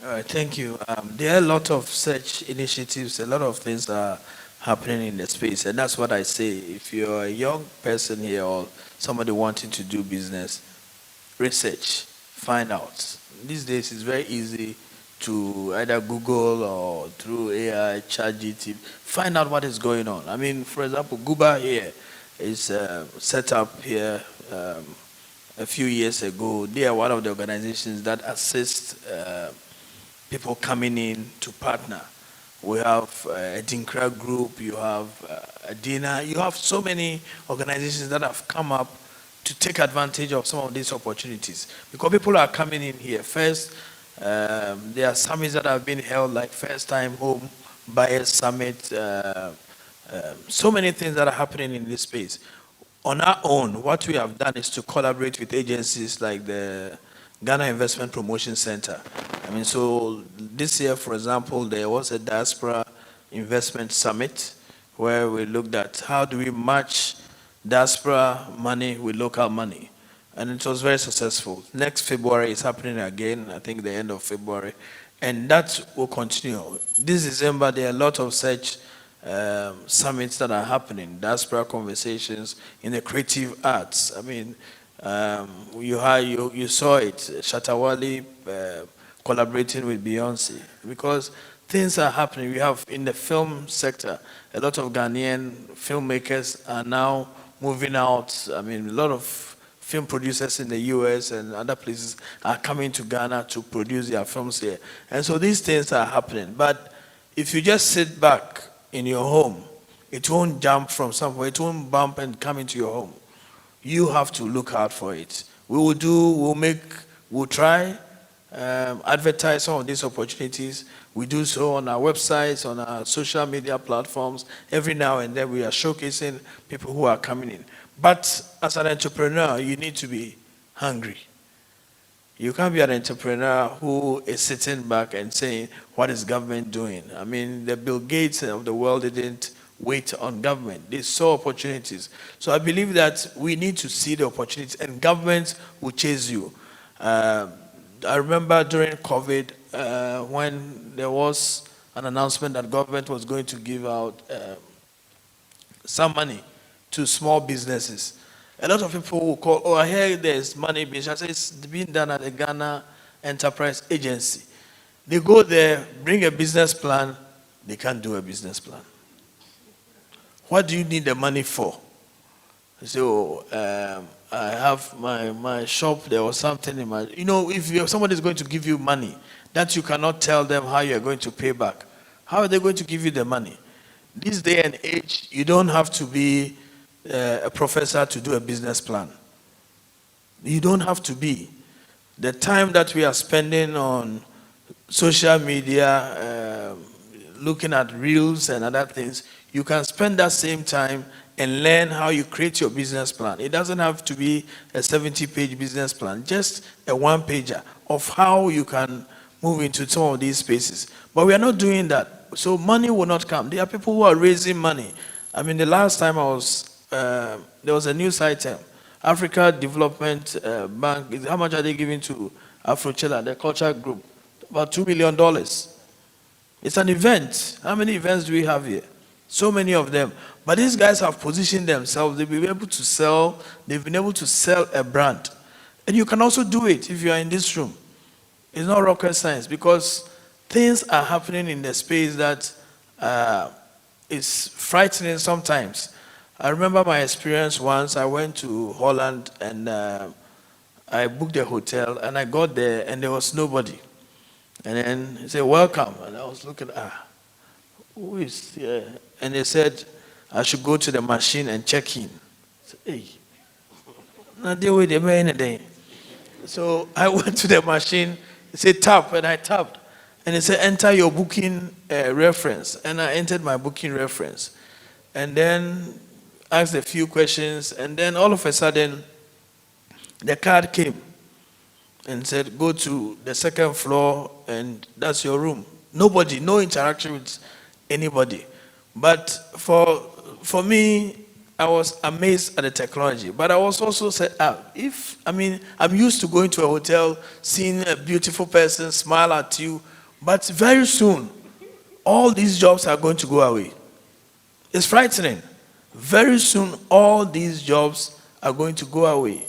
All right, thank you. There are a lot of such initiatives, a lot of things are happening in the space, and that's what I say. If you're a young person here or somebody wanting to do business, research, find out. These days it's very easy to either Google or through AI, ChatGPT, find out what is going on. I mean, for example, Guba here, is set up here a few years ago. They are one of the organizations that assist people coming in to partner. We have a Dinkra group, you have a Dina, you have so many organizations that have come up to take advantage of some of these opportunities. Because people are coming in here. First, there are summits that have been held, like First Time Home Buyers Summit, so many things that are happening in this space. On our own, what we have done is to collaborate with agencies like the Ghana Investment Promotion Center. I mean, so this year, for example, there was a Diaspora Investment Summit where we looked at how do we match diaspora money with local money. And it was very successful. Next February is happening again, I think the end of February. And that will continue. This December, there are a lot of such summits that are happening, diaspora conversations in the creative arts. I mean, you saw it, Shatawali collaborating with Beyonce, because things are happening. We have in the film sector, a lot of Ghanaian filmmakers are now moving out. I mean, a lot of film producers in the US and other places are coming to Ghana to produce their films here. And so these things are happening. But if you just sit back in your home, it won't jump from somewhere, it won't bump and come into your home. You have to look out for it. We'll try, advertise some of these opportunities. We do so on our websites, on our social media platforms. Every now and then we are showcasing people who are coming in. But as an entrepreneur, you need to be hungry. You can't be an entrepreneur who is sitting back and saying, what is government doing? I mean, the Bill Gates of the world didn't wait on government. They saw opportunities. So I believe that we need to see the opportunities, and government will chase you. I remember during COVID, when there was an announcement that government was going to give out some money to small businesses. A lot of people will call, oh, I hear there's money being, I say it's being done at the Ghana Enterprise Agency. They go there, bring a business plan, they can't do a business plan. What do you need the money for? So I have my shop, there was something in my, if somebody is going to give you money, that you cannot tell them how you're going to pay back. How are they going to give you the money? This day and age, you don't have to be a professor to do a business plan. You don't have to be. The time that we are spending on social media, looking at reels and other things, you can spend that same time and learn how you create your business plan. It doesn't have to be a 70-page business plan, just a one-pager of how you can move into some of these spaces. But we are not doing that. So money will not come. There are people who are raising money. I mean, the last time I was, there was a news item. Africa Development Bank, how much are they giving to Afrochella, the culture group? About $2 million. It's an event. How many events do we have here? So many of them. But these guys have positioned themselves. They've been able to sell. They've been able to sell a brand. And you can also do it if you are in this room. It's not rocket science, because things are happening in the space that is frightening sometimes. I remember my experience once. I went to Holland and I booked a hotel, and I got there and there was nobody. And then he said, welcome. And I was looking, who is here? And they said, I should go to the machine and check in. I said, hey, not deal with anything. So I went to the machine. He said, tap, and I tapped. And he said, enter your booking reference. And I entered my booking reference. And then asked a few questions. And then all of a sudden, the card came and said, go to the second floor, and that's your room. Nobody, no interaction with anybody. But for me, I was amazed at the technology. But I was also said, I'm used to going to a hotel, seeing a beautiful person smile at you, but very soon, all these jobs are going to go away. It's frightening. Very soon, all these jobs are going to go away.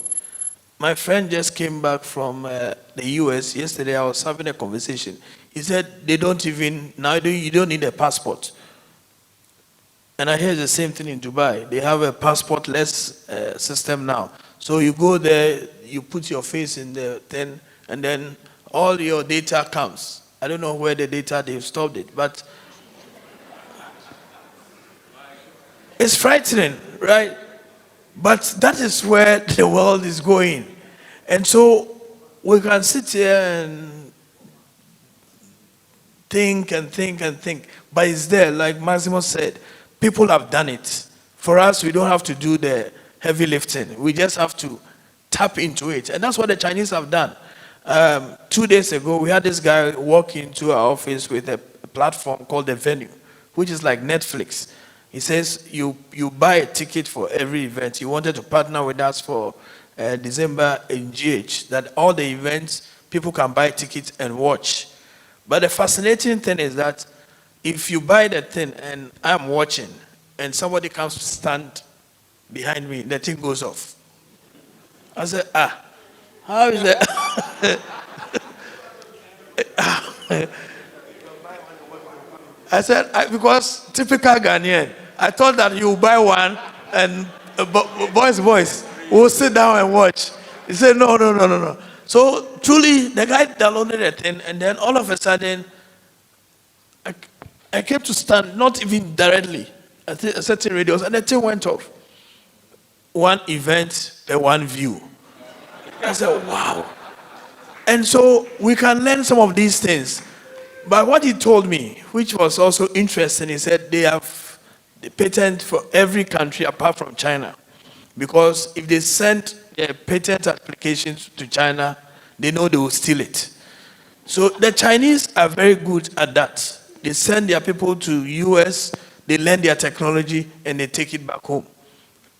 My friend just came back from the US. Yesterday, I was having a conversation. He said, they don't even, now you don't need a passport. And I hear the same thing in Dubai. They have a passport-less system now. So you go there, you put your face in the thing, and then all your data comes. I don't know where the data, they've stopped it, but it's frightening, right? But that is where the world is going. And so we can sit here and think and think and think, but it's there, like Massimo said. People have done it. For us, we don't have to do the heavy lifting. We just have to tap into it. And that's what the Chinese have done. 2 days ago, we had this guy walk into our office with a platform called The Venue, which is like Netflix. He says you buy a ticket for every event. He wanted to partner with us for December in GH, that all the events, people can buy tickets and watch. But the fascinating thing is that if you buy the thing and I'm watching and somebody comes to stand behind me, the thing goes off. I said, how is that? I said, because typical Ghanaian, I thought that you buy one and boys, we'll sit down and watch. He said, no. So truly, the guy downloaded the thing, and then all of a sudden, I came to stand, not even directly, at certain radios, and the thing went off. One event, one view. I said, wow. And so we can learn some of these things. But what he told me, which was also interesting, he said they have the patent for every country apart from China. Because if they send their patent applications to China, they know they will steal it. So the Chinese are very good at that. They send their people to US, they learn their technology, and they take it back home.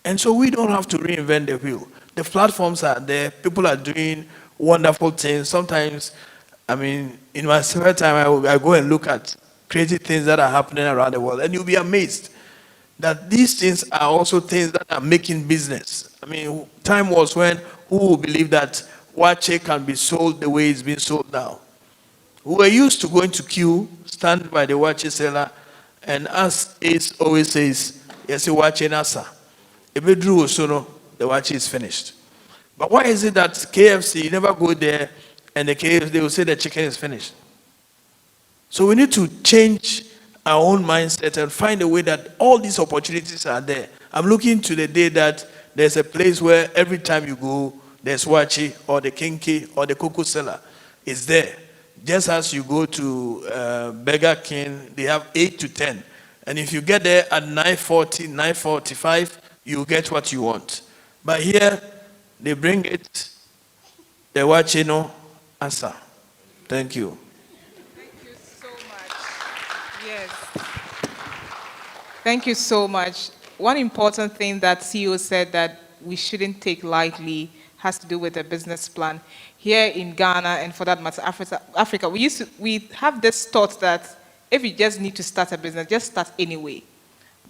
And so we don't have to reinvent the wheel. The platforms are there. People are doing wonderful things. Sometimes, in my spare time, I go and look at crazy things that are happening around the world, and you'll be amazed that these things are also things that are making business. Time was when who would believe that Wache can be sold the way it's being sold now? We were used to going to queue, stand by the Wache seller, and as Ace always says, yes, Wache nasa. If we drew sono, the Wache is finished. But why is it that KFC, you never go there, and the KFC, they will say the chicken is finished? So we need to change our own mindset and find a way that all these opportunities are there. I'm looking to the day that there's a place where every time you go, there's Wachi or the Kinky or the Cocoa Seller. It's there. Just as you go to Burger King, they have 8 to 10. And if you get there at 9:40, 9:45, you get what you want. But here, they bring it, the Wachi no answer. Thank you. Thank you so much. Yes. Thank you so much. One important thing that CEO said that we shouldn't take lightly has to do with a business plan. Here in Ghana, and for that matter, Africa, we have this thought that if you just need to start a business, just start anyway.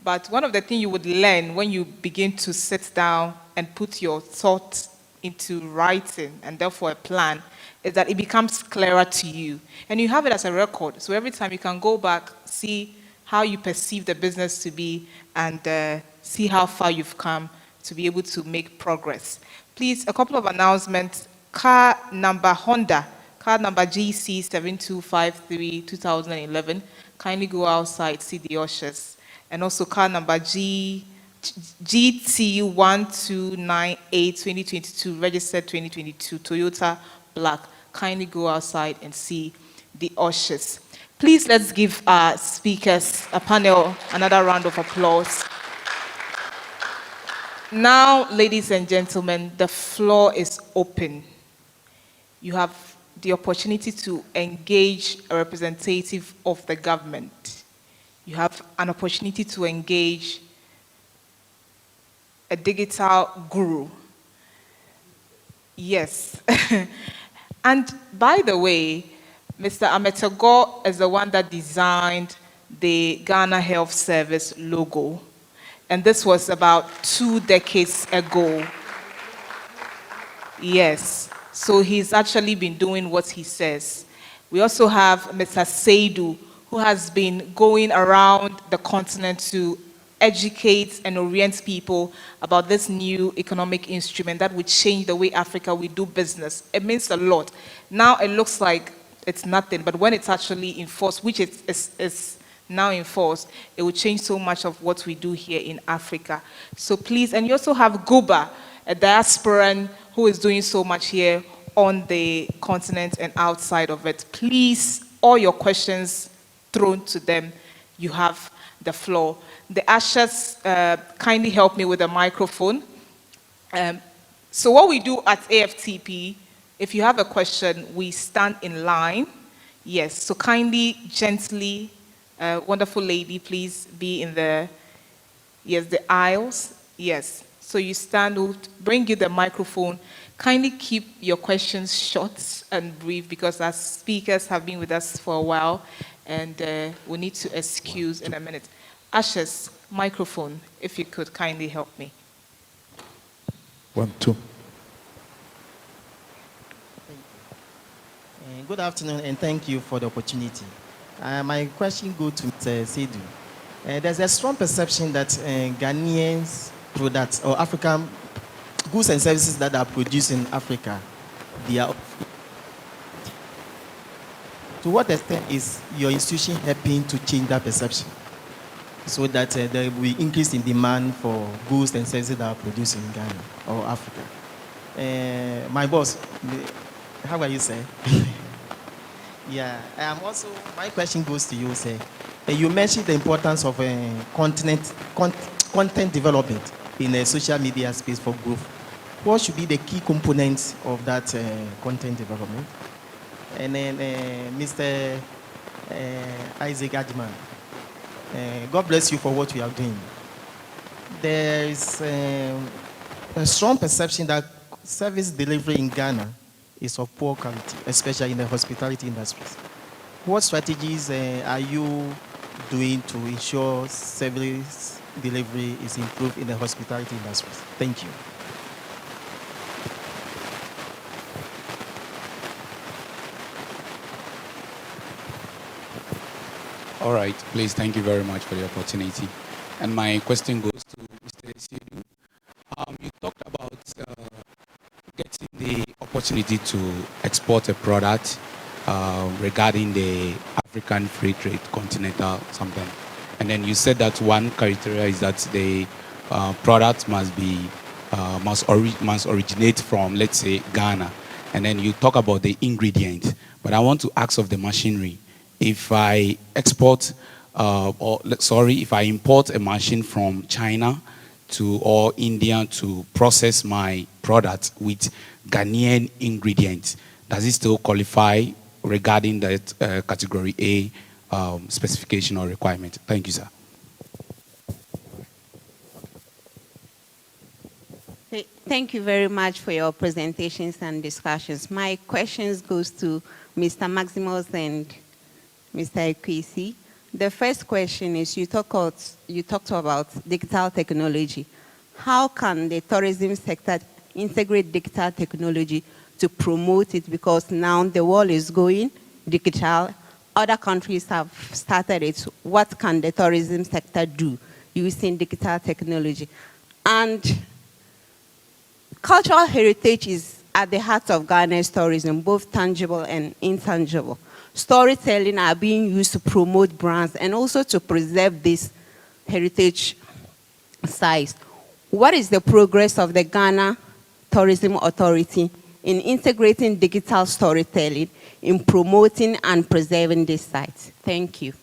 But one of the things you would learn when you begin to sit down and put your thoughts into writing and therefore a plan is that it becomes clearer to you. And you have it as a record. So every time you can go back, see how you perceive the business to be, and see how far you've come to be able to make progress. Please, a couple of announcements. Car number Honda, car number GC7253 2011. Kindly go outside, see the ushers. And also car number GT1298 2022, registered 2022, Toyota Black. Kindly go outside and see the ushers. Please, let's give our speakers, a panel, another round of applause. Now, ladies and gentlemen, the floor is open. You have the opportunity to engage a representative of the government. You have an opportunity to engage a digital guru. Yes. And by the way, Mr. Ametogo is the one that designed the Ghana Health Service logo. And this was about 2 decades ago. Yes. So he's actually been doing what he says. We also have Mr. Seidu, who has been going around the continent to educate and orient people about this new economic instrument that would change the way Africa will do business. It means a lot. Now it looks like it's nothing, but when it's actually enforced, which is now enforced, it will change so much of what we do here in Africa. So please, and you also have Guba, a diasporan who is doing so much here on the continent and outside of it. Please, all your questions thrown to them. You have the floor. The ushers kindly help me with the microphone. So what we do at AfTP, if you have a question, we stand in line. Yes, so kindly, gently, wonderful lady, please be in the, yes, the aisles. Yes, so you stand, we'll bring you the microphone. Kindly keep your questions short and brief because our speakers have been with us for a while and we need to excuse in a minute. Ushers, microphone, if you could kindly help me. 1, 2. Good afternoon, and thank you for the opportunity. My question goes to Mr. Seydou. There's a strong perception that Ghanaians products or African goods and services that are produced in Africa, they are. To what extent is your institution helping to change that perception so that there will be increase in demand for goods and services that are produced in Ghana or Africa? My boss, how are you, sir? Yeah, also, my question goes to you, sir. You mentioned the importance of content development in the social media space for growth. What should be the key components of that content development? And then Mr. Isaac Adjiman, God bless you for what you are doing. There is a strong perception that service delivery in Ghana is of poor quality, especially in the hospitality industries. What strategies are you doing to ensure service delivery is improved in the hospitality industries? Thank you. All right, please, thank you very much for the opportunity. And my question goes to Mr. Seydou. You talked about getting the opportunity to export a product regarding the African free trade, continental something. And then you said that one criteria is that the product must originate from, let's say, Ghana. And then you talk about the ingredients. But I want to ask of the machinery. If I export, if I import a machine from China or India to process my product with Ghanaian ingredients, does it still qualify regarding that category A specification or requirement? Thank you, sir. Thank you very much for your presentations and discussions. My questions goes to Mr. Maximus and Mr. Ekwesi. The first question is, you talked about digital technology. How can the tourism sector integrate digital technology to promote it? Because now the world is going digital. Other countries have started it. What can the tourism sector do using digital technology? And cultural heritage is at the heart of Ghana's tourism, both tangible and intangible. Storytelling are being used to promote brands and also to preserve this heritage sites. What is the progress of the Ghana Tourism Authority in integrating digital storytelling in promoting and preserving these sites? Thank you.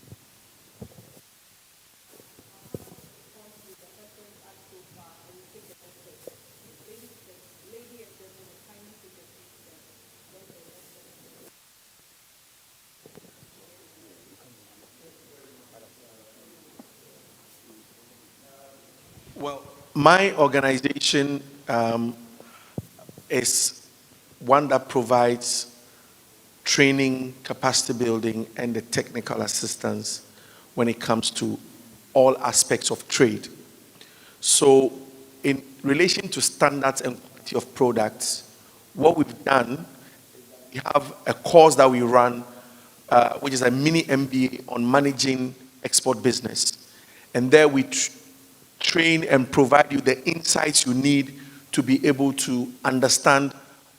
Well, my organization is one that provides training, capacity building, and the technical assistance when it comes to all aspects of trade. So in relation to standards and quality of products, what we've done, we have a course that we run, which is a mini MBA on managing export business. And there we train and provide you the insights you need to be able to understand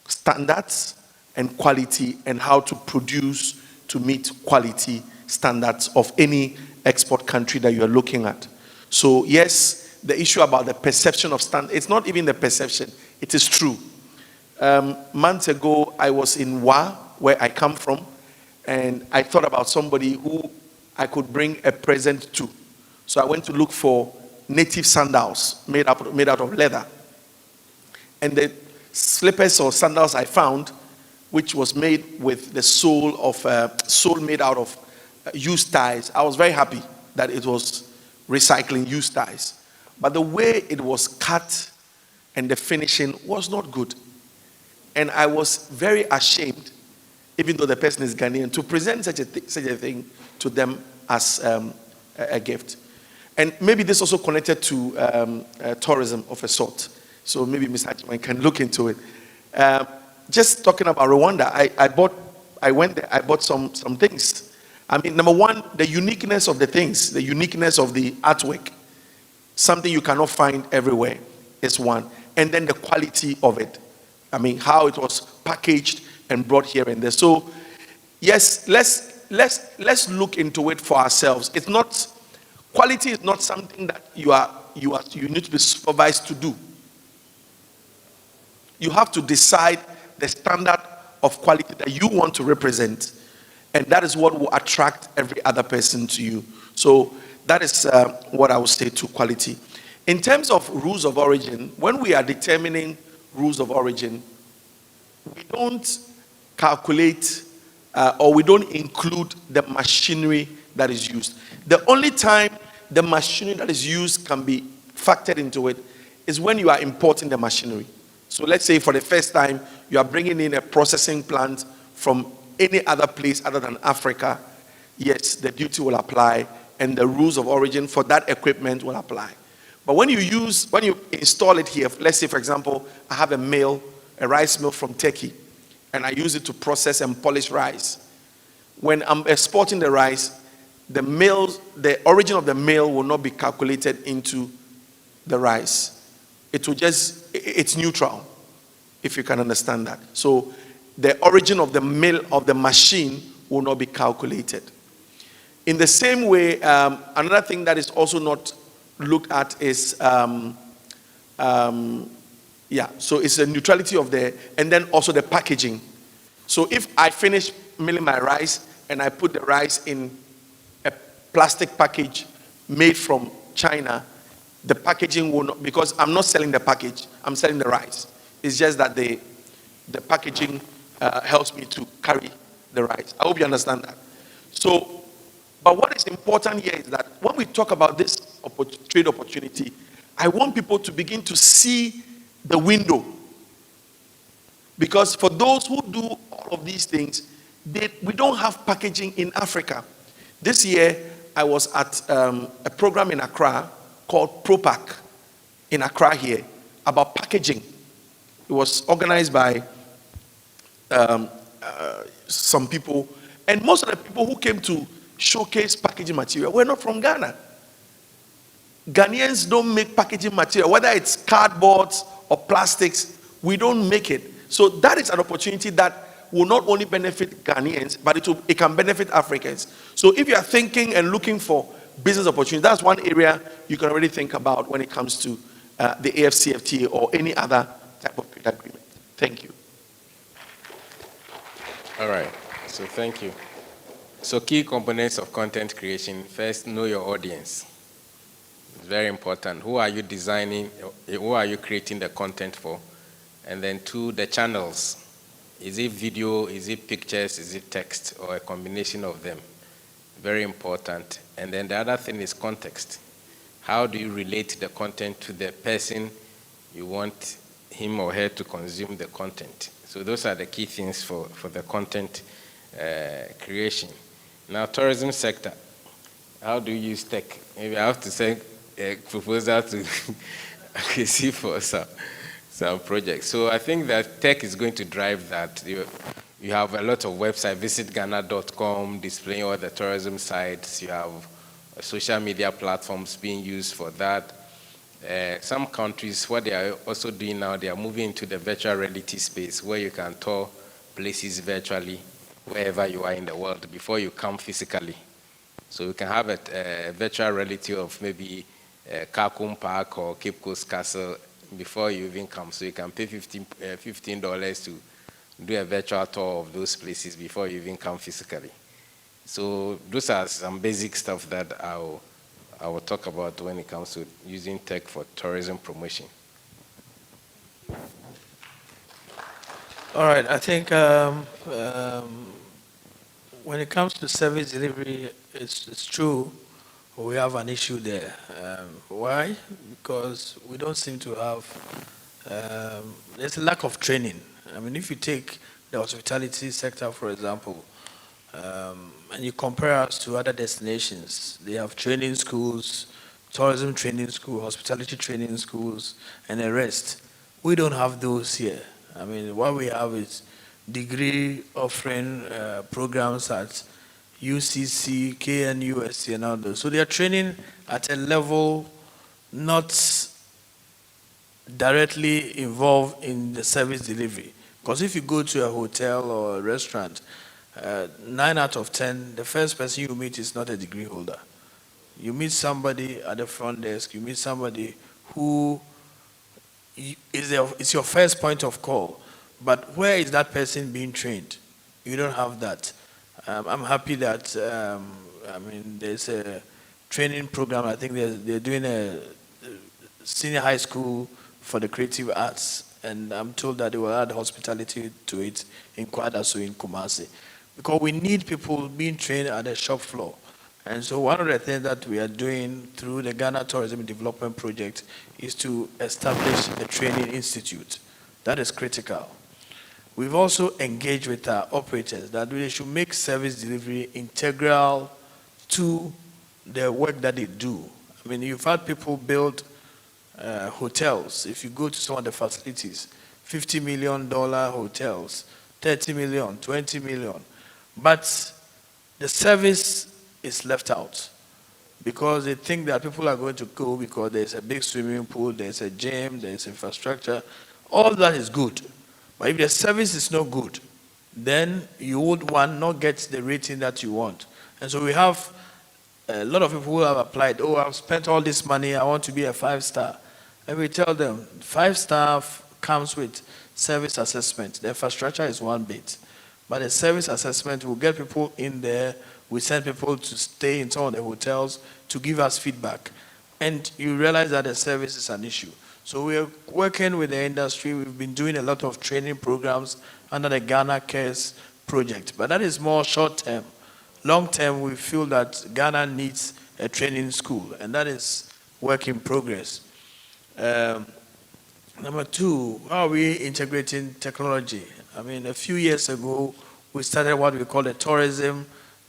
standards and quality and how to produce to meet quality standards of any export country that you are looking at. So yes, the issue about the perception of standard, it's not even the perception, it is true. Months ago, I was in Wa, where I come from, and I thought about somebody who I could bring a present to. So I went to look for native sandals made out of leather. And the slippers or sandals I found, which was made with the sole made out of used ties. I was very happy that it was recycling used ties. But the way it was cut and the finishing was not good. And I was very ashamed, even though the person is Ghanaian, to present such a thing to them as a gift. And maybe this also connected to tourism of a sort. So maybe Mr. Ajiman can look into it. Just talking about Rwanda, I went there, I bought some things. I mean, number one, the uniqueness of the things, the uniqueness of the artwork, something you cannot find everywhere is one. And then the quality of it. I mean, how it was packaged and brought here and there. So, yes, let's look into it for ourselves. It's not, quality is not something that you need to be supervised to do. You have to decide the standard of quality that you want to represent, and that is what will attract every other person to you. So that is what I would say to quality. In terms of rules of origin, when we are determining rules of origin, we don't calculate or we don't include the machinery that is used. The only time the machinery that is used can be factored into it is when you are importing the machinery. So let's say for the first time, you are bringing in a processing plant from any other place other than Africa. Yes, the duty will apply and the rules of origin for that equipment will apply. But when you install it here, let's say for example, I have a rice mill from Turkey, and I use it to process and polish rice. When I'm exporting the rice, the origin of the mill will not be calculated into the rice. It's neutral, if you can understand that. So the origin of the mill, of the machine, will not be calculated. In the same way, another thing that is also not looked at is, so it's the neutrality of and then also the packaging. So if I finish milling my rice and I put the rice in a plastic package made from China, the packaging will not, because I'm not selling the package, I'm selling the rice. It's just that the packaging helps me to carry the rice. I hope you understand that. So, but what is important here is that when we talk about this trade opportunity, I want people to begin to see the window. Because for those who do all of these things, we don't have packaging in Africa. This year, I was at a program in Accra called ProPack in Accra here about packaging. It was organized by some people, and most of the people who came to showcase packaging material were not from Ghana. Ghanaians don't make packaging material, whether it's cardboard or plastics, we don't make it. So that is an opportunity that will not only benefit Ghanaians, but it can benefit Africans. So if you are thinking and looking for business opportunity, that's one area you can already think about when it comes to the AfCFTA or any other type of trade agreement. Thank you. All right, so thank you. So key components of content creation. First, know your audience. It's very important. Who are you designing? Who are you creating the content for? And then two, the channels. Is it video? Is it pictures? Is it text? Or a combination of them? Very important. And then the other thing is context. How do you relate the content to the person you want him or her to consume the content? So those are the key things for the content creation. Now, tourism sector. How do you use tech? Maybe I have to send a proposal to see for some projects. So I think that tech is going to drive that. You have a lot of websites, visitghana.com, displaying all the tourism sites. You have social media platforms being used for that. Some countries, what they are also doing now, they are moving into the virtual reality space where you can tour places virtually wherever you are in the world before you come physically. So you can have a virtual reality of maybe Kakum Park or Cape Coast Castle before you even come. So you can pay $15 to do a virtual tour of those places before you even come physically. So those are some basic stuff that I will talk about when it comes to using tech for tourism promotion. All right, I think when it comes to service delivery, it's true we have an issue there. Why? Because we don't seem to have, there's a lack of training. I mean, if you take the hospitality sector, for example, and you compare us to other destinations, they have training schools, tourism training schools, hospitality training schools, and the rest. We don't have those here. I mean, what we have is degree offering programs at UCC, KNUSC, and others. So they are training at a level not directly involved in the service delivery. Because if you go to a hotel or a restaurant, 9 out of 10, the first person you meet is not a degree holder. You meet somebody at the front desk, you meet somebody who is your first point of call. But where is that person being trained? You don't have that. I'm happy that, I mean, there's a training program. I think they're doing a senior high school for the creative arts. And I'm told that they will add hospitality to it in Kwadaso in Kumasi. Because we need people being trained at the shop floor. And so one of the things that we are doing through the Ghana Tourism Development Project is to establish a training institute. That is critical. We've also engaged with our operators that they should make service delivery integral to the work that they do. I mean, you've had people build hotels. If you go to some of the facilities, $50 million hotels, 30 million, 20 million. But the service is left out because they think that people are going to go because there's a big swimming pool, there's a gym, there's infrastructure. All that is good. But if the service is not good, then you would not get the rating that you want. And so we have a lot of people who have applied, oh, I've spent all this money, I want to be a 5-star. And we tell them, 5-star comes with service assessment. The infrastructure is one bit. But the service assessment will get people in there. We send people to stay in some of the hotels to give us feedback. And you realize that the service is an issue. So we're working with the industry. We've been doing a lot of training programs under the Ghana Cares project. But that is more short-term. Long-term, we feel that Ghana needs a training school. And that is work in progress. Number two, how are we integrating technology? I mean, a few years ago, we started what we call a tourism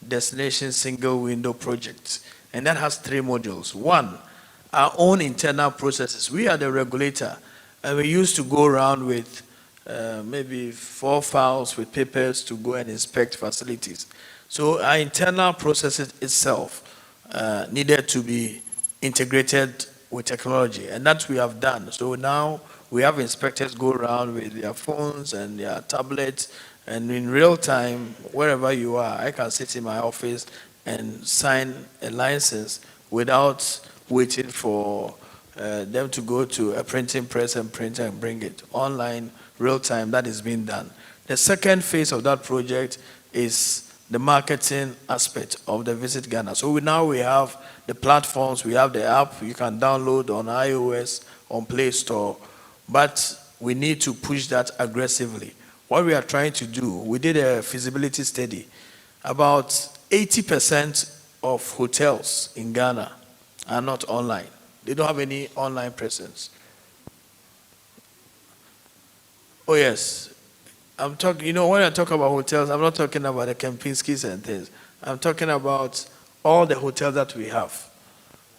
destination single window project. And that has 3 modules. One, our own internal processes. We are the regulator, and we used to go around with maybe 4 files with papers to go and inspect facilities. So our internal processes itself needed to be integrated with technology, and that we have done. So now we have inspectors go around with their phones and their tablets, and in real time, wherever you are, I can sit in my office and sign a license without waiting for them to go to a printing press and print and bring it. Online, real time, that is being done. The second phase of that project is the marketing aspect of the Visit Ghana. So now we have the platforms, we have the app you can download on iOS, on Play Store, but we need to push that aggressively. What we are trying to do, we did a feasibility study. About 80% of hotels in Ghana are not online. They don't have any online presence. Oh yes, I'm talking, you know, when I talk about hotels, I'm not talking about the Kempinski's and things. I'm talking about all the hotels that we have.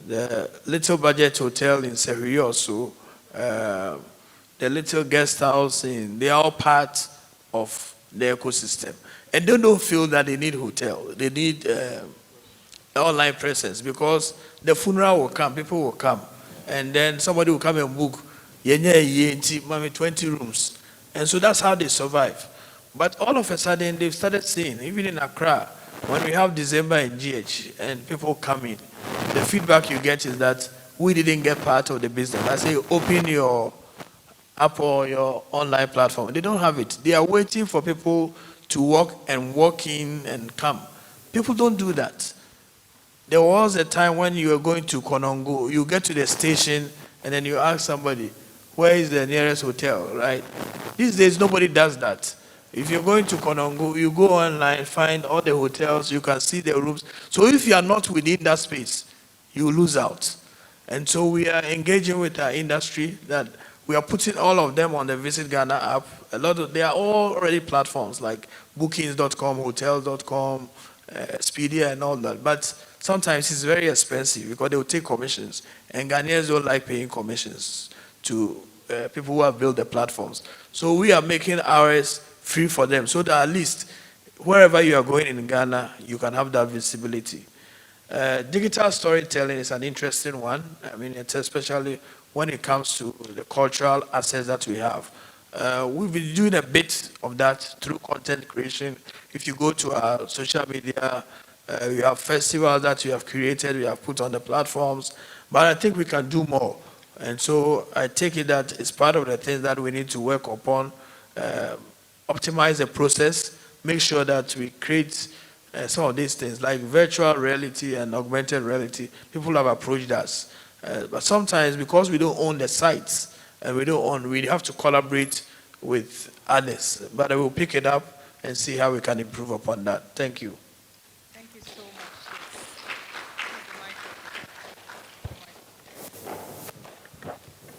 The little budget hotel in Serioso, the little guest house they are all part of the ecosystem. And they don't feel that they need hotel. They need online presence because the funeral will come, people will come. and then somebody will come and book, 20 rooms. And so that's how they survive. But all of a sudden, they've started seeing, even in Accra, when we have December in GH and people come in, the feedback you get is that we didn't get part of the business. I say, open your app or your online platform. They don't have it. They are waiting for people to walk in and come. People don't do that. There was a time when you were going to Konongo, you get to the station and then you ask somebody, where is the nearest hotel, right? These days, nobody does that. If you're going to Konongo, you go online, find all the hotels, you can see the rooms. So if you are not within that space, you lose out. And so we are engaging with our industry that we are putting all of them on the Visit Ghana app. They are all already platforms like bookings.com, hotels.com, Expedia and all that. But sometimes it's very expensive because they will take commissions. And Ghanaians don't like paying commissions to people who have built the platforms. So we are making ours free for them so that at least wherever you are going in Ghana, you can have that visibility. Digital storytelling is an interesting one. I mean, it's especially when it comes to the cultural assets that we have. We've been doing a bit of that through content creation. If you go to our social media, we have festivals that we have created, we have put on the platforms, but I think we can do more. And so I take it that it's part of the things that we need to work upon, optimize the process, make sure that we create some of these things like virtual reality and augmented reality. People have approached us. But sometimes because we don't own the sites and we have to collaborate with others. But I will pick it up and see how we can improve upon that. Thank you. Thank you so much.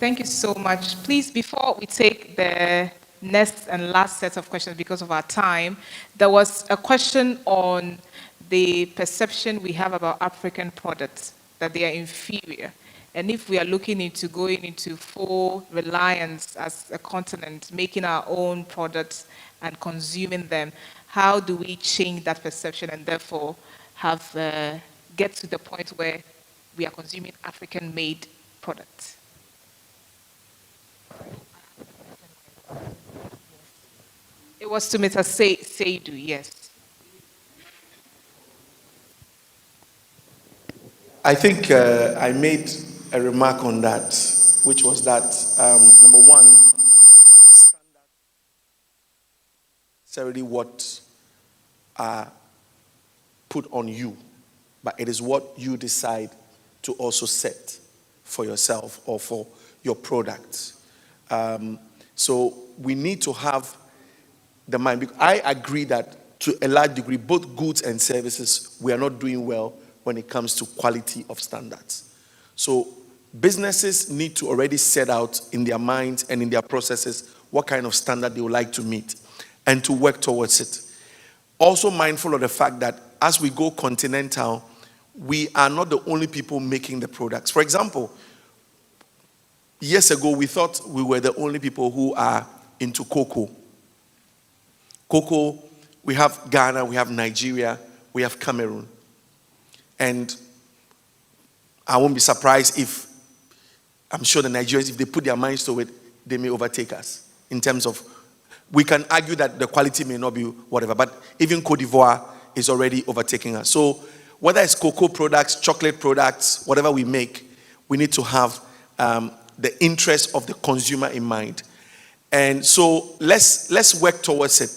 Thank you so much. Please, before we take the next and last set of questions because of our time, there was a question on the perception we have about African products, that they are inferior. And if we are looking into going into full reliance as a continent, making our own products and consuming them, how do we change that perception and therefore get to the point where we are consuming African-made products? It was to Mr. Seidu, yes. I think I made a remark on that, which was that, number one, standard necessarily what are put on you, but it is what you decide to also set for yourself or for your product. So we need to have the mind. I agree that to a large degree, both goods and services, we are not doing well when it comes to quality of standards. So businesses need to already set out in their minds and in their processes what kind of standard they would like to meet and to work towards it. Also mindful of the fact that as we go continental, we are not the only people making the products. For example, years ago, we thought we were the only people who are into cocoa. Cocoa, we have Ghana, we have Nigeria, we have Cameroon. And I won't be surprised if, I'm sure the Nigerians, if they put their minds to it, they may overtake us. In terms of, we can argue that the quality may not be whatever, but even Cote d'Ivoire is already overtaking us. So whether it's cocoa products, chocolate products, whatever we make, we need to have the interest of the consumer in mind. And so let's work towards it.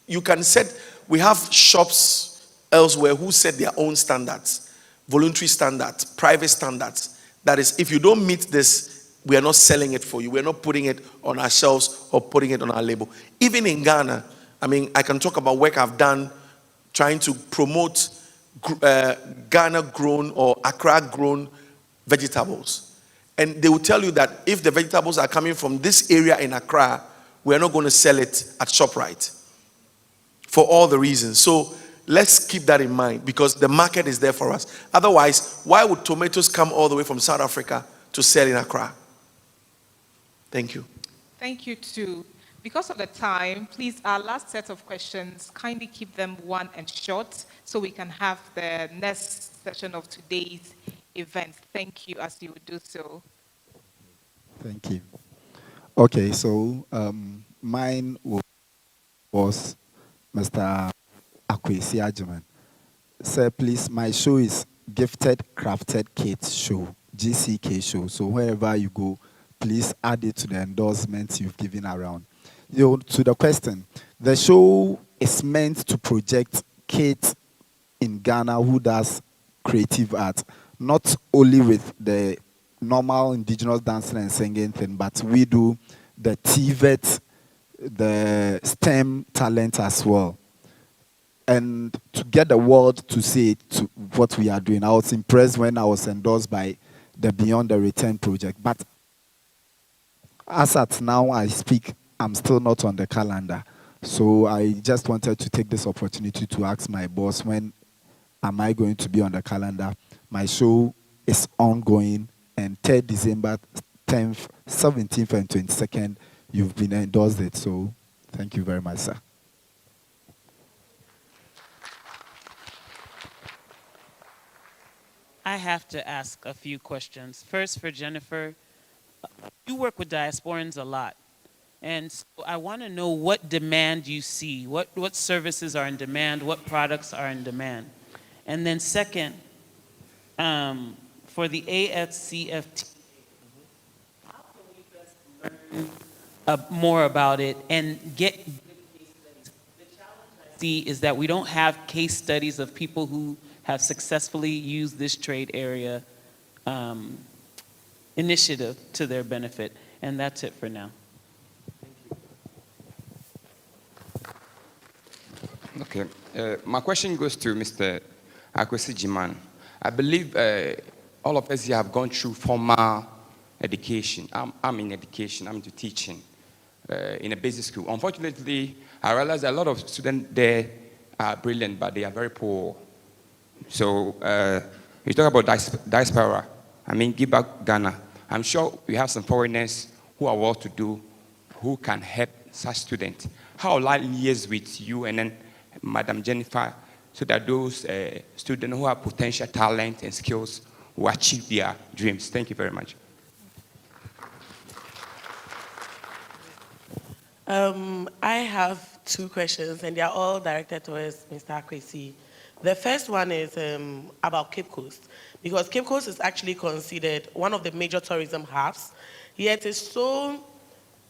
You can set, we have shops elsewhere who set their own standards, voluntary standards, private standards. That is, if you don't meet this, we are not selling it for you. We are not putting it on our shelves or putting it on our label. Even in Ghana, I mean, I can talk about work I've done trying to promote Ghana-grown or Accra-grown vegetables. And they will tell you that if the vegetables are coming from this area in Accra, we are not going to sell it at ShopRite for all the reasons. So let's keep that in mind because the market is there for us. Otherwise, why would tomatoes come all the way from South Africa to sell in Accra? Thank you. Thank you too. Because of the time, please, our last set of questions, kindly keep them one and short so we can have the next session of today's event. Thank you as you would do so. Thank you. Okay, so mine was Mr. Akwesi Ajiman. Sir, please, my show is Gifted Crafted Kids Show, GCK show. So wherever you go, please add it to the endorsements you've given around. To the question, the show is meant to project kids in Ghana who does creative art, not only with the normal indigenous dancing and singing thing, but we do the TVET, the STEM talent as well. And to get the world to see to what we are doing, I was impressed when I was endorsed by the Beyond the Return project. But as at now I speak, I'm still not on the calendar. So I just wanted to take this opportunity to ask my boss, when am I going to be on the calendar? My show is ongoing, and 3rd December, 10th, 17th, and 22nd, you've been endorsed it. So thank you very much, sir. I have to ask a few questions. First, for Jennifer, you work with diasporans a lot. And so I want to know what demand you see, what services are in demand, what products are in demand. And then second, for the AfCFTA, how can we best learn more about it and get good case studies? The challenge I see is that we don't have case studies of people who have successfully used this trade area initiative to their benefit. And that's it for now. Okay. My question goes to Mr. Akwesi Jiman. I believe all of us here have gone through formal education. I'm in education. I'm into teaching in a basic school. Unfortunately, I realize that a lot of students there are brilliant, but they are very poor. So you talk about diaspora. I mean, give back Ghana. I'm sure we have some foreigners who are well-to-do, who can help such students. How will I liaise with you and then Madam Jennifer, so that those students who have potential talent and skills will achieve their dreams? Thank you very much. I have 2 questions, and they are all directed towards Mr. Akwesi. The first one is about Cape Coast, because Cape Coast is actually considered one of the major tourism hubs, yet it's so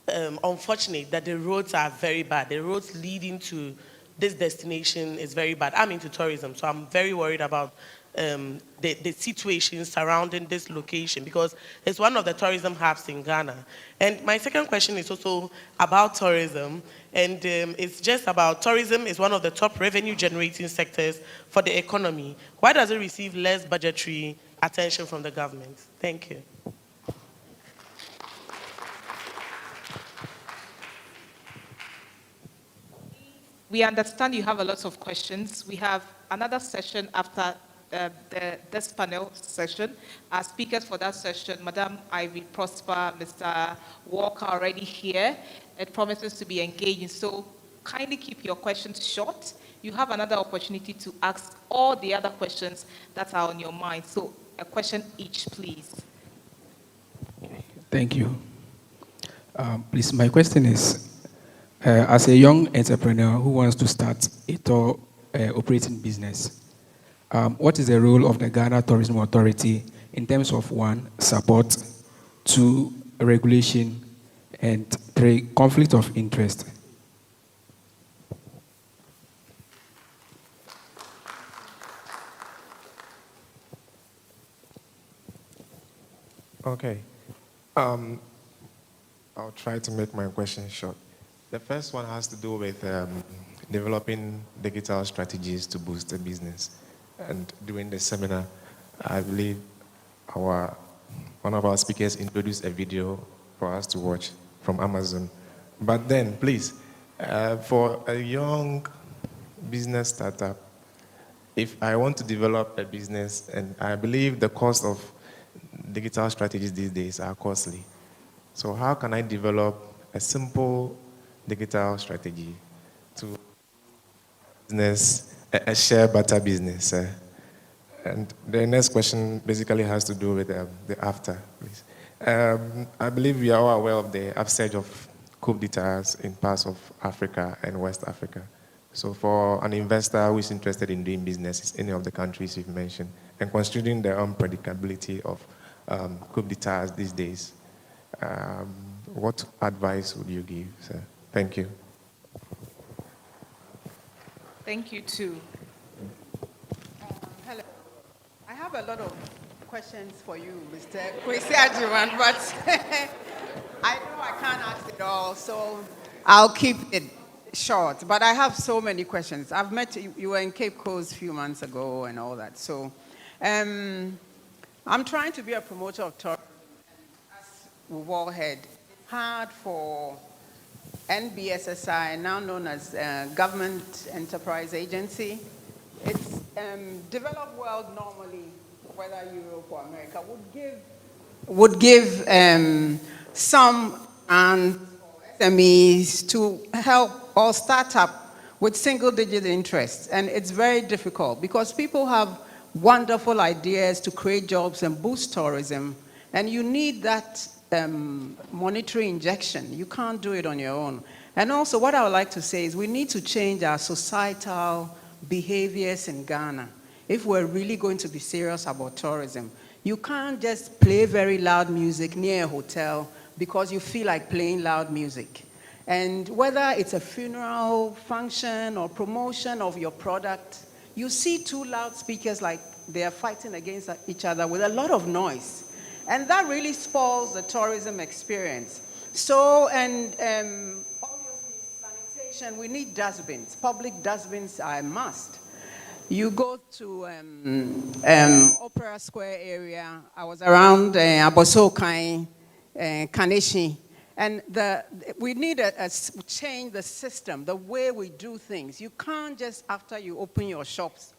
unfortunate that the roads are very bad. The roads leading to this destination is very bad. I'm into tourism, so I'm very worried about the situation surrounding this location, because it's one of the tourism hubs in Ghana. And my second question is also about tourism, and it's just about tourism is one of the top revenue generating sectors for the economy. Why does it receive less budgetary attention from the government? Thank you. We understand you have a lot of questions. We have another session after this panel session. Our speakers for that session, Madam Ivy Prosper, Mr. Walker already here. It promises to be engaging, so kindly keep your questions short. You have another opportunity to ask all the other questions that are on your mind. So a question each, please. Thank you. Please, my question is, as a young entrepreneur who wants to start a tour operating business, what is the role of the Ghana Tourism Authority in terms of 1, support, 2, regulation, and 3, conflict of interest? Okay. I'll try to make my question short. The first one has to do with developing digital strategies to boost the business. And during the seminar, I believe one of our speakers introduced a video for us to watch from Amazon. But then, please, for a young business startup, if I want to develop a business, and I believe the cost of digital strategies these days are costly. So how can I develop a simple digital strategy to business, a share butter business? And the next question basically has to do with the after, please. I believe we are all aware of the upsurge of coup d'etats in parts of Africa and West Africa. So for an investor who is interested in doing business in any of the countries you've mentioned, and considering the unpredictability of coup d'etats these days, what advice would you give, sir? Thank you. Thank you, too. Hello. I have a lot of questions for you, Mr. Kwesi Ajiman, but I know I can't ask it all, so I'll keep it short. But I have so many questions. I've met you, you were in Cape Coast a few months ago and all that. So I'm trying to be a promoter of tourism. As we've all heard, it's hard for NBSSI, now known as Government Enterprise Agency. It's developed world normally, whether Europe or America, would give some SMEs to help or start up with single-digit interest. And it's very difficult because people have wonderful ideas to create jobs and boost tourism, and you need that monetary injection. You can't do it on your own. And also, what I would like to say is we need to change our societal behaviors in Ghana if we're really going to be serious about tourism. You can't just play very loud music near a hotel because you feel like playing loud music. And whether it's a funeral function or promotion of your product, you see two loudspeakers like they are fighting against each other with a lot of noise. And that really spoils the tourism experience. So, and obviously sanitation, we need dustbins. Public dustbins are a must. You go to Opera Square area. I was around Abosokai, Kaneshi, and we need to change the system, the way we do things. You can't just, after you open your shops,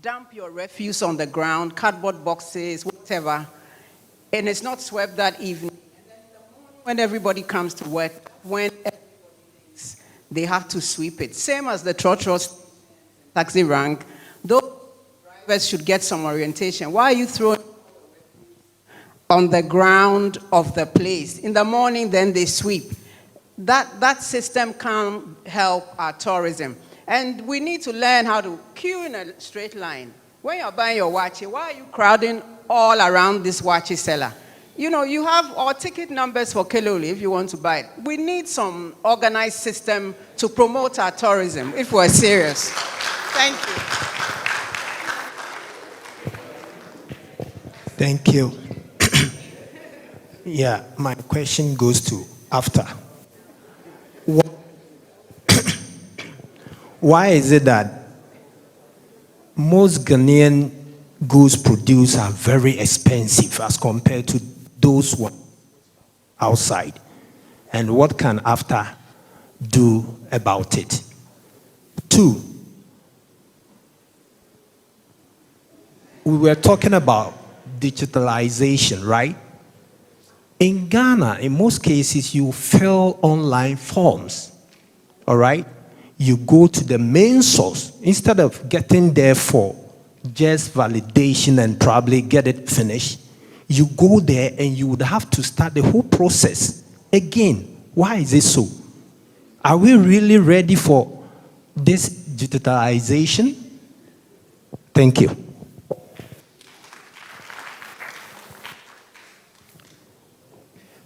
dump your refuse on the ground, cardboard boxes, whatever, and it's not swept that evening. And then in the morning when everybody comes to work, when everybody thinks they have to sweep it. Same as the trotros taxi rank, those drivers should get some orientation. Why are you throwing on the ground of the place? In the morning, then they sweep. That system can't help our tourism. And we need to learn how to queue in a straight line. When you're buying your watch, why are you crowding all around this watch seller? You know, you have all ticket numbers for Keloli if you want to buy it. We need some organized system to promote our tourism if we're serious. Thank you. Thank you. Yeah, my question goes to AfCFTA. Why is it that most Ghanaian goods produced are very expensive as compared to those outside? And what can AfCFTA do about it? Two, we were talking about digitalization, right? In Ghana, in most cases, you fill online forms, all right? You go to the main source instead of getting there for just validation and probably get it finished. You go there and you would have to start the whole process again. Why is it so? Are we really ready for this digitalization? Thank you.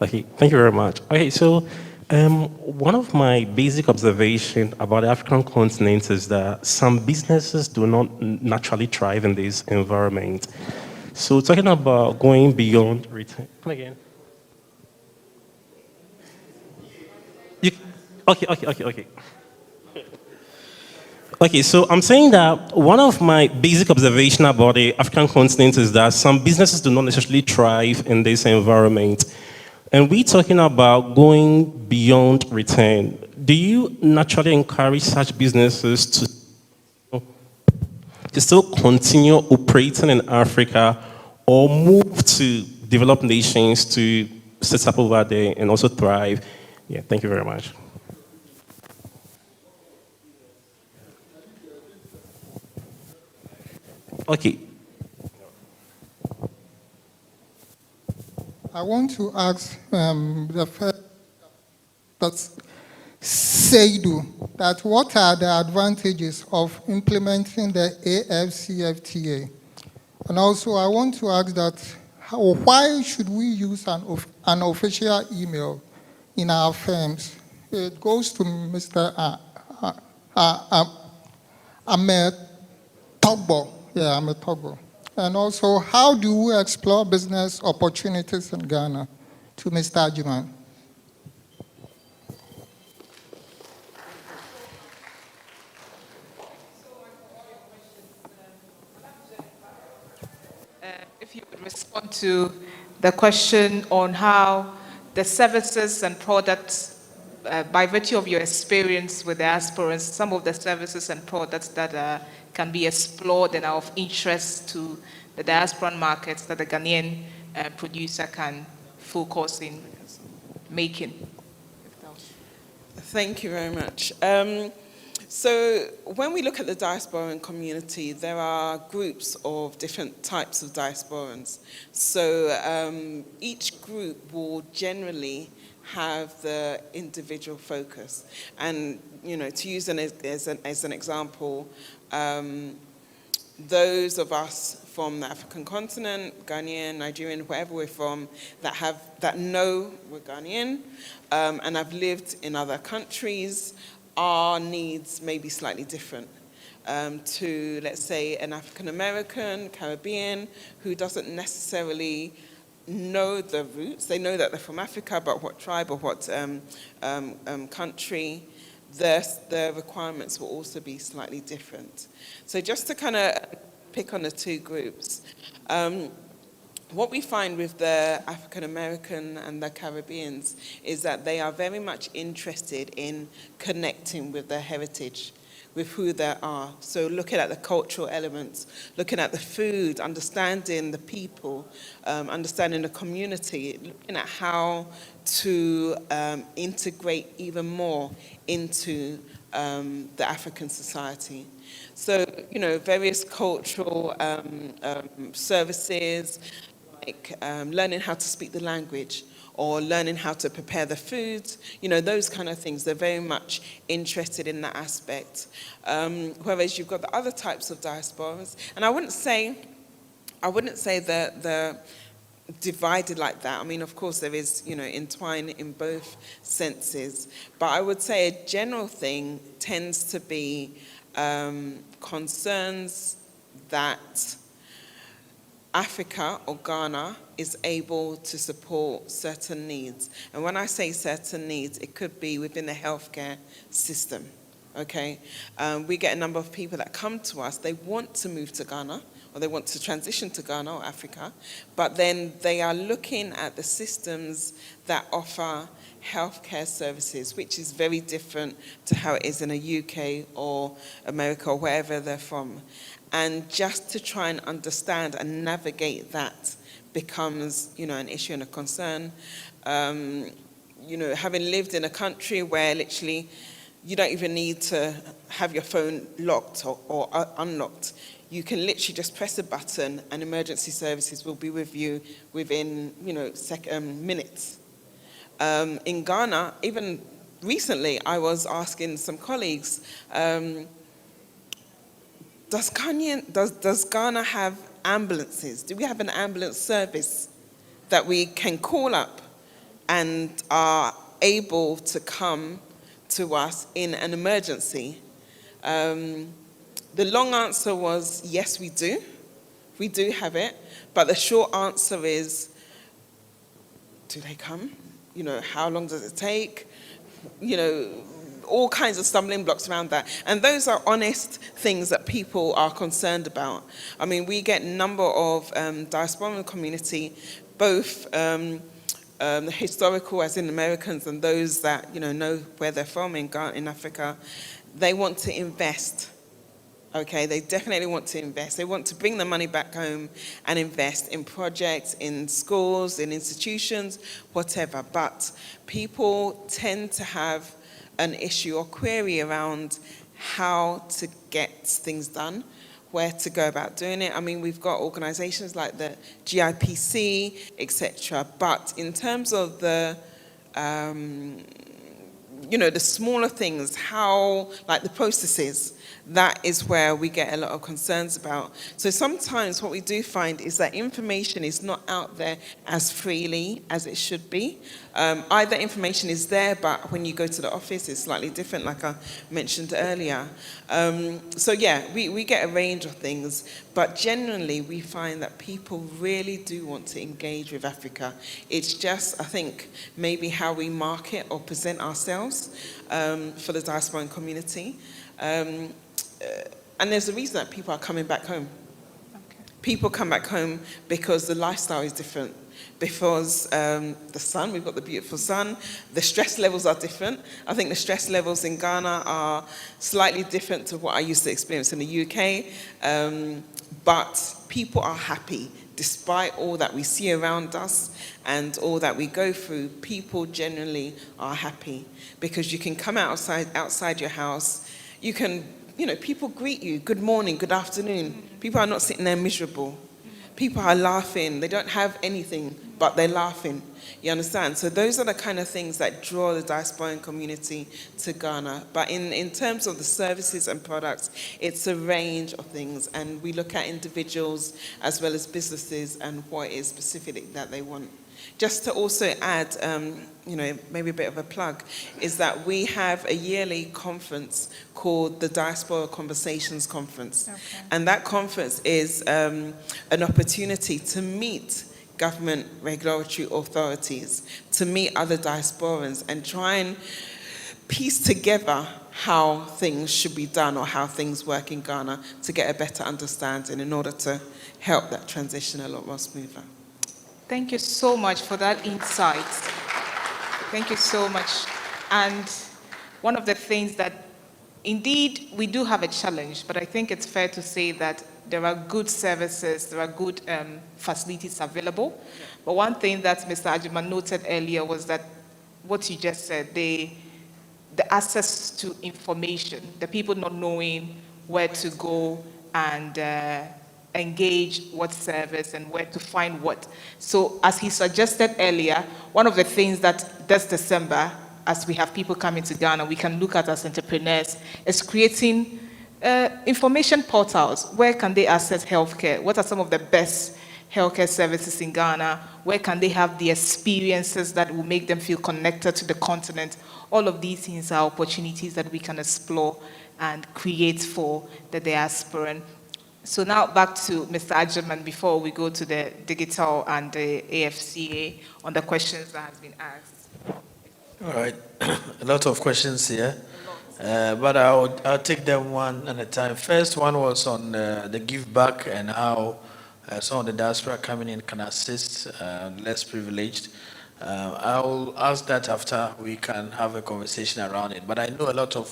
Okay, thank you very much. Okay, so one of my basic observations about the African continent is that some businesses do not naturally thrive in this environment. So talking about going beyond retail. Come again. Okay. Okay, so I'm saying that one of my basic observations about the African continent is that some businesses do not necessarily thrive in this environment. And we're talking about going beyond return. Do you naturally encourage such businesses to still continue operating in Africa or move to developed nations to set up over there and also thrive? Yeah, thank you very much. Okay. I want to ask the first, that's Seidu, that what are the advantages of implementing the AfCFTA? And also, I want to ask that why should we use an official email in our firms? It goes to Mr. Ahmed Togbo. Yeah, Ahmed Togbo. And also, how do we explore business opportunities in Ghana? To Mr. Ajiman. If you would respond to the question on how the services and products, by virtue of your experience with the diasporans, some of the services and products that can be explored and are of interest to the diasporan markets that the Ghanaian producer can focus in making. Thank you very much. So when we look at the diasporan community, there are groups of different types of diasporans. So each group will generally have the individual focus. And, you know, to use as an example, those of us from the African continent, Ghanaian, Nigerian, wherever we're from, that know we're Ghanaian and have lived in other countries, our needs may be slightly different to, let's say, an African American, Caribbean, who doesn't necessarily know the roots. They know that they're from Africa, but what tribe or what country, the requirements will also be slightly different. So just to kind of pick on the two groups, what we find with the African American and the Caribbeans is that they are very much interested in connecting with their heritage, with who they are. So looking at the cultural elements, looking at the food, understanding the people, understanding the community, looking at how to integrate even more into the African society. So, you know, various cultural services, like learning how to speak the language or learning how to prepare the foods, you know, those kind of things. They're very much interested in that aspect. Whereas you've got the other types of diasporas, and I wouldn't say that they're divided like that. I mean, of course, there is, you know, entwined in both senses. But I would say a general thing tends to be concerns that Africa or Ghana is able to support certain needs. And when I say certain needs, it could be within the healthcare system, okay? We get a number of people that come to us, they want to move to Ghana, or they want to transition to Ghana or Africa, but then they are looking at the systems that offer healthcare services, which is very different to how it is in the UK or America or wherever they're from. And just to try and understand and navigate that becomes, you know, an issue and a concern. You know, having lived in a country where literally you don't even need to have your phone locked or unlocked. You can literally just press a button and emergency services will be with you within, you know, minutes. In Ghana, even recently, I was asking some colleagues, does Ghana have ambulances? Do we have an ambulance service that we can call up and are able to come to us in an emergency? The long answer was, yes, we do. We do have it. But the short answer is, do they come? You know, how long does it take? You know, all kinds of stumbling blocks around that. And those are honest things that people are concerned about. I mean, we get a number of diasporan community, both historical as in Americans and those that, you know where they're from in Africa. They want to invest. Okay, they definitely want to invest. They want to bring the money back home and invest in projects, in schools, in institutions, whatever. But people tend to have an issue or query around how to get things done, where to go about doing it. I mean, we've got organizations like the GIPC, etc. But in terms of the the smaller things, how, like the processes, that is where we get a lot of concerns about. So sometimes what we do find is that information is not out there as freely as it should be. Either information is there, but when you go to the office, it's slightly different, like I mentioned earlier. So yeah, we get a range of things, but generally we find that people really do want to engage with Africa. It's just, I think, maybe how we market or present ourselves for the diasporan community. And there's a reason that people are coming back home. Okay. People come back home because the lifestyle is different. Because the sun, we've got the beautiful sun, the stress levels are different. I think the stress levels in Ghana are slightly different to what I used to experience in the UK. But people are happy. Despite all that we see around us and all that we go through, people generally are happy. Because you can come outside your house, you can, people greet you, good morning, good afternoon. People are not sitting there miserable. People are laughing. They don't have anything, but they're laughing. You understand? So those are the kind of things that draw the diasporan community to Ghana. But in terms of the services and products, it's a range of things. And we look at individuals as well as businesses and what is specific that they want. Just to also add, maybe a bit of a plug, is that we have a yearly conference called the Diaspora Conversations Conference. Okay. And that conference is an opportunity to meet government regulatory authorities, to meet other diasporans and try and piece together how things should be done or how things work in Ghana to get a better understanding in order to help that transition a lot more smoother. Thank you so much for that insight. Thank you so much. And one of the things that, indeed, we do have a challenge, but I think it's fair to say that there are good services, there are good facilities available. But one thing that Mr. Ajiman noted earlier was that what you just said, the access to information, the people not knowing where to go and engage what service and where to find what. So as he suggested earlier, one of the things that this December, as we have people coming to Ghana, we can look at as entrepreneurs, is creating information portals. Where can they access healthcare? What are some of the best healthcare services in Ghana? Where can they have the experiences that will make them feel connected to the continent? All of these things are opportunities that we can explore and create for the diasporan. So now back to Mr. Ajiman before we go to the digital and the AfCFTA on the questions that have been asked. All right, a lot of questions here, but I'll take them one at a time. First one was on the give back and how some of the diaspora coming in can assist less privileged. I'll ask that after we can have a conversation around it. But I know a lot of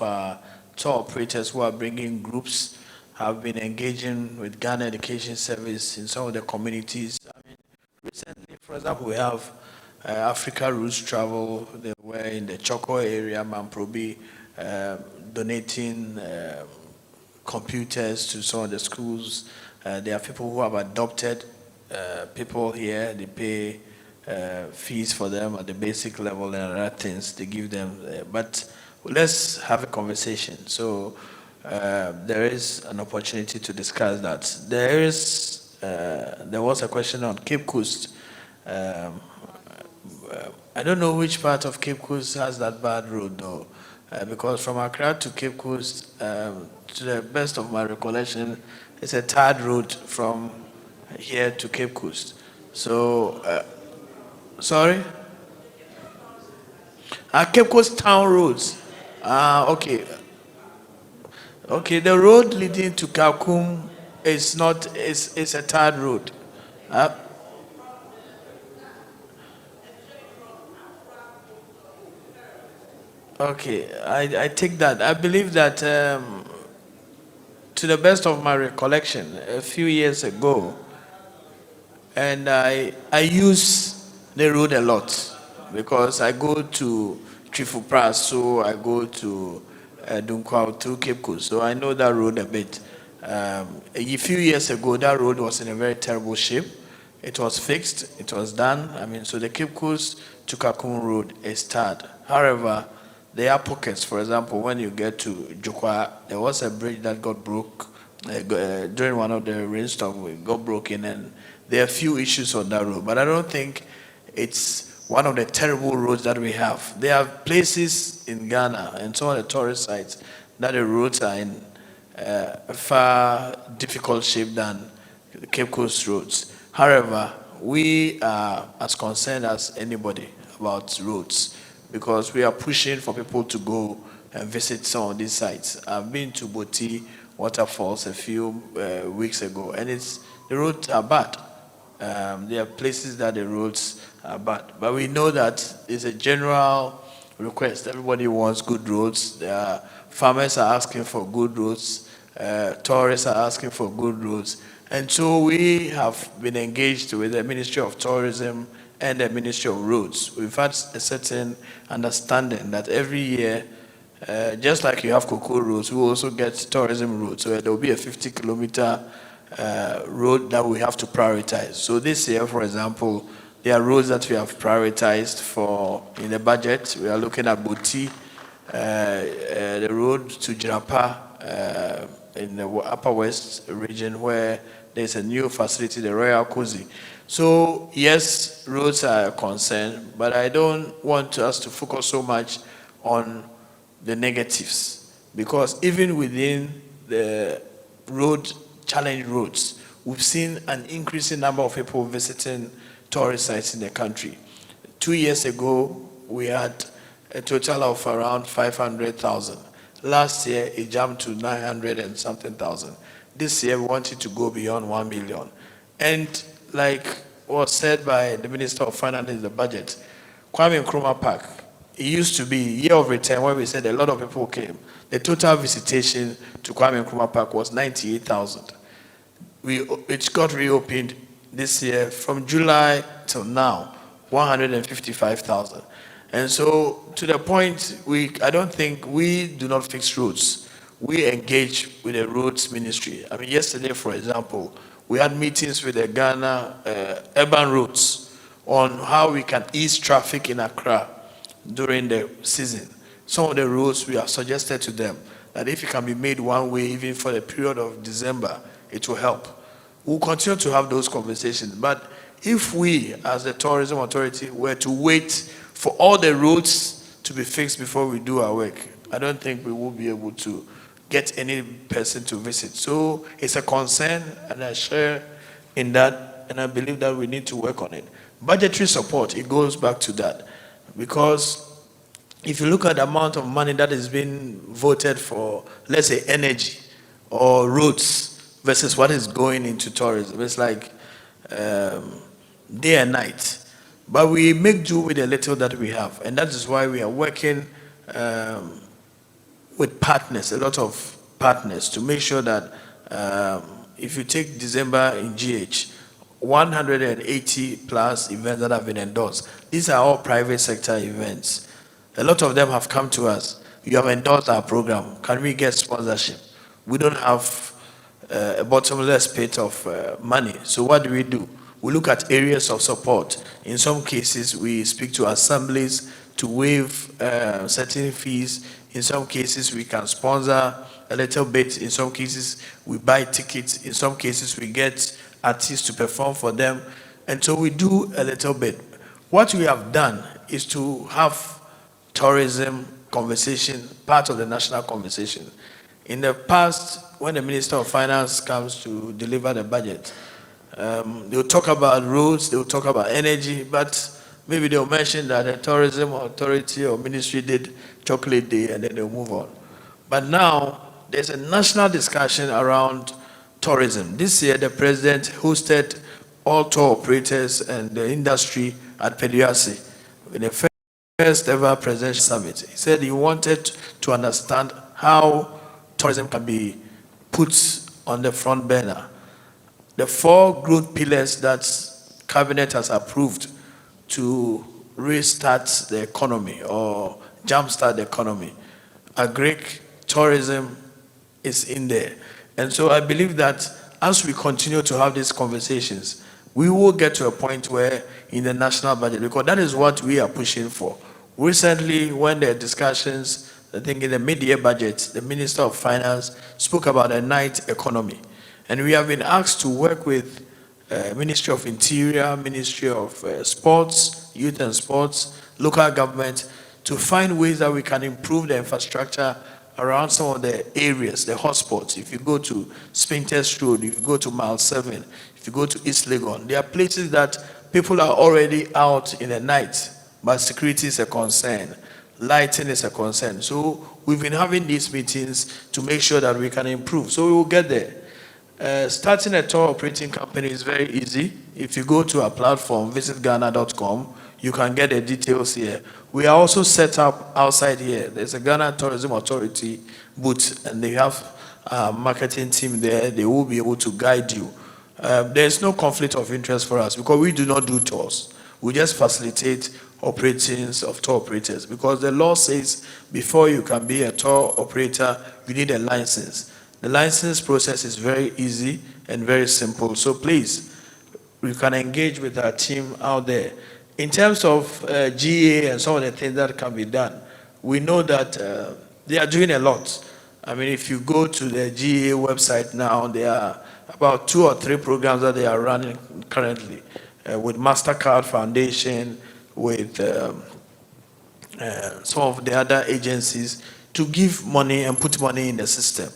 tour operators who are bringing groups have been engaging with Ghana Education Service in some of the communities. I mean, recently, for example, we have Africa Roots Travel. They were in the Choco area, Mamprobi, donating computers to some of the schools. There are people who have adopted people here. They pay fees for them at the basic level and other things. They give them, but let's have a conversation. So there is an opportunity to discuss that. There was a question on Cape Coast. I don't know which part of Cape Coast has that bad road though, because from Accra to Cape Coast, to the best of my recollection, it's a tarred road from here to Cape Coast. So, sorry? Cape Coast town roads. Okay. Okay, the road leading to Kakum is not, is a tarred road. Okay, I take that. I believe that, to the best of my recollection, a few years ago, and I use the road a lot because I go to Trifupras, so I go to Dunkwao through Cape Coast, so I know that road a bit. A few years ago, that road was in a very terrible shape. It was fixed, it was done. I mean, so the Cape Coast to Kakum Road is tarred. However, there are pockets. For example, when you get to Jukwa, there was a bridge that got broke during one of the rainstorms. It got broken, and there are a few issues on that road. But I don't think it's one of the terrible roads that we have. There are places in Ghana and some of the tourist sites that the roads are in far difficult shape than the Cape Coast roads. However, we are as concerned as anybody about roads because we are pushing for people to go and visit some of these sites. I've been to Boti Waterfalls a few weeks ago, and the roads are bad. There are places that the roads are bad, but we know that it's a general request. Everybody wants good roads. Farmers are asking for good roads. Tourists are asking for good roads. And so we have been engaged with the Ministry of Tourism and the Ministry of Roads. We've had a certain understanding that every year, just like you have cocoa roads, we also get tourism roads. So there will be a 50-kilometer road that we have to prioritize. So this year, for example, there are roads that we have prioritized for in the budget. We are looking at Boti, the road to Jirapa in the Upper West region where there's a new facility, the Royal Cozy. So yes, roads are a concern, but I don't want us to focus so much on the negatives because even within the challenge roads, we've seen an increasing number of people visiting tourist sites in the country. 2 years ago, we had a total of around 500,000. Last year, it jumped to 900 and something thousand. This year, we wanted to go beyond 1 million. And like was said by the Minister of Finance in the budget, Kwame Nkrumah Park, it used to be year of return when we said a lot of people came. The total visitation to Kwame Nkrumah Park was 98,000. It got reopened this year from July till now, 155,000. And so to the point, I don't think we do not fix roads. We engage with the roads ministry. I mean, yesterday, for example, we had meetings with the Ghana urban roads on how we can ease traffic in Accra during the season. Some of the roads we have suggested to them that if it can be made one way, even for the period of December, it will help. We'll continue to have those conversations. But if we, as the tourism authority, were to wait for all the roads to be fixed before we do our work, I don't think we will be able to get any person to visit. So it's a concern, and I share in that, and I believe that we need to work on it. Budgetary support, it goes back to that. Because if you look at the amount of money that is being voted for, let's say, energy or roads versus what is going into tourism, it's like day and night. But we make do with the little that we have. And that is why we are working with partners, a lot of partners, to make sure that if you take December in GH, 180 plus events that have been endorsed. These are all private sector events. A lot of them have come to us. You have endorsed our program. Can we get sponsorship? We don't have a bottomless pit of money. So what do? We look at areas of support. In some cases, we speak to assemblies to waive certain fees. In some cases, we can sponsor a little bit. In some cases, we buy tickets. In some cases, we get artists to perform for them. And so we do a little bit. What we have done is to have tourism conversation, part of the national conversation. In the past, when the Minister of Finance comes to deliver the budget, they'll talk about roads, they'll talk about energy, but maybe they'll mention that the tourism authority or ministry did chocolate day and then they'll move on. But now, there's a national discussion around tourism. This year, the president hosted all tour operators and the industry at Peduasi in the first ever presidential summit. He said he wanted to understand how tourism can be put on the front burner. The 4 growth pillars that cabinet has approved to restart the economy or jumpstart the economy. Agric tourism is in there. And so I believe that as we continue to have these conversations, we will get to a point where in the national budget, because that is what we are pushing for. Recently, when there are discussions, I think in the mid-year budget, the Minister of Finance spoke about a night economy. And we have been asked to work with Ministry of Interior, Ministry of Sports, Youth and Sports, local government, to find ways that we can improve the infrastructure around some of the areas, the hotspots. If you go to Spintex Road, if you go to Mile 7, if you go to East Legon, there are places that people are already out in the night, but security is a concern, lighting is a concern. So we've been having these meetings to make sure that we can improve. So we will get there. Starting a tour operating company is very easy. If you go to our platform, visitghana.com, you can get the details here. We are also set up outside here. There's a Ghana Tourism Authority booth, and they have a marketing team there. They will be able to guide you. There's no conflict of interest for us because we do not do tours. We just facilitate operations of tour operators because the law says before you can be a tour operator, you need a license. The license process is very easy and very simple. So please, you can engage with our team out there. In terms of GA and some of the things that can be done, we know that they are doing a lot. I mean, if you go to the GA website now, there are about 2 or 3 programs that they are running currently with MasterCard Foundation, with some of the other agencies to give money and put money in the system.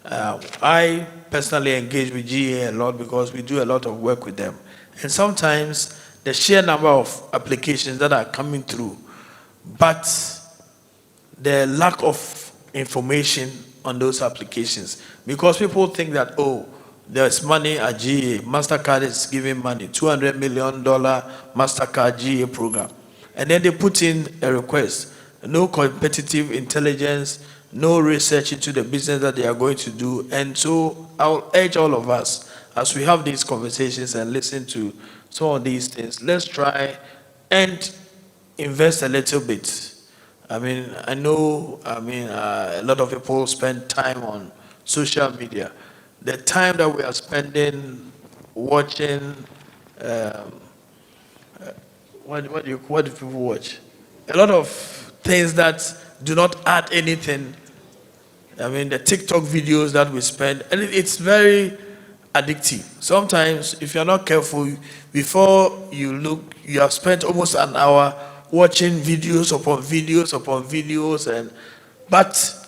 I personally engage with GA a lot because we do a lot of work with them. And sometimes the sheer number of applications that are coming through, but the lack of information on those applications, because people think that, oh, there's money at GA, MasterCard is giving money, $200 million MasterCard GA program. And then they put in a request, no competitive intelligence, no research into the business that they are going to do. And so I'll urge all of us, as we have these conversations and listen to some of these things, let's try and invest a little bit. I mean, I know, a lot of people spend time on social media. The time that we are spending watching, what do people watch? A lot of things that do not add anything. I mean, the TikTok videos that we spend, and it's very addictive. Sometimes, if you're not careful, before you look, you have spent almost an hour watching videos upon videos upon videos, but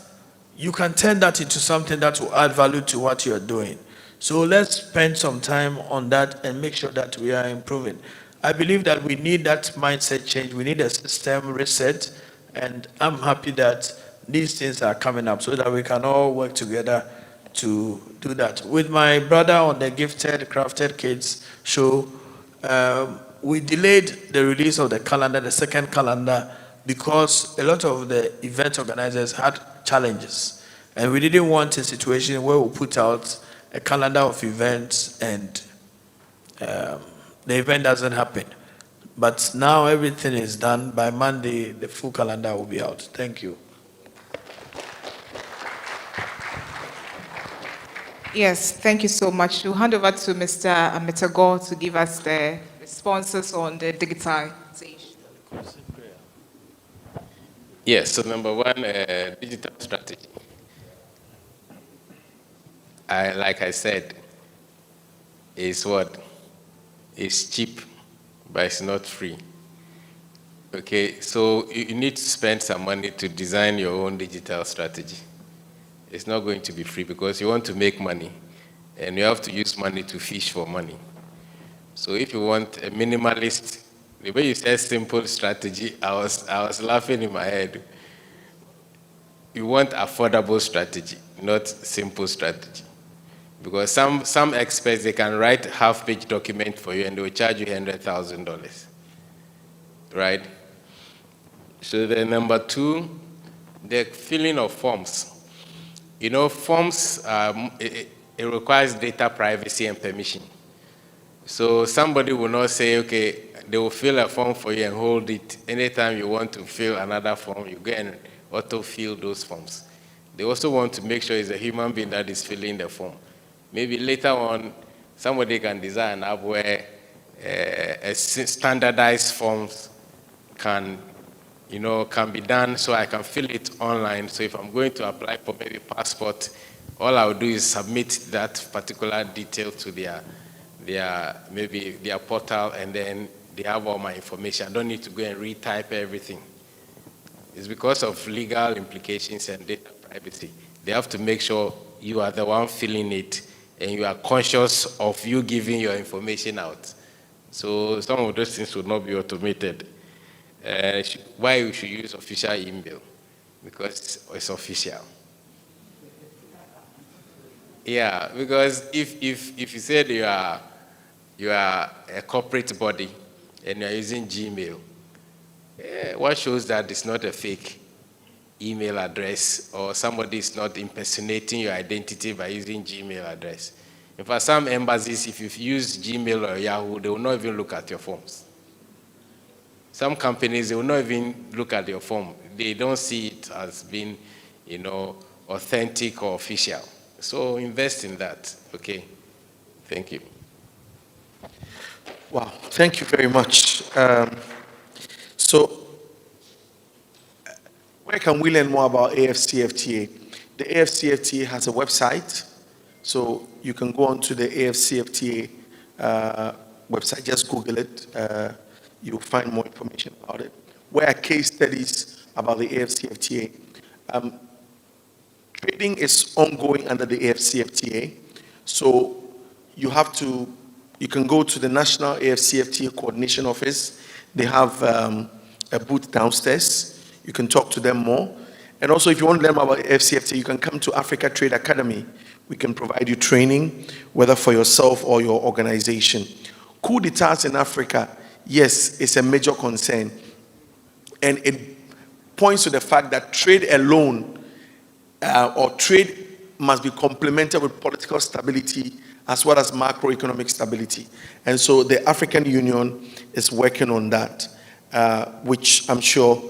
you can turn that into something that will add value to what you're doing. So let's spend some time on that and make sure that we are improving. I believe that we need that mindset change. We need a system reset, and I'm happy that these things are coming up so that we can all work together to do that. With my brother on the Gifted Crafted Kids show, we delayed the release of the calendar, the second calendar, because a lot of the event organizers had challenges. And we didn't want a situation where we put out a calendar of events and the event doesn't happen. But now everything is done. By Monday, the full calendar will be out. Thank you. Yes, thank you so much. We'll hand over to Mr. Metago to give us the responses on the digitization. Yes, so number one, digital strategy. Like I said, is what? It's cheap, but it's not free. Okay, so you need to spend some money to design your own digital strategy. It's not going to be free because you want to make money, and you have to use money to fish for money. So if you want a minimalist, the way you said simple strategy, I was laughing in my head. You want affordable strategy, not simple strategy. Because some experts, they can write half-page document for you and they will charge you $100,000, right? So then number two, the filling of forms. You know, forms, it requires data privacy and permission. So somebody will not say, okay, they will fill a form for you and hold it. Anytime you want to fill another form, you go and auto-fill those forms. They also want to make sure it's a human being that is filling the form. maybe later on, somebody can design an app where standardized forms can be done, so I can fill it online. So if I'm going to apply for maybe passport, all I will do is submit that particular detail to their portal, and then they have all my information. I don't need to go and retype everything. It's because of legal implications and data privacy. They have to make sure you are the one filling it, and you are conscious of you giving your information out. So some of those things would not be automated. Why we should use official email? Because it's official. Yeah, because if you said you are a corporate body and you're using Gmail, what shows that it's not a fake email address, or somebody is not impersonating your identity by using Gmail address? In fact, some embassies, if you use Gmail or Yahoo, they will not even look at your forms. Some companies, they will not even look at your form. They don't see it as being, authentic or official. So invest in that, okay? Thank you. Wow, thank you very much. So, where can we learn more about AfCFTA? The AfCFTA has a website, so you can go onto the AfCFTA website, just Google it. You'll find more information about it. Where are case studies about the AfCFTA? Trading is ongoing under the AfCFTA, so you can go to the National AfCFTA Coordination Office. They have a booth downstairs. You can talk to them more. And also, if you want to learn more about AfCFTA, you can come to Africa Trade Academy. We can provide you training, whether for yourself or your organization. Coup d'etats in Africa, yes, it's a major concern. And it points to the fact that trade alone, or trade must be complemented with political stability as well as macroeconomic stability. And so the African Union is working on that, which I'm sure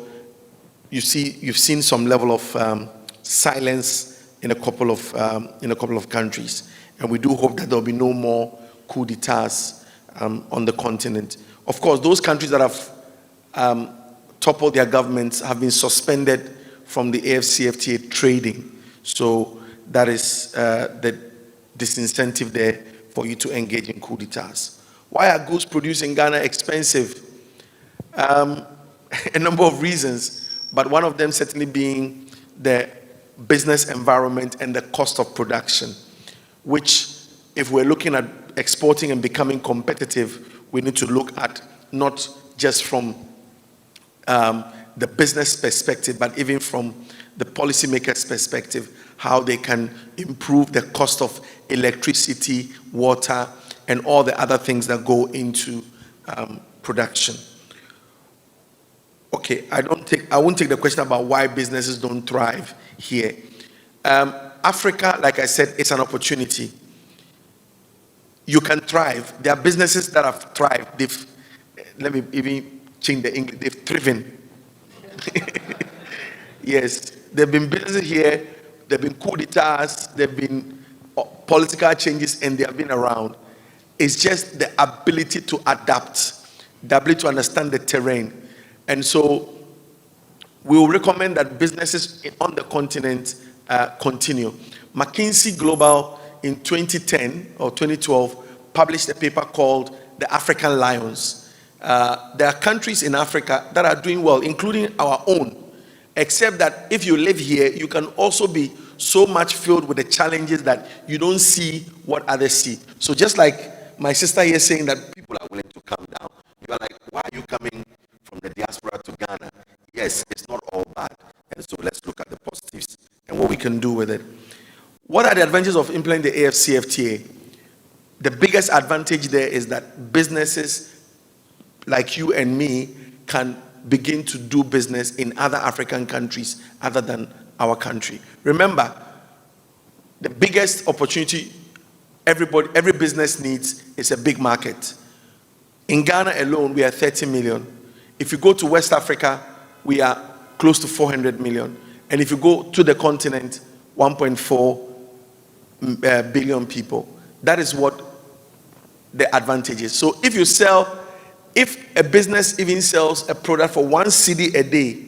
you've seen some level of silence in a couple of countries. And we do hope that there'll be no more coup d'etats on the continent. Of course, those countries that have toppled their governments have been suspended from the AfCFTA trading. So that is the disincentive there for you to engage in coup d'etats. Why are goods produced in Ghana expensive? A number of reasons, but one of them certainly being the business environment and the cost of production, which, if we're looking at exporting and becoming competitive, we need to look at not just from the business perspective, but even from the policymakers' perspective, how they can improve the cost of electricity, water, and all the other things that go into production. Okay, I won't take the question about why businesses don't thrive here. Africa, like I said, it's an opportunity. You can thrive. There are businesses that have thrived. Let me even change the English. They've thriven. Yes, there have been businesses here. There have been coup d'etats. There have been political changes, and they have been around. It's just the ability to adapt, the ability to understand the terrain. And so we will recommend that businesses on the continent continue. McKinsey Global in 2010 or 2012 published a paper called The African Lions. There are countries in Africa that are doing well, including our own, except that if you live here, you can also be so much filled with the challenges that you don't see what others see. So just like my sister here saying that people are willing to come down, you are like, why are you coming from the diaspora to Ghana? Yes, it's not all bad. And so let's look at the positives and what we can do with it. What are the advantages of implementing the AfCFTA? The biggest advantage there is that businesses like you and me can begin to do business in other African countries other than our country. Remember, the biggest opportunity every business needs is a big market. In Ghana alone, we are 30 million. If you go to West Africa, we are close to 400 million. And if you go to the continent, 1.4 billion people. That is what the advantage is. So if a business even sells a product for 1 cedi a day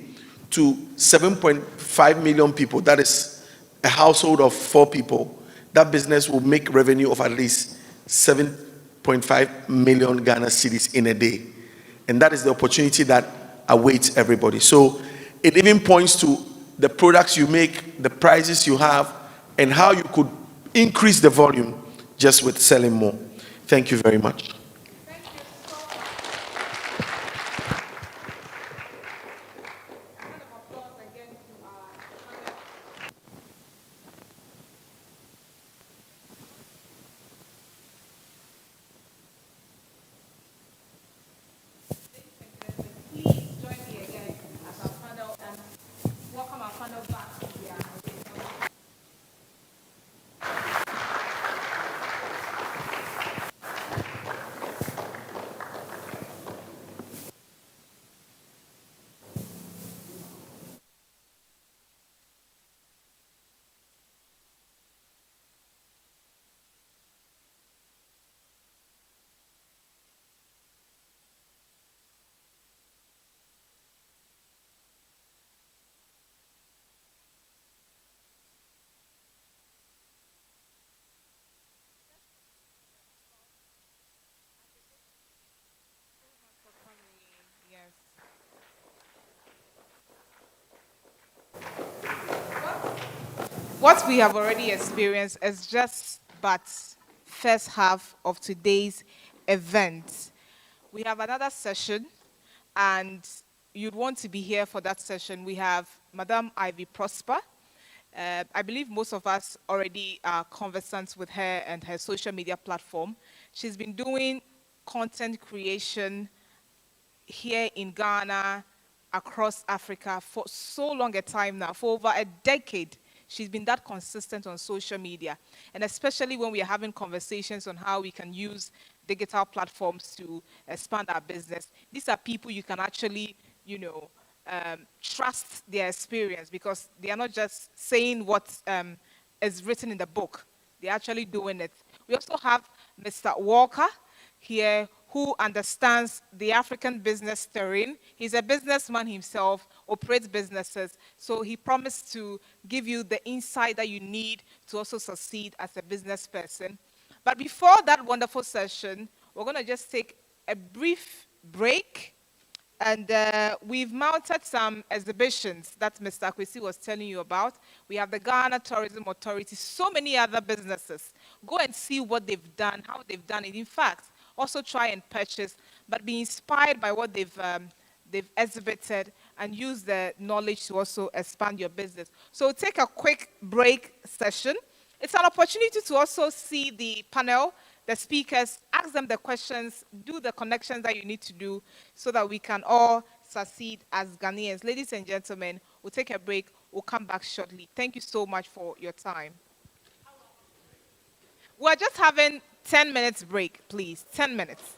to 7.5 million people, that is a household of 4 people, that business will make revenue of at least 7.5 million Ghana cedis in a day. And that is the opportunity that awaits everybody. So it even points to the products you make, the prices you have, and how you could increase the volume just with selling more. Thank you very much. What we have already experienced is just but first half of today's event. We have another session, and you'd want to be here for that session. We have Madam Ivy Prosper. I believe most of us already are conversant with her and her social media platform. She's been doing content creation here in Ghana, across Africa for so long a time now, for over a decade. She's been that consistent on social media, and especially when we are having conversations on how we can use digital platforms to expand our business. These are people you can actually, trust their experience, because they are not just saying what is written in the book. They're actually doing it. We also have Mr. Walker here, who understands the African business terrain. He's a businessman himself, operates businesses, so he promised to give you the insight that you need to also succeed as a business person. But before that wonderful session, we're going to just take a brief break, and we've mounted some exhibitions that Mr. Akwesi was telling you about. We have the Ghana Tourism Authority, so many other businesses. Go and see what they've done, how they've done it. In fact, also try and purchase, but be inspired by what they've exhibited, and use the knowledge to also expand your business. So take a quick break session. It's an opportunity to also see the panel, the speakers, ask them the questions, do the connections that you need to do so that we can all succeed as Ghanaians. Ladies and gentlemen, we'll take a break. We'll come back shortly. Thank you so much for your time. We're just having 10 minutes break, please. 10 minutes.